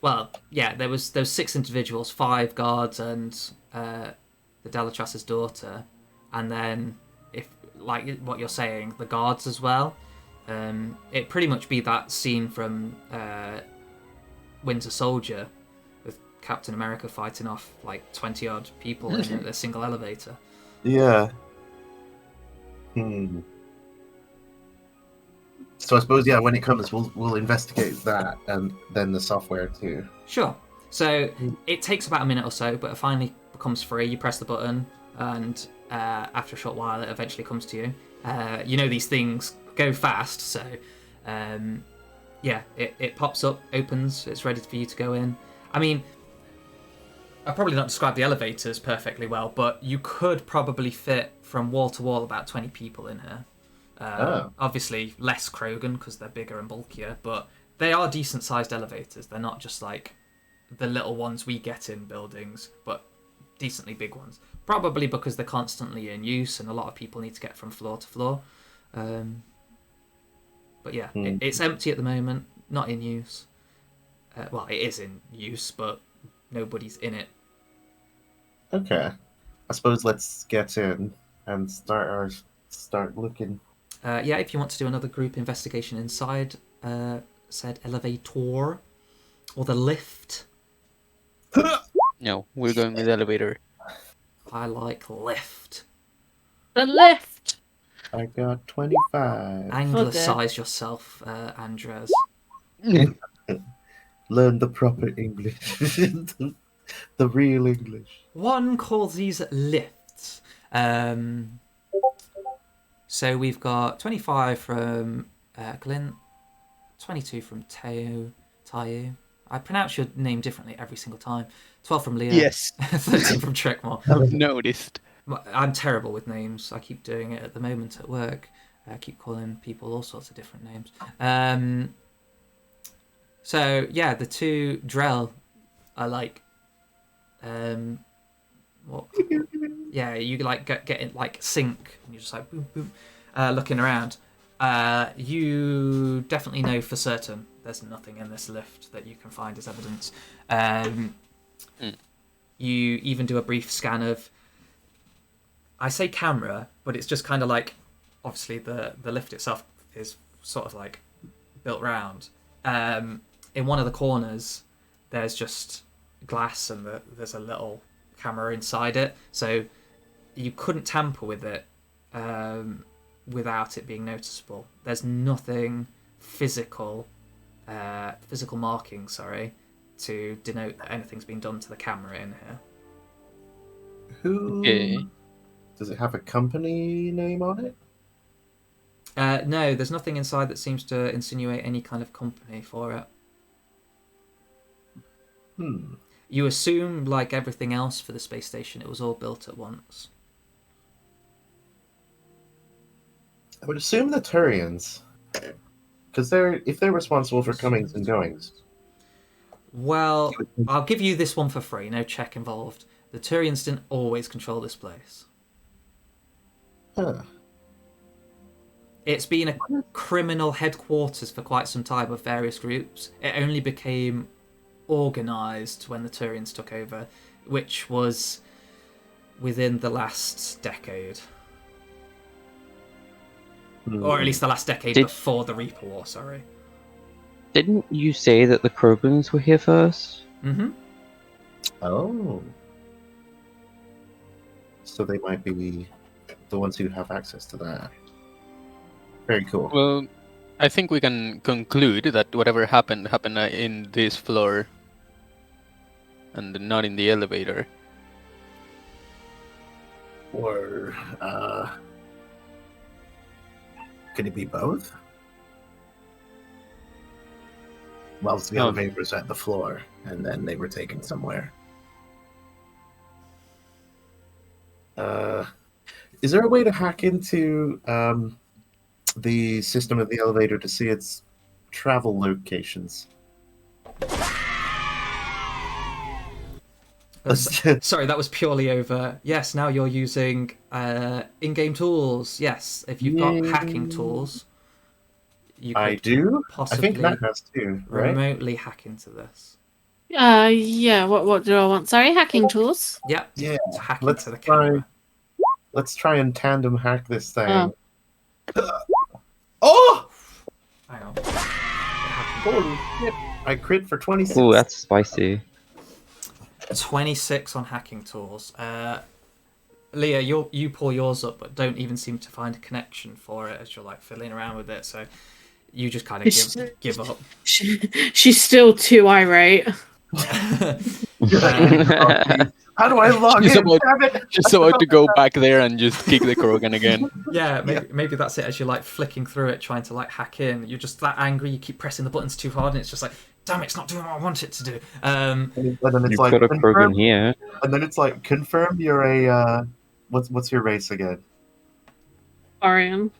Well, yeah, there was 6 individuals, 5 guards and the Delatras's daughter, and then if like what you're saying, the guards as well. It'd pretty much be that scene from Winter Soldier with Captain America fighting off 20 odd people in a single elevator. Yeah. So I suppose, yeah, when it comes, we'll investigate that and then the software too. Sure. So it takes about a minute or so, but it finally becomes free. You press the button and after a short while, it eventually comes to you. You know these things go fast, so yeah, it pops up, opens, it's ready for you to go in. I mean, I've probably not described the elevators perfectly well, but you could probably fit from wall to wall about 20 people in here. Obviously, less Krogan because they're bigger and bulkier, but they are decent-sized elevators. They're not just like the little ones we get in buildings, but decently big ones. Probably because they're constantly in use and a lot of people need to get from floor to floor. But yeah, it's empty at the moment, not in use. Well, it is in use, but nobody's in it. Okay. I suppose let's get in and start looking. Yeah, if you want to do another group investigation inside said elevator or the lift. No, we're going with elevator. I like lift. The lift. I got 25. Anglicize yourself, Andres. Learn the proper English. The real English. One calls these lifts. So we've got 25 from Kalints, 22 from Tayu. I pronounce your name differently every single time. 12 from Leah. Yes. 13 from Trekmore. I've noticed. I'm terrible with names. I keep doing it at the moment at work. I keep calling people all sorts of different names. So yeah, the two Drell are like, what? Yeah, you like get in like sync, and you're just like boom boom, looking around. You definitely know for certain there's nothing in this lift that you can find as evidence. You even do a brief scan of, I say camera, but it's just kind of like, obviously the lift itself is sort of like built round. In one of the corners, there's just glass and there's a little camera inside it, so you couldn't tamper with it without it being noticeable. There's nothing physical marking, to denote that anything's been done to the camera in here. Who? Okay. Does it have a company name on it? No, there's nothing inside that seems to insinuate any kind of company for it. You assume, like everything else for the space station, it was all built at once. I would assume the Turians, because if they're responsible for comings and goings. Well, I'll give you this one for free. No check involved. The Turians didn't always control this place. Huh. It's been a criminal headquarters for quite some time of various groups. It only became organised when the Turians took over, which was within the last decade. Or at least the last decade before the Reaper War, sorry. Didn't you say that the Krogans were here first? Mm-hmm. Oh. So they might be the ones who have access to that. Very cool. Well, I think we can conclude that whatever happened in this floor and not in the elevator. Or, could it be both? Well, the elevator was at the floor, and then they were taken somewhere. Is there a way to hack into the system of the elevator to see its travel locations? Sorry, that was purely over. Yes, now you're using in-game tools. Yes, if you've got hacking tools, you could I do. possibly I think Matt has too, right? remotely hack into this. Yeah. What do I want? Sorry, hacking tools. Yep. Yeah. To hack Let's into the try. camera. Let's try and tandem hack this thing. Oh. Oh! Hang on. Holy shit! I crit for 26. Ooh, that's spicy. 26 on hacking tools. Leah, you pull yours up, but don't even seem to find a connection for it as you're like fiddling around with it. So you just kind of give up. She's still too irate. I How do I log She's in? about, Damn it! she's about to go back there and just kick the Krogan again. Yeah, maybe that's it. As you're like flicking through it, trying to like hack in, you're just that angry. You keep pressing the buttons too hard, and it's just like, damn, it's not doing what I want it to do. And then it's You've like got a confirm, Krogan here. and then it's like confirm you're a what's your race again? Orion.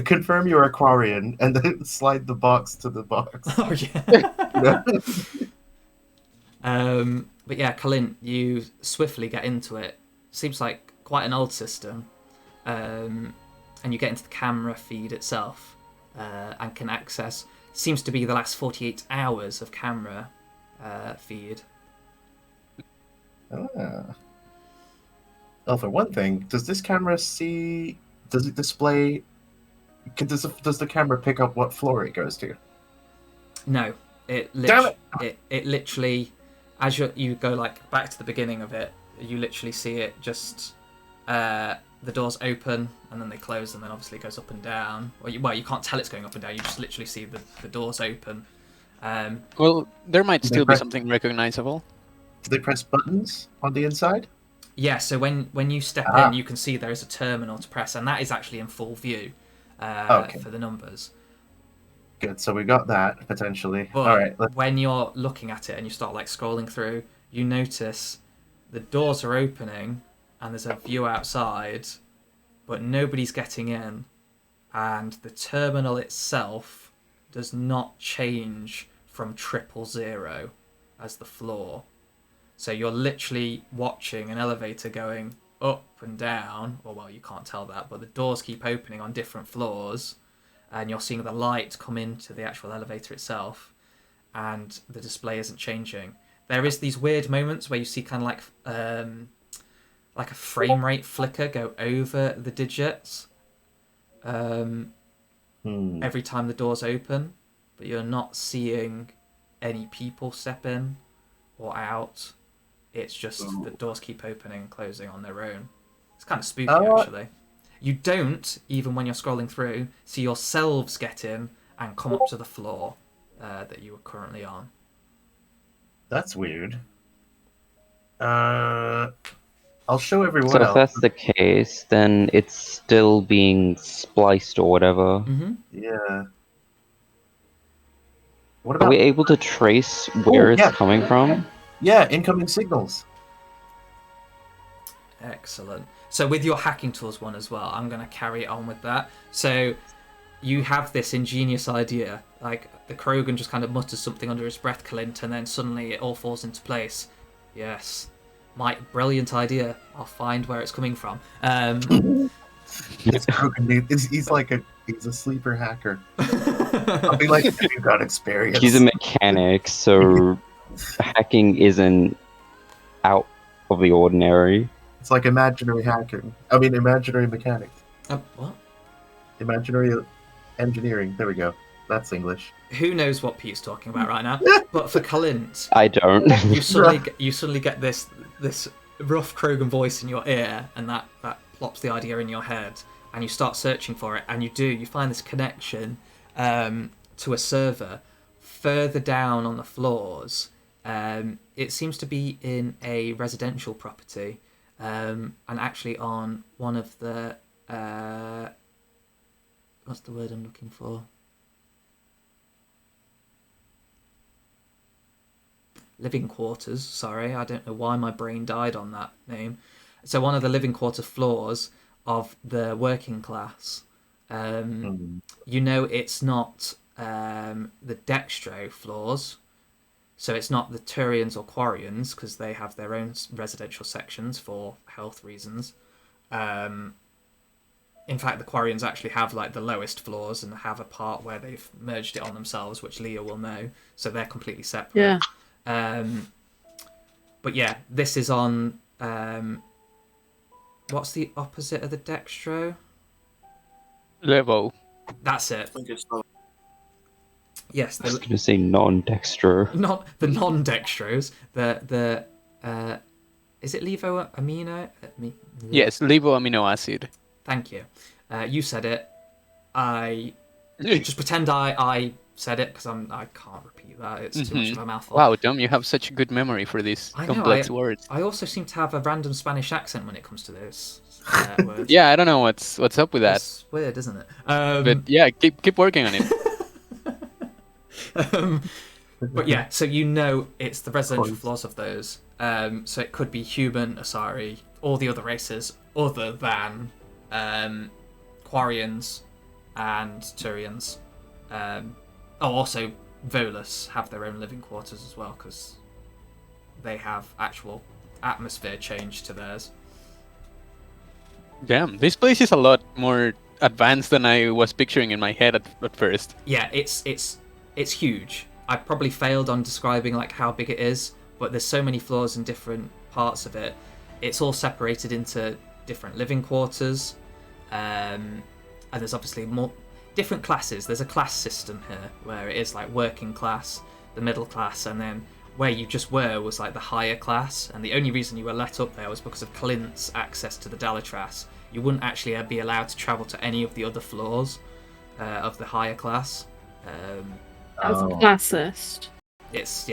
Confirm you're Aquarian, and then slide the box to the box. Oh yeah. Yeah. But yeah, Kalint, you swiftly get into it. Seems like quite an old system, and you get into the camera feed itself, and can access. Seems to be the last 48 hours of camera feed. Well, for one thing, does this camera see? Does it display? Does the camera pick up what floor it goes to? No, it Damn it literally, as you go like back to the beginning of it, you literally see it just the doors open and then they close, and then obviously it goes up and down. Well, you can't tell it's going up and down. You just literally see the doors open. Well, there might They still be press- something recognizable. Do they press buttons on the inside? Yeah, so when you step Ah. in, you can see there is a terminal to press, and that is actually in full view Okay. for the numbers. Good. So we got that potentially. But All right. Let's... when you're looking at it and you start like scrolling through, you notice the doors are opening and there's a view outside, but nobody's getting in, and the terminal itself does not change from 000 as the floor. So you're literally watching an elevator going up and down, or well, you can't tell that, but the doors keep opening on different floors, and you're seeing the light come into the actual elevator itself, and the display isn't changing. There is these weird moments where you see kind of like a frame rate flicker go over the digits every time the doors open, but you're not seeing any people step in or out. It's just the doors keep opening and closing on their own. It's kind of spooky, actually. You don't, even when you're scrolling through, see yourselves get in and come up to the floor that you are currently on. That's weird. I'll show everyone So if else. that's the case, then it's still being spliced or whatever. Mm-hmm. Yeah. What Are about? we able to trace where it's yeah. coming from? Yeah, incoming signals. Excellent. So with your hacking tools one as well, I'm going to carry on with that. So you have this ingenious idea, like the Krogan just kind of mutters something under his breath, Kalint, and then suddenly it all falls into place. Yes, my brilliant idea. I'll find where it's coming from. It's broken, dude. He's a sleeper hacker. I'll be like, have you got experience? He's a mechanic, so hacking isn't out of the ordinary. It's like imaginary hacking. I mean, imaginary mechanics. What? Imaginary engineering. There we go. That's English. Who knows what Pete's talking about right now? But for Kalint, I don't. you suddenly get this rough Krogan voice in your ear, and that plops the idea in your head, and you start searching for it, and you find this connection to a server further down on the floors. It seems to be in a residential property, and actually on one of the what's the word I'm looking for? Living quarters. Sorry, I don't know why my brain died on that name. So one of the living quarter floors of the working class. You know, it's not the Dextro floors, so it's not the Turians or Quarians, because they have their own residential sections for health reasons. In fact, the Quarians actually have like the lowest floors and have a part where they've merged it on themselves, which Leah will know. So they're completely separate. Yeah. But yeah, this is on. What's the opposite of the Dextro? Levo. That's it. I think it's not. Yes, I was going to say non-dextro. not the non-dextrose. The is it levo amino? Yes, levo amino acid. Thank you. You said it. I just pretend I said it because I can't repeat that. It's too much of a mouthful. Wow, Dom, you have such a good memory for these I know, complex words. I also seem to have a random Spanish accent when it comes to those words. Yeah, I don't know what's up with that. It's weird, isn't it? But yeah, keep working on it. But yeah, so you know it's the residential floors of those. So it could be human, Asari, or the other races, other than Quarians and Turians. Also, Volus have their own living quarters as well, because they have actual atmosphere change to theirs. Damn, this place is a lot more advanced than I was picturing in my head at first. Yeah, it's huge. I probably failed on describing like how big it is, but there's so many floors in different parts of it. It's all separated into different living quarters, and there's obviously more different classes. There's a class system here where it is like working class, the middle class, and then where you just were was like the higher class. And the only reason you were let up there was because of Kalints' access to the Delatras. You wouldn't actually be allowed to travel to any of the other floors of the higher class. As a classist. Yes,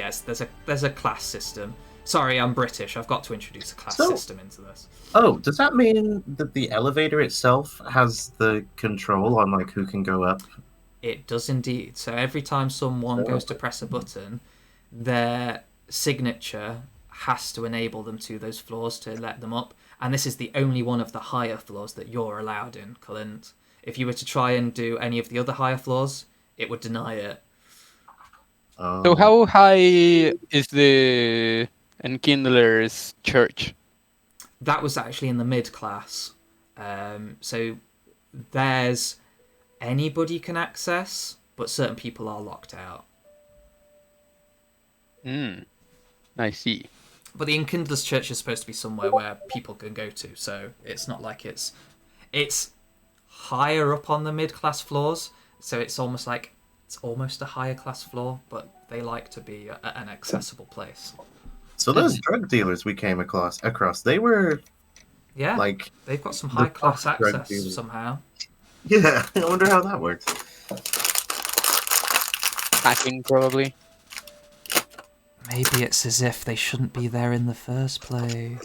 there's a class system. Sorry, I'm British. I've got to introduce a class system into this. Oh, does that mean that the elevator itself has the control on like who can go up? It does indeed. So every time someone goes to press a button, their signature has to enable them to those floors to let them up. And this is the only one of the higher floors that you're allowed in, Kalint. If you were to try and do any of the other higher floors, it would deny it. So how high is the Enkindler's church? That was actually in the mid class. So there's anybody can access, but certain people are locked out. I see. But the Enkindler's church is supposed to be somewhere where people can go to, so it's not like it's higher up on the mid class floors, so it's almost a higher class floor, but they like to be an accessible place. So those drug dealers we came across, they were like they've got some high class access somehow. Yeah, I wonder how that works. Hacking probably. Maybe it's as if they shouldn't be there in the first place.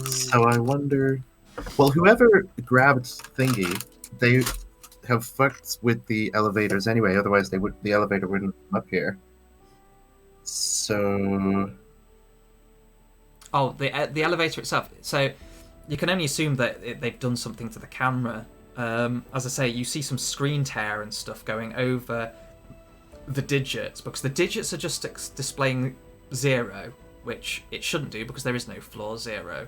So I wonder. Well, whoever grabbed Thingy, they have fucked with the elevators anyway. Otherwise, the elevator wouldn't come up here. So. Oh, the elevator itself. So you can only assume that they've done something to the camera. As I say, you see some screen tear and stuff going over the digits, because the digits are just displaying 0, which it shouldn't do because there is no floor 0.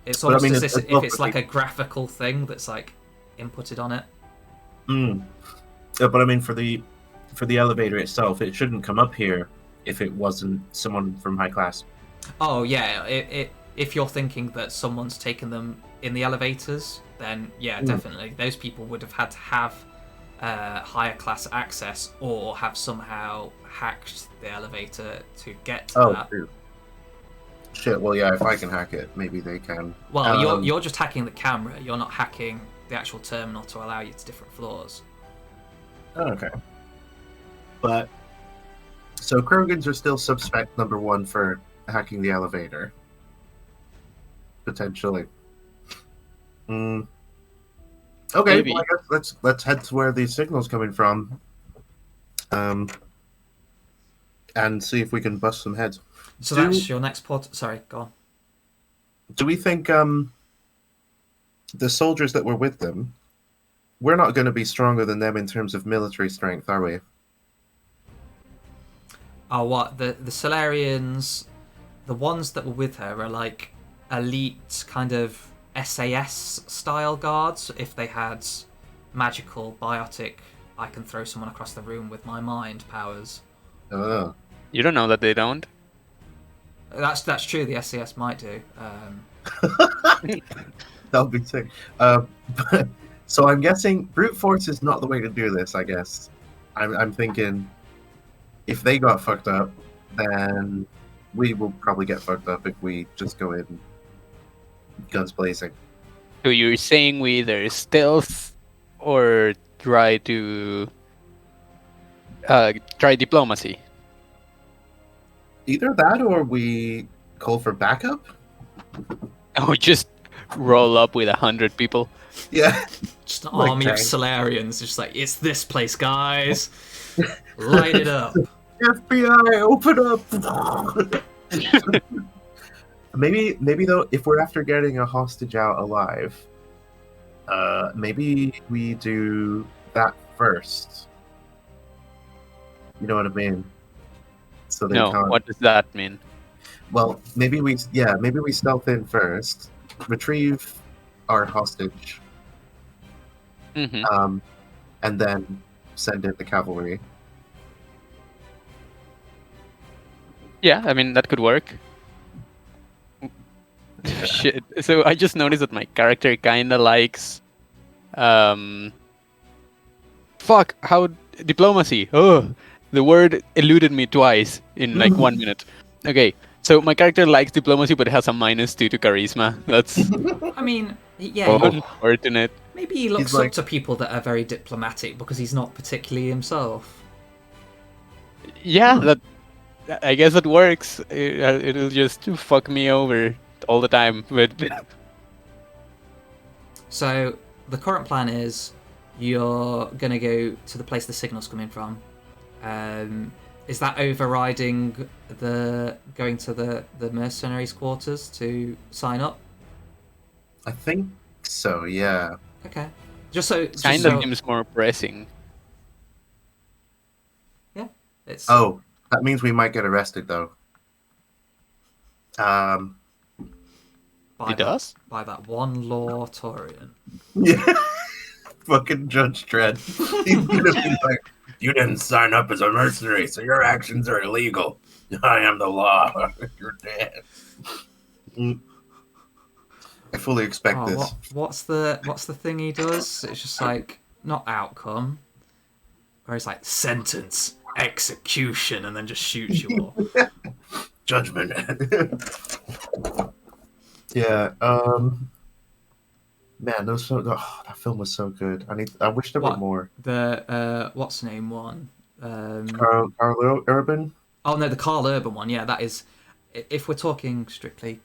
It's almost as if it's like a graphical thing that's like inputted on it. But I mean, for the elevator itself, it shouldn't come up here if it wasn't someone from high class. Oh yeah, if you're thinking that someone's taken them in the elevators, then yeah, definitely those people would have had to have higher class access or have somehow hacked the elevator to get to that. Dude. Shit, well yeah, if I can hack it, maybe they can. Well, you're just hacking the camera, you're not hacking the actual terminal to allow you to different floors. Okay. But so Krogans are still suspect number 1 for hacking the elevator. Potentially. Okay, Maybe. well, I guess let's head to where these signals coming from. And see if we can bust some heads. So that's your next port. Sorry, go on. Do we think the soldiers that were with them, we're not going to be stronger than them in terms of military strength, are we? Oh, what? The Solarians, the ones that were with her are like elite kind of SAS style guards. If they had magical, biotic, I can throw someone across the room with my mind powers. Oh. You don't know that they don't. That's true. The SAS might do. That would be sick. So I'm guessing brute force is not the way to do this. I guess I'm thinking if they got fucked up, then we will probably get fucked up if we just go in guns blazing. So you're saying we either stealth or try diplomacy? Either that or we call for backup. Or just roll up with 100 people? Yeah. Just an Like army of tanks. Solarians, just like, it's this place, guys. Light it up. FBI, open up. Maybe though, if we're after getting a hostage out alive, maybe we do that first. You know what I mean? So they No, can't. what does that mean? Well, maybe we stealth in first, retrieve our hostage, Mm-hmm. and then send in the cavalry. Yeah, I mean, that could work. Shit. So I just noticed that my character kinda likes... Fuck, how... Diplomacy. Oh, the word eluded me twice in like 1 minute. Okay, so my character likes diplomacy but has a -2 to charisma. That's I mean, yeah, Oh. unfortunate. maybe he looks like- up to people that are very diplomatic because he's not particularly himself. Yeah, that... I guess that works. It'll just fuck me over all the time, but... So the current plan is you're gonna go to the place the signal's coming from. Is that overriding the going to the mercenaries' quarters to sign up? I think so. Yeah. Okay. Just so Kinda seems more pressing. it's Oh, that means we might get arrested though. by It does? by that one law Taurian. Yeah. Fucking Judge Dredd. He's gonna be like, You didn't sign up as a mercenary, so your actions are illegal. I am the law. You're dead. I fully expect Oh, this. what's the thing he does? It's just like not outcome, where it's like sentence, execution, and then just shoots you all. Judgment. Yeah. Man, that film was so good. I wish there were What? more. The what's the name one? Carl Urban. Oh no, the Carl Urban one. Yeah, that is. If we're talking strictly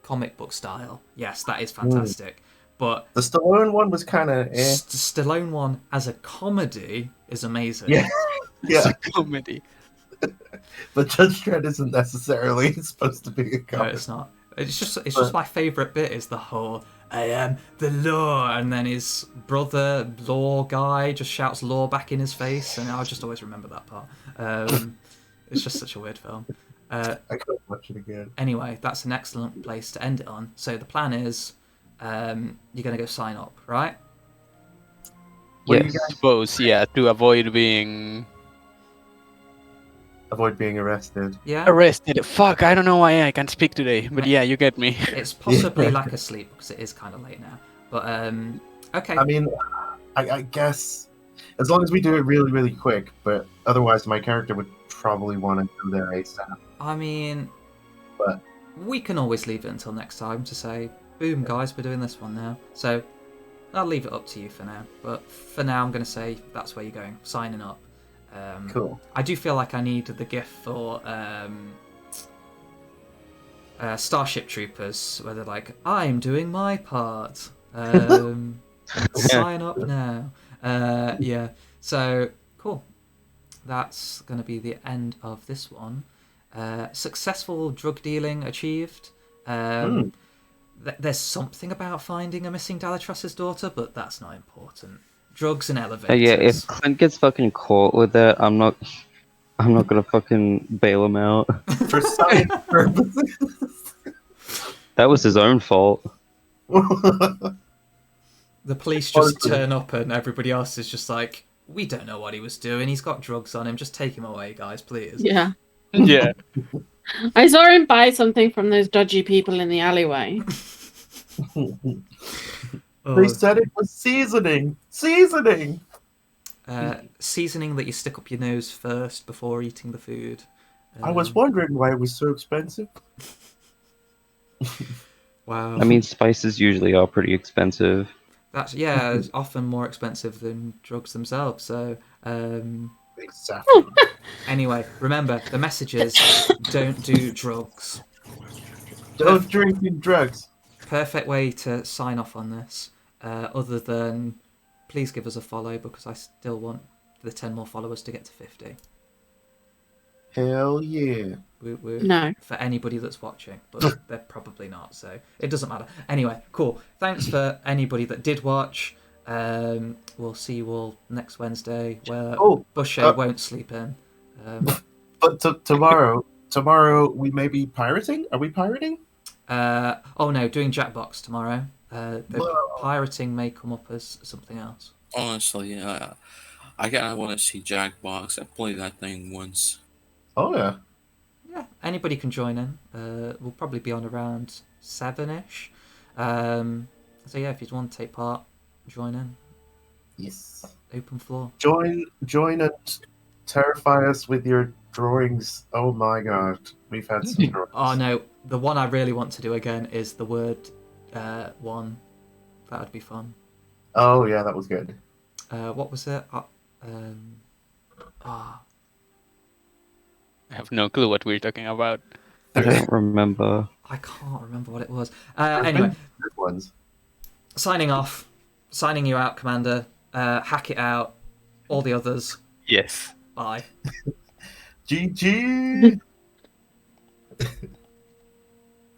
comic book style, yes, that is fantastic. But The Stallone one was kind of Stallone one as a comedy is amazing. Yeah. It's Yeah, a comedy. but Judge Dredd isn't necessarily supposed to be a No, comedy. it's not. It's just my favourite bit is the whole I am the law, and then his brother law guy just shouts law back in his face, and I'll just always remember that part. It's just such a weird film. I could watch it again. Anyway, that's an excellent place to end it on. So the plan is, you're gonna go sign up, right? What do you Yes. guys Suppose, yeah, to avoid being avoid being arrested? Yeah. arrested. Fuck, I don't know why I can't speak today, but yeah, you get me. It's possibly lack of sleep because it is kind of late now. But okay. I mean, I guess as long as we do it really, really quick. But otherwise, my character would probably want to go there ASAP. I mean, But- we can always leave it until next time to say, boom, guys, we're doing this one now. So I'll leave it up to you for now. But for now, I'm going to say that's where you're going, signing up. Cool. I do feel like I need the gift for Starship Troopers, where they're like, I'm doing my part. Sign up now. Yeah, so cool. That's going to be the end of this one. Successful drug dealing achieved. There's something about finding a missing Dalatras's daughter, but that's not important. Drugs and elevators. Yeah, if Clint gets fucking caught with it, I'm not gonna fucking bail him out. For science purposes. That was his own fault. The police just Honestly. turn up and everybody else is just like, we don't know what he was doing. He's got drugs on him. Just take him away, guys, please. Yeah. Yeah. I saw him buy something from those dodgy people in the alleyway. They said it was seasoning. Seasoning. Seasoning that you stick up your nose first before eating the food. I was wondering why it was so expensive. Wow. I mean, spices usually are pretty expensive. That's it's often more expensive than drugs themselves. So Exactly. anyway, remember the messages: don't do drugs. Don't drink and drugs. Perfect way to sign off on this. Other than, please give us a follow because I still want the 10 more followers to get to 50. Hell yeah. No. For anybody that's watching, but they're probably not, so it doesn't matter. Anyway, cool. Thanks for anybody that did watch. We'll see you all next Wednesday, where Busher won't sleep in. But tomorrow we may be pirating. Are we pirating? Oh no, doing Jackbox tomorrow. The Whoa. pirating may come up as something else. Honestly, I want to see Jackbox. I played that thing once. Oh yeah. Yeah, anybody can join in. We'll probably be on around 7ish. So yeah, if you want to take part, join in. Yes. Open floor. Join and terrify us with your drawings. Oh my god, we've had some drawings. Oh no, the one I really want to do again is the word one. That would be fun. Oh yeah, that was good. What was it? I have no clue what we're talking about. I don't remember. I can't remember what it was. There's Anyway, been good ones. signing off. Signing you out, Commander. Hack it out. All the others. Yes. Bye. GG.